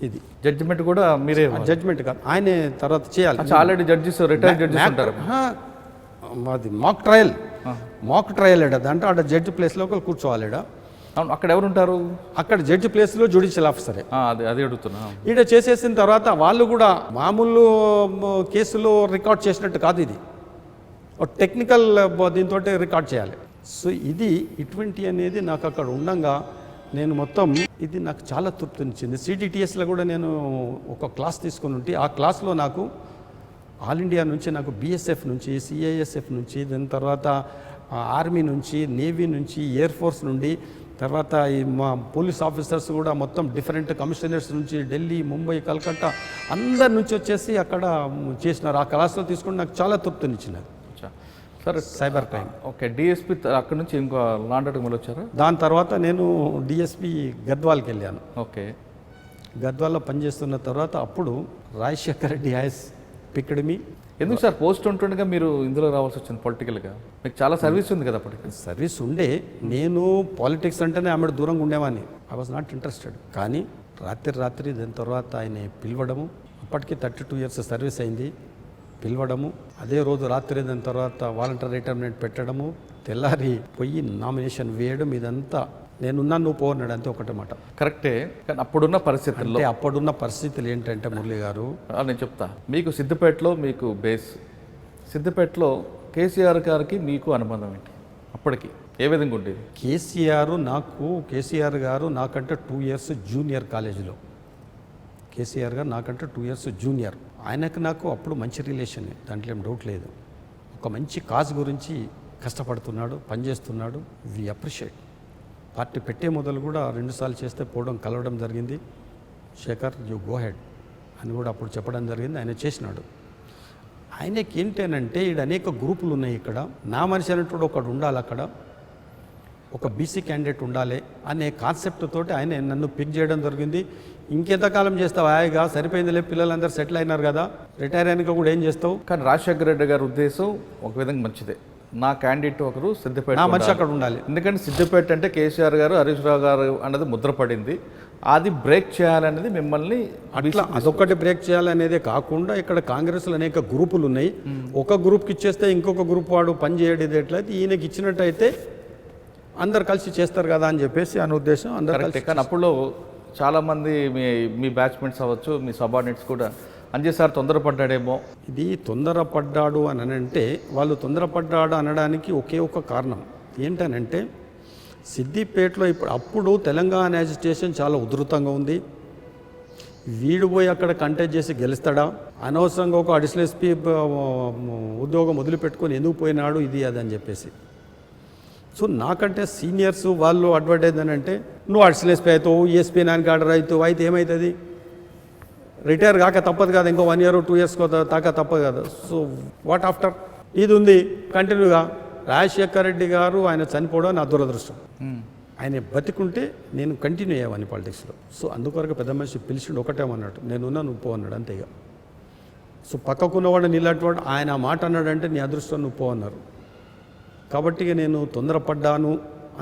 ఇది జడ్జిమెంట్ కూడా మీరే జడ్జిమెంట్ కాదు, ఆయనే తర్వాత చేయాలి. ఆల్రెడీ జడ్జిస్, రిటైర్డ్ జడ్జిస్ ఉంటారు. మాది మాక్ ట్రయల్. మాక్ ట్రయల్ దాంట్లో ఆడ జడ్జి ప్లేస్లో ఒకరు కూర్చోవాలి. అవును, అక్కడ ఎవరు ఉంటారు? అక్కడ జడ్జి ప్లేస్లో జ్యుడిషియల్ ఆఫీసరే. అది అడుగుతున్నా. ఈడ చేసేసిన తర్వాత వాళ్ళు కూడా మామూలు కేసులో రికార్డ్ చేసినట్టు కాదు, ఇది టెక్నికల్ దీంతో రికార్డ్ చేయాలి. సో ఇది ఇటువంటి అనేది నాకు అక్కడ ఉండంగా నేను మొత్తం ఇది నాకు చాలా తృప్తినిచ్చింది. సిడిటిఎస్లో కూడా నేను ఒక క్లాస్ తీసుకుని ఉంటే ఆ క్లాస్లో నాకు ఆల్ ఇండియా నుంచి, నాకు బిఎస్ఎఫ్ నుంచి, సిఐఎస్ఎఫ్ నుంచి, దాని తర్వాత ఆర్మీ నుంచి, నేవీ నుంచి, ఎయిర్ ఫోర్స్ నుండి, తర్వాత ఈ మా పోలీస్ ఆఫీసర్స్ కూడా మొత్తం డిఫరెంట్ కమిషనర్స్ నుంచి, ఢిల్లీ, ముంబై, కలకత్తా అందరి నుంచి వచ్చేసి అక్కడ చేసినారు. ఆ క్లాస్లో తీసుకుని నాకు చాలా తృప్తినిచ్చినారు. సరే, సైబర్ క్రైమ్. ఓకే, డిఎస్పీ అక్కడ నుంచి ఇంకో లాండర్కి మళ్ళీ వచ్చారా? దాని తర్వాత నేను డిఎస్పీ గద్వాల్కి వెళ్ళాను. ఓకే, గద్వాల్లో పనిచేస్తున్న తర్వాత అప్పుడు Rajasekhar Reddy has picked me. ఎందుకు సార్ పోస్ట్ ఉంటుండగా మీరు ఇందులో రావాల్సి వచ్చింది పొలిటికల్గా? మీకు చాలా సర్వీస్ ఉంది కదా అప్పటికి. సర్వీస్ ఉండే, నేను పాలిటిక్స్ అంటేనే ఆమె దూరంగా ఉండేవాడిని. I was not interested. కానీ రాత్రి దాని తర్వాత ఆయన పిలవడము, అప్పటికి 32 years సర్వీస్ అయింది, పిలవడము, అదే రోజు రాత్రి దాని తర్వాత వాలంటీర్ రిటైర్మెంట్ పెట్టడము, తెల్లారి పోయి నామినేషన్ వేయడం, ఇదంతా నేనున్నా నువ్వు పోన్నాడు అంతే, ఒకటే మాట. కరెక్టే, కానీ అప్పుడున్న పరిస్థితుల్లో, అంటే అప్పుడున్న పరిస్థితులు ఏంటంటే మురళి గారు, నేను చెప్తా మీకు. సిద్దిపేటలో మీకు బేస్, సిద్దిపేటలో కేసీఆర్ గారికి మీకు అనుబంధం ఏంటి అప్పటికి, ఏ విధంగా ఉండేది? కేసీఆర్ గారు నాకంటే 2 years జూనియర్ కాలేజీలో. కేసీఆర్ గారు నాకంటే 2 years జూనియర్. ఆయనకు నాకు అప్పుడు మంచి రిలేషన్, దాంట్లో ఏం డౌట్ లేదు. ఒక మంచి కాజ్ గురించి కష్టపడుతున్నాడు, పనిచేస్తున్నాడు, వి అప్రిషియేట్. పార్టీ పెట్టే మొదలు కూడా 2 సార్లు చేస్తే పోవడం, కలవడం జరిగింది. శేఖర్ యూ గో హెడ్ అని కూడా అప్పుడు చెప్పడం జరిగింది. ఆయన చేసినాడు. ఆయనకి ఏంటంటే ఇక్కడ అనేక గ్రూపులు ఉన్నాయి, ఇక్కడ నా మనిషి అనేటువంటి ఒకడు ఉండాలి, అక్కడ ఒక బీసీ క్యాండిడేట్ ఉండాలి అనే కాన్సెప్ట్ తోటి ఆయన నన్ను పిక్ చేయడం జరిగింది. ఇంకెంతకాలం చేస్తావు, హాయిగా సరిపోయిందిలే, పిల్లలందరూ సెటిల్ అయినారు కదా, రిటైర్ అయినాక కూడా ఏం చేస్తావు. కానీ రాజశేఖర రెడ్డి గారి ఉద్దేశం ఒక విధంగా మంచిదే, నా క్యాండిడేట్ ఒకరు సిద్దిపేట, నా మనిషి అక్కడ ఉండాలి. ఎందుకంటే సిద్దిపేట అంటే కేసీఆర్ గారు, హరీష్ రావు గారు అన్నది ముద్రపడింది, అది బ్రేక్ చేయాలనేది మిమ్మల్ని. అట్లా అదొక్కటి బ్రేక్ చేయాలనేదే కాకుండా ఇక్కడ కాంగ్రెస్లో అనేక గ్రూపులు ఉన్నాయి. ఒక గ్రూప్కి ఇచ్చేస్తే ఇంకొక గ్రూప్ వాడు పని చేయడేది ఎట్లయితే ఈయనకి ఇచ్చినట్టయితే అందరు కలిసి చేస్తారు కదా అని చెప్పేసి అని ఉద్దేశం. అందరు కలిసి. కానీ అప్పుడు చాలామంది మీ బ్యాచ్మెంట్స్ అవ్వచ్చు, మీ సబార్డినేట్స్ కూడా అంజయ్ సార్ తొందరపడ్డాడేమో. ఇది తొందరపడ్డాడు అని అంటే, వాళ్ళు తొందరపడ్డాడు అనడానికి ఒకే ఒక కారణం ఏంటనంటే, సిద్దిపేటలో అప్పుడు తెలంగాణ యాజిటేషన్ చాలా ఉధృతంగా ఉంది. వీడు పోయి అక్కడ కంటెస్ట్ చేసి గెలుస్తాడా, అనవసరంగా ఒక అడిషనల్ ఎస్పీ ఉద్యోగం వదిలిపెట్టుకొని ఎందుకు పోయినాడు, ఇది అది అని చెప్పేసి. సో నాకంటే సీనియర్స్ వాళ్ళు అడ్వర్టైజ్ అని అంటే, నువ్వు అడిషనల్ ఎస్పీ అవుతావు, ఈఎస్పీ నానికి ఆర్డర్ అవుతావు, అయితే ఏమవుతుంది, రిటైర్ కాక తప్పదు కదా, ఇంకో 1 year 2 years దాకా తప్పదు కదా. సో వాట్ ఆఫ్టర్, ఇది ఉంది కంటిన్యూగా. రాజశేఖర్ రెడ్డి గారు ఆయన చనిపోవడం నా దురదృష్టం. ఆయన బతికుంటే నేను కంటిన్యూ అయ్యేవాడిని పాలిటిక్స్లో. సో అందుకొరకు పెద్ద మనిషి పిలిచిండు, ఒకటేమన్నాడు, నేనున్నా నువ్వు పో అన్నాడు, అంతేగా. సో పక్కకున్నవాడు నీలాంటివాడు, ఆయన ఆ మాట అన్నాడంటే నీ అదృష్టం నువ్వు పో అన్నారు. కాబట్టి నేను తొందరపడ్డాను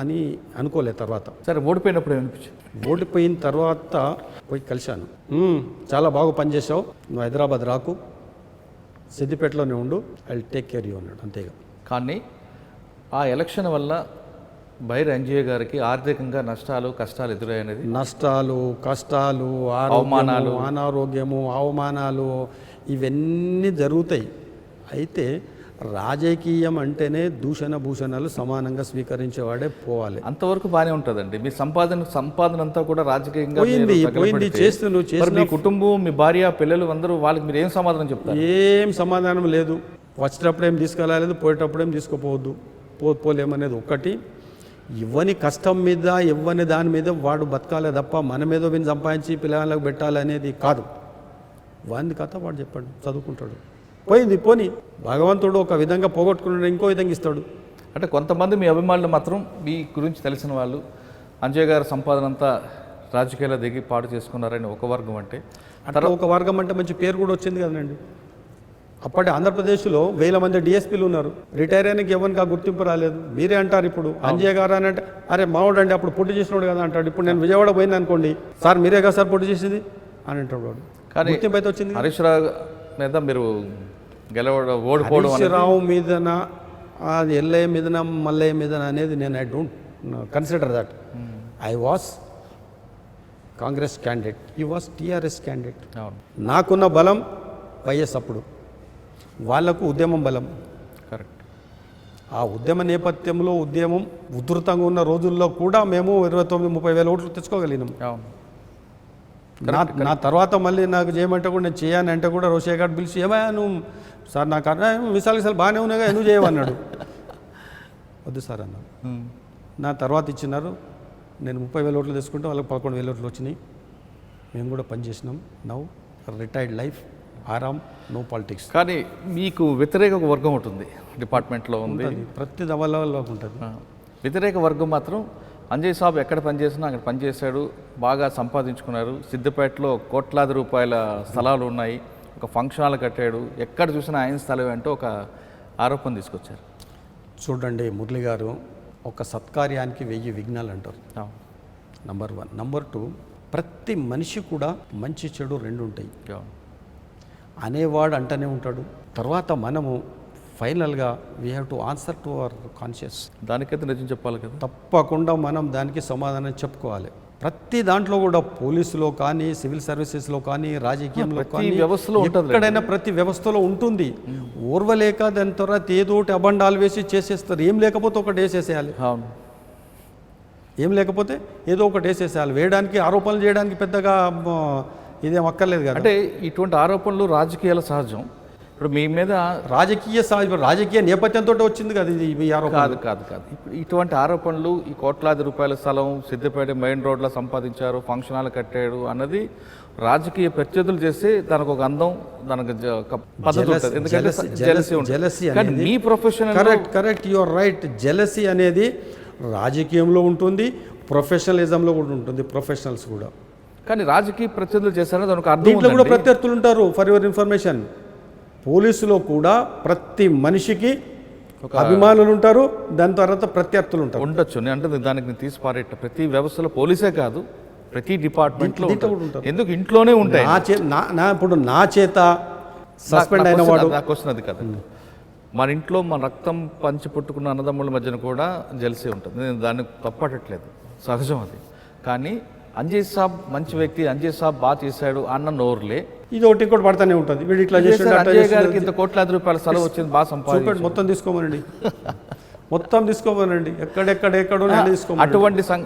అని అనుకోలే. తర్వాత సరే, ఓడిపోయినప్పుడు ఏమనిపించింది? ఓడిపోయిన తర్వాత పోయి కలిశాను. చాలా బాగా పనిచేసావు, నువ్వు హైదరాబాద్ రాకు, సిద్దిపేటలోనే ఉండు, I will take care you అన్నాడు, అంతేగా. కానీ ఆ ఎలక్షన్ వల్ల బైరి అంజయ్య గారికి ఆర్థికంగా నష్టాలు కష్టాలు ఎదురయ్యనేది నష్టాలు, కష్టాలు, అవమానాలు. అనారోగ్యము, అవమానాలు ఇవన్నీ జరుగుతాయి. అయితే రాజకీయం అంటేనే దూషణ భూషణాలు సమానంగా స్వీకరించేవాడే పోవాలి. అంతవరకు బాగానే ఉంటుందండి. మీ సంపాదన అంతా కూడా రాజకీయంగా పోయింది మీరు పోయింది తగలబెడితే, చేస్తూ మరి మీ కుటుంబం, మీ భార్య, పిల్లలు అందరూ వాళ్ళకి మీరు ఏం సమాధానం చెప్తారు? ఏం సమాధానం లేదు. వచ్చేటప్పుడు ఏం తీసుకెళ్ళలేదు, పోయేటప్పుడు ఏం తీసుకుపోవద్దు, పోలేమనేది ఒక్కటి. ఇవ్వని కష్టం మీద ఇవ్వని దాని మీద వాడు బతకాలే తప్ప మన మీద విని సంపాదించి పిల్లలకు పెట్టాలి అనేది కాదు. వాడిని కథ వాడు చెప్పాడు, చదువుకుంటాడు, పోయింది పోని. భగవంతుడు ఒక విధంగా పోగొట్టుకున్నాడు, ఇంకో విధంగా ఇస్తాడు. అంటే కొంతమంది మీ అభిమానులు మాత్రం మీ గురించి తెలిసిన వాళ్ళు అంజయ్ గారి సంపాదన అంతా రాజకీయాల్లో దిగి పాడు చేసుకున్నారని ఒక వర్గం, అంటే అట్లా ఒక వర్గం అంటే మంచి పేరు కూడా వచ్చింది కదండి. అప్పటి ఆంధ్రప్రదేశ్లో 1000 మంది డిఎస్పీలు ఉన్నారు. రిటైర్ అయినాక ఎవరికి ఆ గుర్తింపు రాలేదు. మీరే అంటారు ఇప్పుడు అంజయ్య గారు అని అంటే, అరే మావాడు అండి అప్పుడు పోటీ చేసినాడు కదా అంటాడు. ఇప్పుడు నేను విజయవాడ పోయింది అనుకోండి, సార్ మీరే కదా సార్ పోటీ చేసింది అని అంటాడు వాడు. కానీ గుర్తింపు అయితే వచ్చింది. హరీష్ రావు మీద మీరు ఓడిపోవడం హరీష్ రావు మీదన, అది ఎల్లయ్య మీదన, మల్లయ్య మీదన అనేది నేను I don't consider that. I was Congress candidate, ఈ వాస్ టీఆర్ఎస్ క్యాండిడేట్. అవును, నాకున్న బలం వైఎస్ అప్పుడు, వాళ్లకు ఉద్యమం బలం. కరెక్ట్. ఆ ఉద్యమ నేపథ్యంలో ఉద్యమం ఉధృతంగా ఉన్న రోజుల్లో కూడా మేము 29-30 వేల ఓట్లు తెచ్చుకోగలిగినాం. అవును, నా తర్వాత మళ్ళీ నాకు చేయమంటే కూడా నేను చేయని అంటే కూడా రోషయ్య గారు పిలిచి, ఏమయ్యా నువ్వు సార్ నాకు మిసాలు బాగానే ఉన్నాయిగా ఎందుకు చేయమన్నాడు. వద్దు సార్ అన్నాను. నా తర్వాత ఇచ్చినారు, నేను 30,000 ఓట్లు తెచ్చుకుంటే వాళ్ళకి 11,000 ఓట్లు వచ్చినాయి. మేము కూడా పనిచేసినాం. నౌ రిటైర్డ్ లైఫ్, ఆరామ్, నో పాలిటిక్స్. కానీ మీకు వ్యతిరేక ఒక వర్గం ఉంటుంది, డిపార్ట్మెంట్లో ఉంది. ప్రతి దవల్లో ఉంటుంది. వ్యతిరేక వర్గం మాత్రం అంజయ్ సాబ్ ఎక్కడ పనిచేసినా అక్కడ పనిచేశాడు, బాగా సంపాదించుకున్నారు, సిద్దిపేటలో కోట్లాది రూపాయల స్థలాలు ఉన్నాయి, ఒక ఫంక్షన్ హాల్ కట్టాడు, ఎక్కడ చూసినా ఆయన స్థలం అంటూ ఒక ఆరోపణ తీసుకొచ్చారు. చూడండి మురళి గారు, ఒక సత్కార్యానికి 1000 విఘ్నాలు అంటారు. నంబర్ 1. నంబర్ 2, ప్రతి మనిషి కూడా మంచి చెడు 2 ఉంటాయి. అనేవాడు అంటనే ఉంటాడు. తర్వాత మనము ఫైనల్గా we have to answer to our conscious. దానికైతే నిజం చెప్పాలి కదా, తప్పకుండా మనం దానికి సమాధానం చెప్పుకోవాలి. ప్రతి దాంట్లో కూడా పోలీసులో కానీ, సివిల్ సర్వీసెస్లో కానీ, రాజకీయంలో కానీ, వ్యవస్థలో ఎక్కడైనా ప్రతి వ్యవస్థలో ఉంటుంది. ఓర్వలేక దాని తర్వాత ఏదోటి అబండాలు వేసి చేసేస్తారు. ఏం లేకపోతే ఒకటి వేసేసేయాలి. అవును, ఏం లేకపోతే ఏదో ఒకటి వేసేసేయాలి. వేయడానికి, ఆరోపణలు చేయడానికి పెద్దగా ఇదేం అక్కర్లేదు కదా. అంటే ఇటువంటి ఆరోపణలు రాజకీయాల సహజం. ఇప్పుడు మీ మీద రాజకీయ నేపథ్యంతో వచ్చింది కదా ఇది ఈ ఆరోపణ. కాదు ఇప్పుడు ఇటువంటి ఆరోపణలు, ఈ కోట్లాది రూపాయల స్థలం సిద్దిపేట మెయిన్ రోడ్లో సంపాదించారు, ఫంక్షన్ హాల్ కట్టాడు అన్నది రాజకీయ ప్రత్యర్థులు చేస్తే దానికి ఒక అందం, దానికి ఒక పద్ధతి ఉంటుంది. ఎందుకంటే జెలసీ కానీ మీ profession correct you are right. Jealousy అనేది రాజకీయంలో ఉంటుంది, ప్రొఫెషనలిజంలో కూడా ఉంటుంది, ప్రొఫెషనల్స్ కూడా. కానీ రాజకీయ ప్రత్యర్థులు చేస్తారని దానికి అర్థం దీంట్లో కూడా ప్రత్యర్థులు ఉంటారు. ఫర్ యువర్ ఇన్ఫర్మేషన్, పోలీసులో కూడా ప్రతి మనిషికి అభిమానులు ఉంటారు, దాని తర్వాత ప్రత్యర్థులు ఉంటారు. ఉండొచ్చు. నేను అంటే దానికి నేను తీసి పారేట ప్రతి వ్యవస్థలో పోలీసే కాదు, ప్రతి డిపార్ట్మెంట్లో ఉంటారు. ఎందుకు ఇంట్లోనే ఉంటాయి. ఇప్పుడు నా చేత సస్పెండ్ అయిన వాడు, నా క్వశ్చన్ అది కదా. మన ఇంట్లో మన రక్తం పంచి పుట్టుకున్న అన్నదమ్ముల మధ్యన కూడా జెలసీ ఉంటుంది. నేను దాన్ని తప్పట్లేదు, సహజం అది. కానీ అంజయ్ సాబ్ మంచి వ్యక్తి, అంజయ్ సాబ్ బాగా చేశాడు అన్న నోరులే ఇది ఒకటి ఇంకోటి పడతానే ఉంటుంది. వీడు ఇట్లా అంజయ్ గారికి ఇంత కోట్లాది రూపాయల స్థలం వచ్చింది, బాగా సంపాదించాడు, మొత్తం తీసుకోమనండి, మొత్తం తీసుకోమనండి, ఎక్కడెక్కడో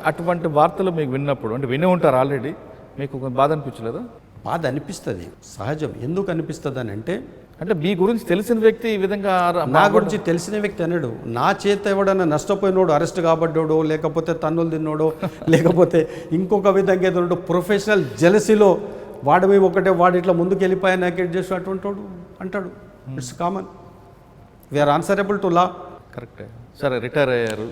అటువంటి వార్తలు మీకు విన్నప్పుడు, అంటే వినే ఉంటారు ఆల్రెడీ, మీకు బాధ అనిపించలేదా? బాధ అనిపిస్తుంది, సహజం. ఎందుకు అనిపిస్తుంది అని అంటే మీ గురించి తెలిసిన వ్యక్తి ఈ విధంగా, నా గురించి తెలిసిన వ్యక్తి అన్నాడు, నా చేత ఎవడన్నా నష్టపోయినోడు, అరెస్ట్ కాబడ్డాడో, లేకపోతే తన్నులు తిన్నోడో, లేకపోతే ఇంకొక విధంగా ఏదో ప్రొఫెషనల్ జెలసీలో వాడు మేము ఒకటే, వాడు ఇట్లా ముందుకు వెళ్ళిపోయా నాకెట్ చేసి అటువంటి వాడు అంటాడు. It's common. We are answerable to law. కరెక్టే. సరే, రిటైర్ అయ్యారు,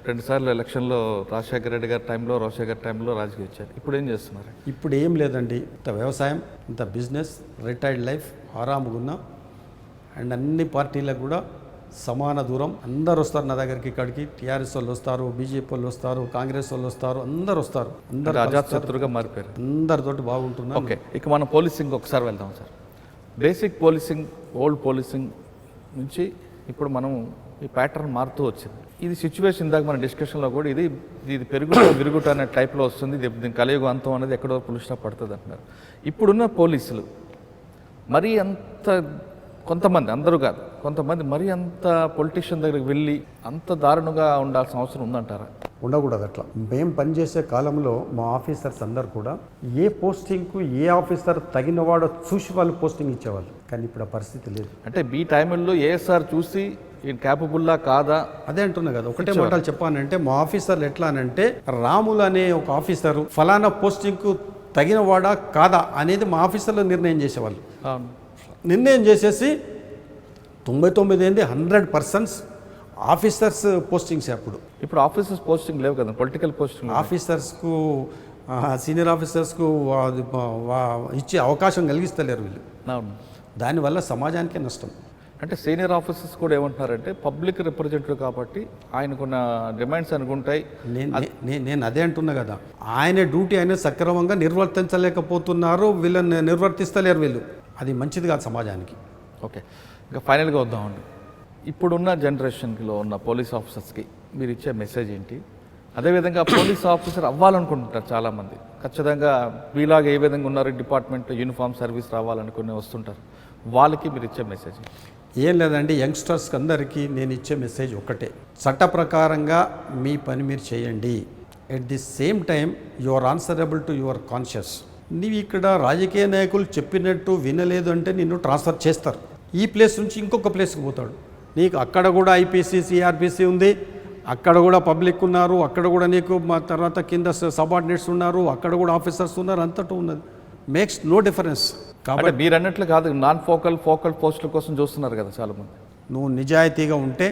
2 సార్లు ఎలక్షన్లో రాజశేఖర రెడ్డి గారి టైంలో, రాజశేఖర గారి టైంలో రాజకీయ వచ్చారు. ఇప్పుడు ఏం చేస్తున్నారు? ఇప్పుడు ఏం లేదండి, ఇంత వ్యవసాయం, ఇంత బిజినెస్, రిటైర్డ్ లైఫ్, ఆరాముగా ఉన్నా. అండ్ అన్ని పార్టీలకు కూడా సమాన దూరం. అందరు వస్తారు నా దగ్గరికి, ఇక్కడికి. టీఆర్ఎస్ వాళ్ళు వస్తారు, బీజేపీ వాళ్ళు వస్తారు, కాంగ్రెస్ వాళ్ళు వస్తారు, అందరు వస్తారు. అందరు అజాతశత్రుగా మారిపోయారు, అందరితోటి బాగుంటున్నారు. ఓకే, ఇక మనం పోలీసింగ్ ఒకసారి వెళ్దాం sir. Basic policing, old policing నుంచి ఇప్పుడు మనం ఈ ప్యాటర్న్ మారుతూ వచ్చింది. ఇది సిచ్యువేషన్ ఇందాక మన డిస్కషన్లో కూడా ఇది విరుగుట అనే టైప్లో వస్తుంది. దీని కలియుగ అంతం అనేది ఎక్కడో పులిస్టా పడుతుంది అంటున్నారు. ఇప్పుడున్న పోలీసులు మరీ అంత, కొంతమంది, అందరూ కాదు, కొంతమంది మరీ అంత పొలిటీషియన్ దగ్గరికి వెళ్ళి అంత దారుణంగా ఉండాల్సిన అవసరం ఉందంటారా? ఉండకూడదు అట్లా. మేము పనిచేసే కాలంలో మా ఆఫీసర్స్ అందరు కూడా ఏ పోస్టింగ్కు ఏ ఆఫీసర్ తగినవాడో చూసి వాళ్ళు పోస్టింగ్ ఇచ్చేవాళ్ళు. కానీ ఇప్పుడు ఆ పరిస్థితి లేదు. అంటే మీ టైంలో ఏఎస్ఆర్ చూసి ఈయన క్యాపబుల్లా కాదా? అదే అంటున్నా కదా. ఒకటే మాటలు చెప్పానంటే మా ఆఫీసర్లు ఎట్లా అనంటే రాములు అనే ఒక ఆఫీసరు ఫలానా పోస్టింగ్కు తగినవాడా కాదా అనేది మా ఆఫీసర్లు నిర్ణయం చేసేవాళ్ళు. అవును, నిర్ణయం చేసేసి 99% ఆఫీసర్స్ పోస్టింగ్స్. అప్పుడు ఇప్పుడు ఆఫీసర్స్ పోస్టింగ్ లేవు కదా, పొలిటికల్ పోస్టింగ్. ఆఫీసర్స్కు సీనియర్ ఆఫీసర్స్కు ఇచ్చే అవకాశం కలిగిస్తలేరు వీళ్ళు. అవును, దానివల్ల సమాజానికే నష్టం. అంటే సీనియర్ ఆఫీసర్స్ కూడా ఏమంటున్నారంటే పబ్లిక్ రిప్రజెంటేటివ్ కాబట్టి ఆయనకున్న డిమాండ్స్ అనుకుంటాయి. నేను అదే అంటున్నా కదా, ఆయన డ్యూటీ ఆయన సక్రమంగా నిర్వర్తించలేకపోతున్నారు, వీళ్ళని నిర్వర్తిస్తలేరు వీళ్ళు. అది మంచిది కాదు సమాజానికి. ఓకే, ఇంకా ఫైనల్గా వద్దామండి. ఇప్పుడున్న జనరేషన్లో ఉన్న పోలీస్ ఆఫీసర్స్కి మీరు ఇచ్చే మెసేజ్ ఏంటి? అదేవిధంగా పోలీస్ ఆఫీసర్ అవ్వాలనుకుంటుంటారు చాలామంది, ఖచ్చితంగా మీలాగా ఏ విధంగా ఉన్నారు డిపార్ట్మెంట్ యూనిఫామ్ సర్వీస్ రావాలనుకుని వస్తుంటారు, వాళ్ళకి మీరు ఇచ్చే మెసేజ్? ఏం లేదండి, యంగ్స్టర్స్కి అందరికీ నేను ఇచ్చే మెసేజ్ ఒకటే, చట్ట ప్రకారంగా మీ పని మీరు చేయండి. At the same time you are answerable to your conscious. నీవు ఇక్కడ రాజకీయ నాయకులు చెప్పినట్టు వినలేదు అంటే నిన్ను ట్రాన్స్ఫర్ చేస్తారు. ఈ ప్లేస్ నుంచి ఇంకొక ప్లేస్కి పోతాడు. నీకు అక్కడ కూడా ఐపీసీ సిఆర్పిసి ఉంది, అక్కడ కూడా పబ్లిక్ ఉన్నారు, అక్కడ కూడా నీకు మా తర్వాత కింద సబార్డినేట్స్ ఉన్నారు, అక్కడ కూడా ఆఫీసర్స్ ఉన్నారు, అంతటూ ఉన్నది. Makes no difference. కాబట్టి మీరు అన్నట్లు కాదు, ఫోకల్ పోస్టుల కోసం చూస్తున్నారు కదా చాలామంది. నువ్వు నిజాయితీగా ఉంటే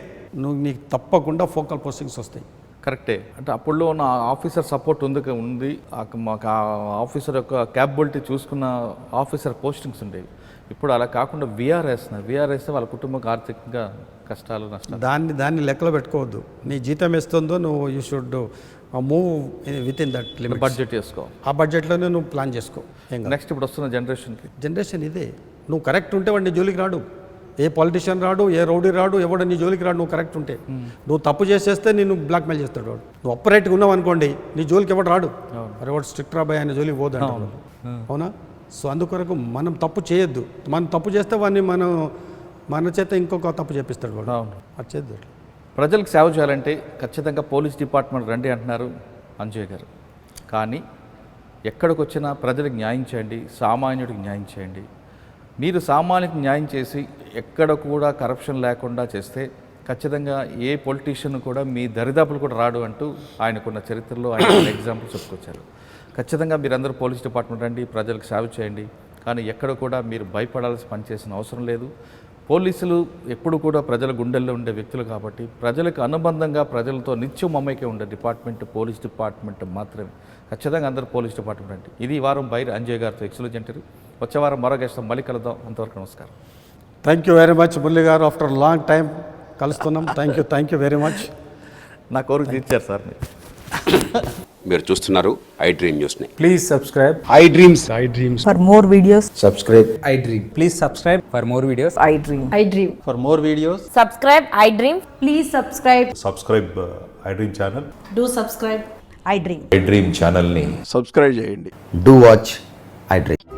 నీకు తప్పకుండా ఫోకల్ పోస్టింగ్స్ వస్తాయి. కరెక్టే. అంటే అప్పుడులో ఉన్న ఆఫీసర్ సపోర్ట్ ఉంది, మాకు ఆ ఆఫీసర్ యొక్క క్యాపబిలిటీ చూసుకున్న ఆఫీసర్ పోస్టింగ్స్ ఉండేవి. ఇప్పుడు అలా కాకుండా వీఆర్ వేస్తే వాళ్ళ కుటుంబం ఆర్థికంగా కష్టాలు, నష్టాలు. దాన్ని లెక్కలో పెట్టుకోవద్దు. నీ జీతం వేస్తుందో నువ్వు you should move with in that limit. Budget చేసుకో, ఆ బడ్జెట్లోనే నువ్వు ప్లాన్ చేసుకో. నెక్స్ట్ ఇప్పుడు వస్తున్న జనరేషన్ ఇదే. నువ్వు కరెక్ట్ ఉంటే వాడు నీ జోలికి రాడు, ఏ పొలిటీషియన్ రాడు, ఏ రౌడీ రాడు, ఎవడు నీ జోలికి రాడు. నువ్వు కరెక్ట్ ఉంటే. నువ్వు తప్పు చేసేస్తే నేను బ్లాక్మెయిల్ చేస్తాడు వాడు. నువ్వు అప్పరైట్గా ఉన్నావు అనుకోండి, నీ జోలికి ఎవడు రాడు. మరి వాడు స్ట్రిక్ట్ రాబాయ్ ఆయన జోలికి పోదు, అవునా? సో అందుకొరకు మనం తప్పు చేయొద్దు. మనం తప్పు చేస్తే వాడిని మన చేత ఇంకొక తప్పు చేపిస్తాడు వాడు. అది చేద్దు. ప్రజలకు సేవ చేయాలంటే ఖచ్చితంగా పోలీస్ డిపార్ట్మెంట్ రండి అంటున్నారు అంజయ్ గారు. కానీ ఎక్కడికి వచ్చినా ప్రజలకు న్యాయం చేయండి, సామాన్యుడికి న్యాయం చేయండి. మీరు సామాన్యుడికి న్యాయం చేసి ఎక్కడ కూడా కరప్షన్ లేకుండా చేస్తే ఖచ్చితంగా ఏ పొలిటీషియన్ కూడా మీ దరిదాపులు కూడా రాడు అంటూ ఆయనకున్న చరిత్రలో ఆయన ఎగ్జాంపుల్ చెప్పుకొచ్చారు. ఖచ్చితంగా మీరందరూ పోలీస్ డిపార్ట్మెంట్ రండి, ప్రజలకు సేవ చేయండి. కానీ ఎక్కడ కూడా మీరు భయపడాల్సి పనిచేసిన అవసరం లేదు. పోలీసులు ఎప్పుడు కూడా ప్రజల గుండెల్లో ఉండే వ్యక్తులు కాబట్టి ప్రజలకు అనుబంధంగా ప్రజలతో నిత్యం మమైకే ఉండే డిపార్ట్మెంట్ పోలీస్ డిపార్ట్మెంట్ మాత్రమే. ఖచ్చితంగా అందరూ పోలీస్ డిపార్ట్మెంట్ అండి. ఇది ఈ వారం బైరి అంజయ్ గారితో ఎక్సలెంట్ ఇంటర్వ్యూ. వచ్చే వారం మరో గెస్ట్ మళ్ళీ కలుద్దాం. అంతవరకు నమస్కారం. Thank you very much Murali గారు. ఆఫ్టర్ లాంగ్ టైం కలుస్తున్నాం. Thank you very much. నా కోరిక తీర్చారు సార్ మీరు. మీరు చూస్తున్నారు ఐ డ్రీమ్ న్యూస్ని. Please subscribe I Dreams. For more videos, subscribe I Dream. Please subscribe for more videos. I dream. I dream. For more videos, Subscribe, I dream. Please subscribe. Subscribe I dream channel. Do subscribe. I dream. I dream ఛానల్ని subscribe చేయండి. Do watch I dream.